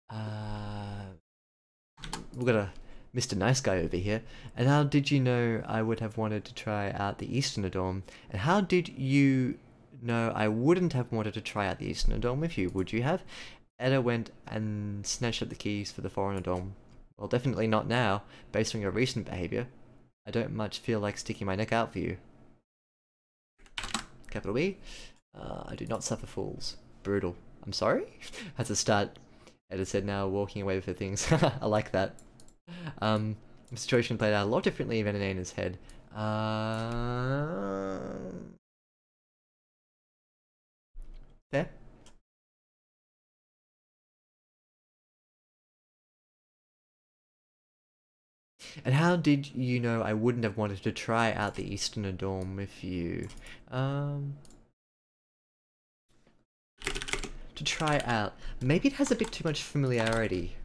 Uh, we've got a Mr. Nice Guy over here. And how did you know I would have wanted to try out the Easterner dorm? And how did you know I wouldn't have wanted to try out the Easterner dorm with you? Would you have? Edda went and snatched up the keys for the foreigner dorm. Well, definitely not now, based on your recent behaviour. I don't much feel like sticking my neck out for you. Capital B. I do not suffer fools. Brutal. I'm sorry? That's a start. Edda said now, walking away with her things. I like that. The situation played out a lot differently than in Aina's head. Fair? And how did you know I wouldn't have wanted to try out the Easterner dorm with you? To try out. Maybe it has a bit too much familiarity.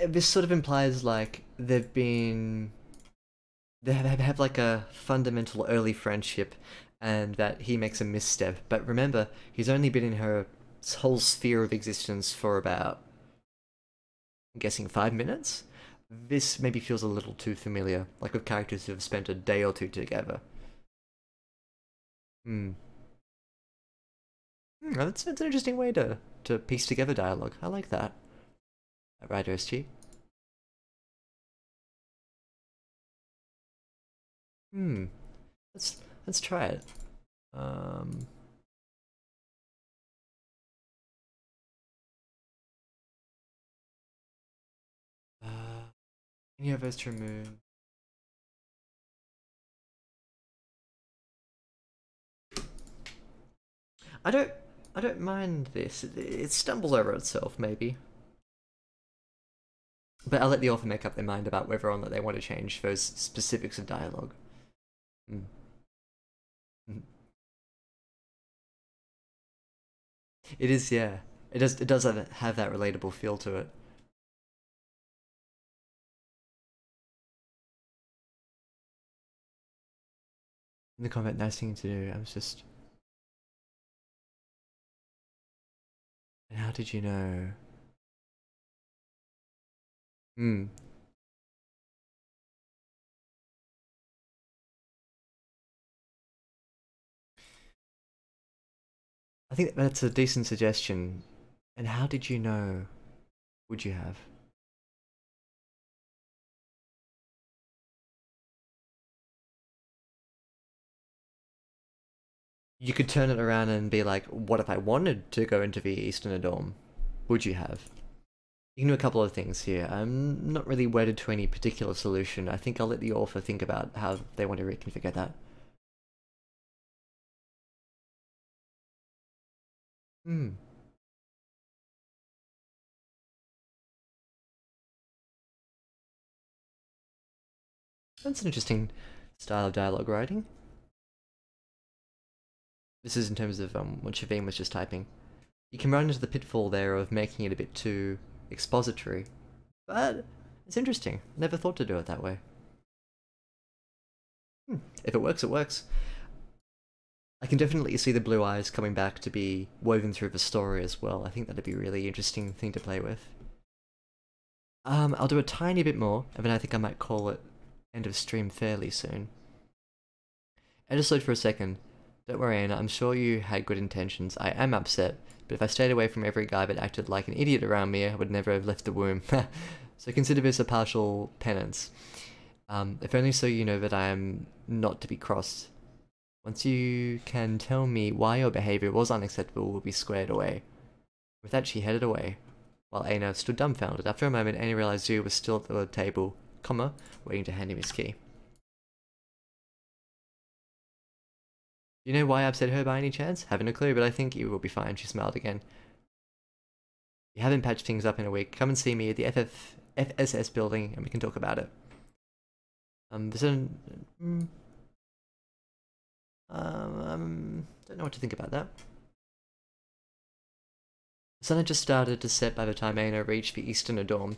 This sort of implies like they have like a fundamental early friendship, and that he makes a misstep. But remember, he's only been in her whole sphere of existence for about, I'm guessing, 5 minutes. This maybe feels a little too familiar, like with characters who have spent a day or two together. Hmm. That's an interesting way to piece together dialogue. I like that. Right, SG. Hmm. Let's try it. Um. Any of us to remove? I don't. I don't mind this. It stumbles over itself, maybe. But I'll let the author make up their mind about whether or not they want to change those specifics of dialogue. Mm. Mm. It is, yeah. It does have that relatable feel to it. In the comment, nice thing to do. I was just. And how did you know? Hmm. I think that's a decent suggestion. And how did you know? Would you have? You could turn it around and be like, what if I wanted to go into the Eastern Dorm? Would you have? You can do a couple of things here. I'm not really wedded to any particular solution. I think I'll let the author think about how they want to reconfigure that. Hmm. That's an interesting style of dialogue writing. This is in terms of what Shavine was just typing. You can run into the pitfall there of making it a bit too expository. But it's interesting. Never thought to do it that way. If it works, it works. I can definitely see the blue eyes coming back to be woven through the story as well. I think that'd be a really interesting thing to play with. I'll do a tiny bit more, and then I think I might call it end of stream fairly soon. And just load for a second. Don't worry, Anna, I'm sure you had good intentions. I am upset, but if I stayed away from every guy that acted like an idiot around me, I would never have left the womb. So consider this a partial penance. If only so you know that I am not to be crossed. Once you can tell me why your behaviour was unacceptable, we'll be squared away. With that, she headed away, while Aina stood dumbfounded. After a moment, Aina realised Zhu was still at the table, waiting to hand him his key. You know why I upset her by any chance? Haven't a clue, but I think you will be fine. She smiled again. You haven't patched things up in a week. Come and see me at the FSS building and we can talk about it. Don't know what to think about that. The sun had just started to set by the time Aina reached the Eastern Dorm.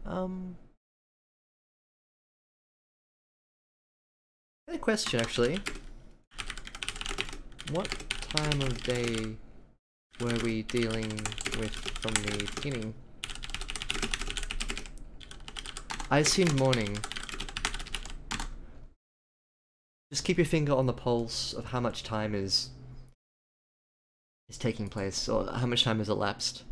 I had a question actually. What time of day were we dealing with from the beginning? I assumed morning. Just keep your finger on the pulse of how much time is taking place, or how much time has elapsed.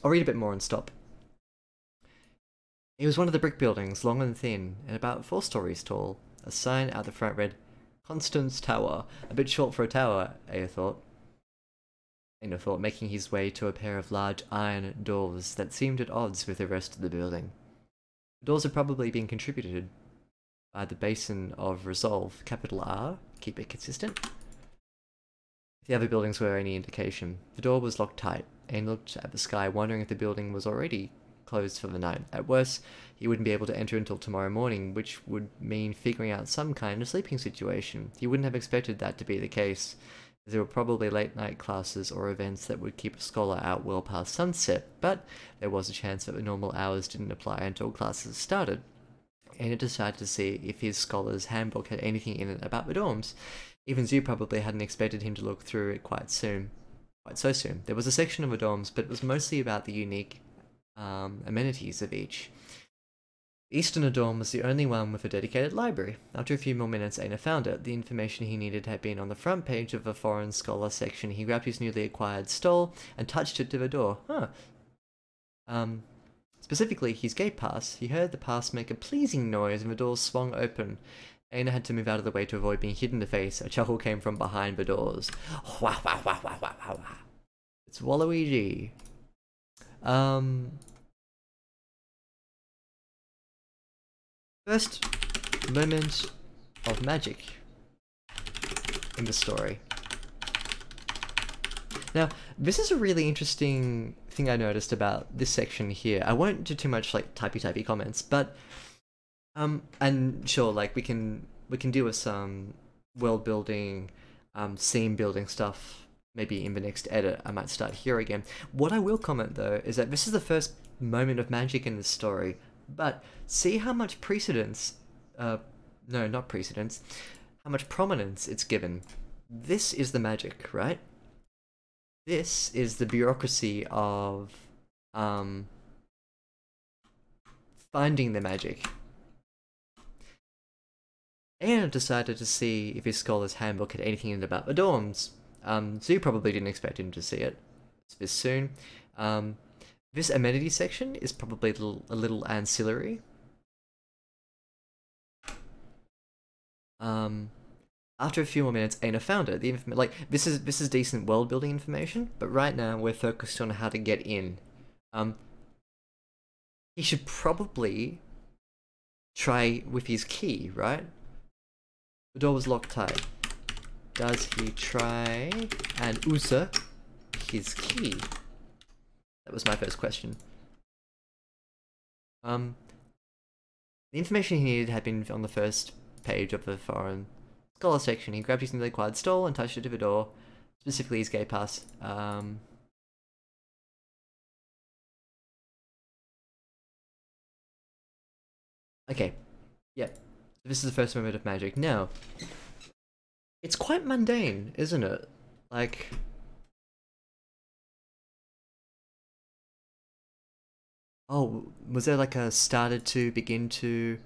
I'll read a bit more and stop. It was one of the brick buildings, long and thin, and about 4 stories tall. A sign out the front read, Constance Tower. A bit short for a tower, Aina thought, making his way to a pair of large iron doors that seemed at odds with the rest of the building. The doors had probably been contributed by the Basin of Resolve, capital R, keep it consistent. If the other buildings were any indication, the door was locked tight. Aina looked at the sky, wondering if the building was already closed for the night. At worst, he wouldn't be able to enter until tomorrow morning, which would mean figuring out some kind of sleeping situation. He wouldn't have expected that to be the case, as there were probably late-night classes or events that would keep a scholar out well past sunset, but there was a chance that the normal hours didn't apply until classes started. Aina decided to see if his scholar's handbook had anything in it about the dorms. Even Zhu probably hadn't expected him to look through it quite so soon. There was a section of the dorms, but it was mostly about the unique amenities of each. Eastern dorm was the only one with a dedicated library. After a few more minutes, Aina found it. The information he needed had been on the front page of the foreign scholar section. He grabbed his newly acquired stole and touched it to the door. Specifically, his gate pass. He heard the pass make a pleasing noise and the doors swung open. Aina had to move out of the way to avoid being hit in the face. A chuckle came from behind the doors. Wow, wow, wow, wow, wow, wow. It's Waluigi. First moment of magic in the story. Now, this is a really interesting thing I noticed about this section here. I won't do too much like typey comments, but and sure, like we can deal with some world building, scene building stuff. Maybe in the next edit, I might start here again. What I will comment though is that this is the first moment of magic in this story, but see how much precedence, no, not precedence, how much prominence it's given. This is the magic, right? This is the bureaucracy of finding the magic. And I decided to see if his scholar's handbook had anything in it about the dorms. So you probably didn't expect him to see it this soon. This amenity section is probably a little ancillary. After a few more minutes, Aina found it. This is decent world building information, but right now we're focused on how to get in. He should probably try with his key, right? The door was locked tight. Does he try and use his key? That was my first question. The information he needed had been on the first page of the foreign scholar section. He grabbed his newly acquired stole and touched it to the door, specifically his gate pass. Okay, yep. This is the first moment of magic. Now, it's quite mundane, isn't it? Like, oh, was there like a started to, begin to?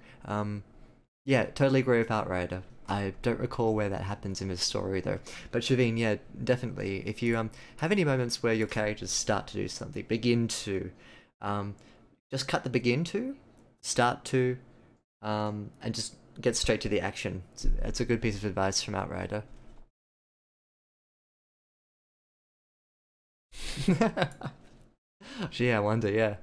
Yeah, totally agree with Outrider. I don't recall where that happens in this story though. But Shavine, yeah, definitely. If you have any moments where your characters start to do something, begin to, just cut the begin to, start to, and just get straight to the action. It's a good piece of advice from Outrider. Gee, I wonder, yeah.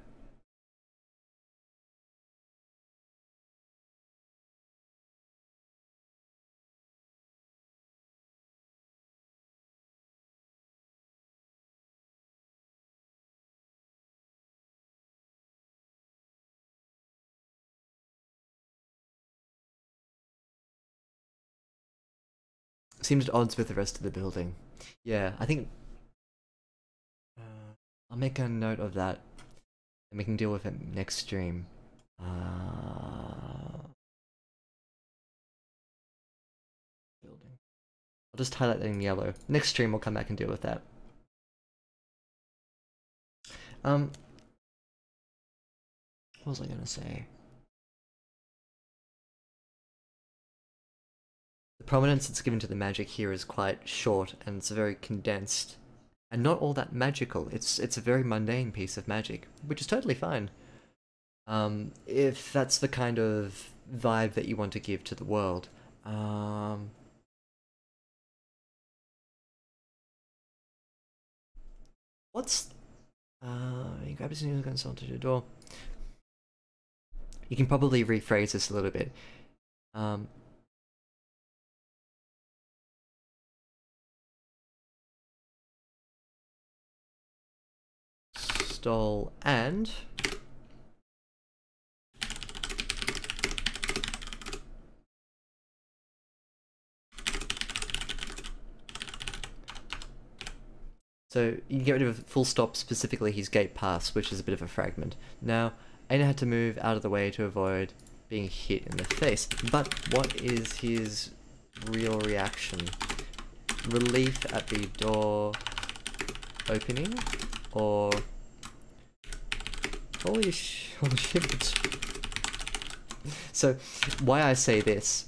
Seemed at odds with the rest of the building. Yeah, I think I'll make a note of that, and we can deal with it next stream. Building. I'll just highlight that in yellow. Next stream, we'll come back and deal with that. What was I gonna say? The prominence that's given to the magic here is quite short, and it's very condensed, and not all that magical. It's a very mundane piece of magic, which is totally fine. If that's the kind of vibe that you want to give to the world. What's you grab his new console to the door. You can probably rephrase this a little bit. Stole and so you can get rid of a full stop, specifically his gate pass, which is a bit of a fragment. Now, Aina had to move out of the way to avoid being hit in the face. But what is his real reaction? Relief at the door opening? Or... holy shit. So, why I say this,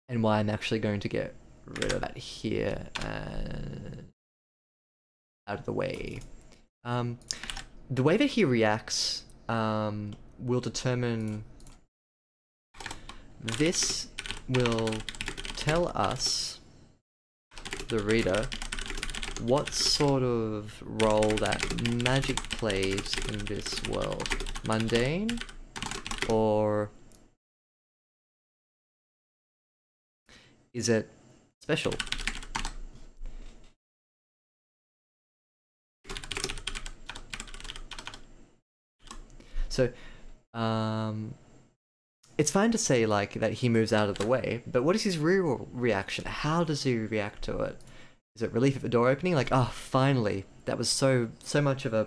and why I'm actually going to get rid of that here, and out of the way. The way that he reacts will determine... this will tell us, the reader, what sort of role that magic plays in this world. Mundane? Or is it special? So, it's fine to say like that he moves out of the way, but what is his real reaction? How does he react to it? Is it relief at the door opening? Like, oh, finally, that was so much of a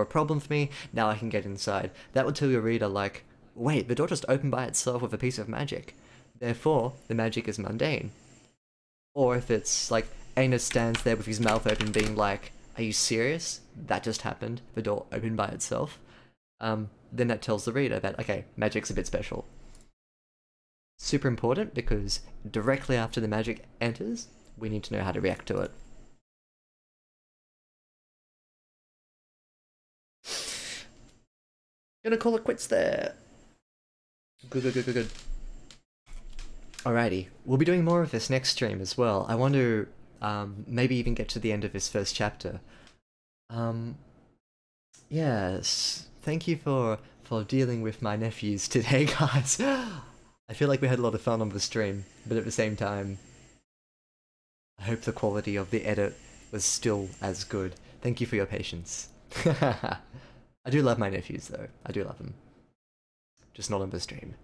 problem for me. Now I can get inside. That would tell your reader like, wait, the door just opened by itself with a piece of magic. Therefore, the magic is mundane. Or if it's like Anus stands there with his mouth open, being like, "Are you serious? That just happened. The door opened by itself." Then that tells the reader that okay, magic's a bit special. Super important because directly after the magic enters, we need to know how to react to it. Gonna call it quits there. Good. Alrighty, we'll be doing more of this next stream as well. I want to maybe even get to the end of this first chapter. Yes, thank you for dealing with my nephews today, guys. I feel like we had a lot of fun on the stream, but at the same time, I hope the quality of the edit was still as good. Thank you for your patience. I do love my nephews though. I do love them. Just not on the stream.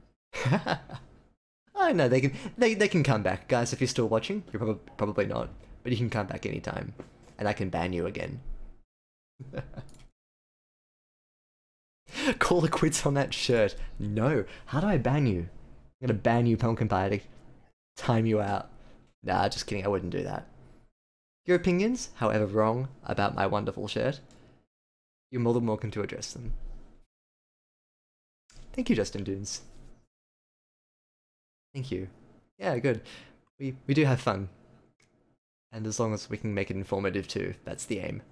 I know they can come back, guys. If you're still watching, you're probably not, but you can come back anytime, and I can ban you again. Call it quits on that shirt. No, how do I ban you? I'm gonna ban you, Pumpkin Pie, to time you out. Nah, just kidding. I wouldn't do that. Your opinions, however wrong, about my wonderful shirt, you're more than welcome to address them. Thank you, Justin Dunes. Thank you. Yeah, good. We do have fun. And as long as we can make it informative too, that's the aim.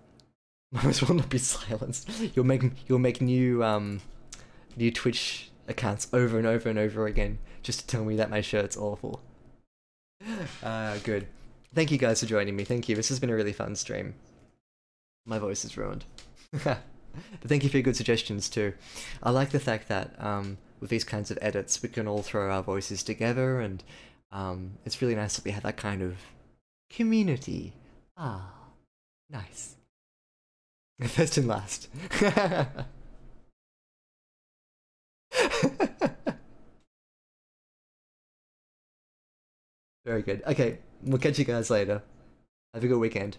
Most will not be silenced. You'll make new new Twitch accounts over and over and over again just to tell me that my shirt's awful. Good. Thank you guys for joining me. Thank you. This has been a really fun stream. My voice is ruined. But thank you for your good suggestions too. I like the fact that with these kinds of edits, we can all throw our voices together, and it's really nice that we have that kind of community. Ah, nice. First and last. Very good. Okay, we'll catch you guys later. Have a good weekend.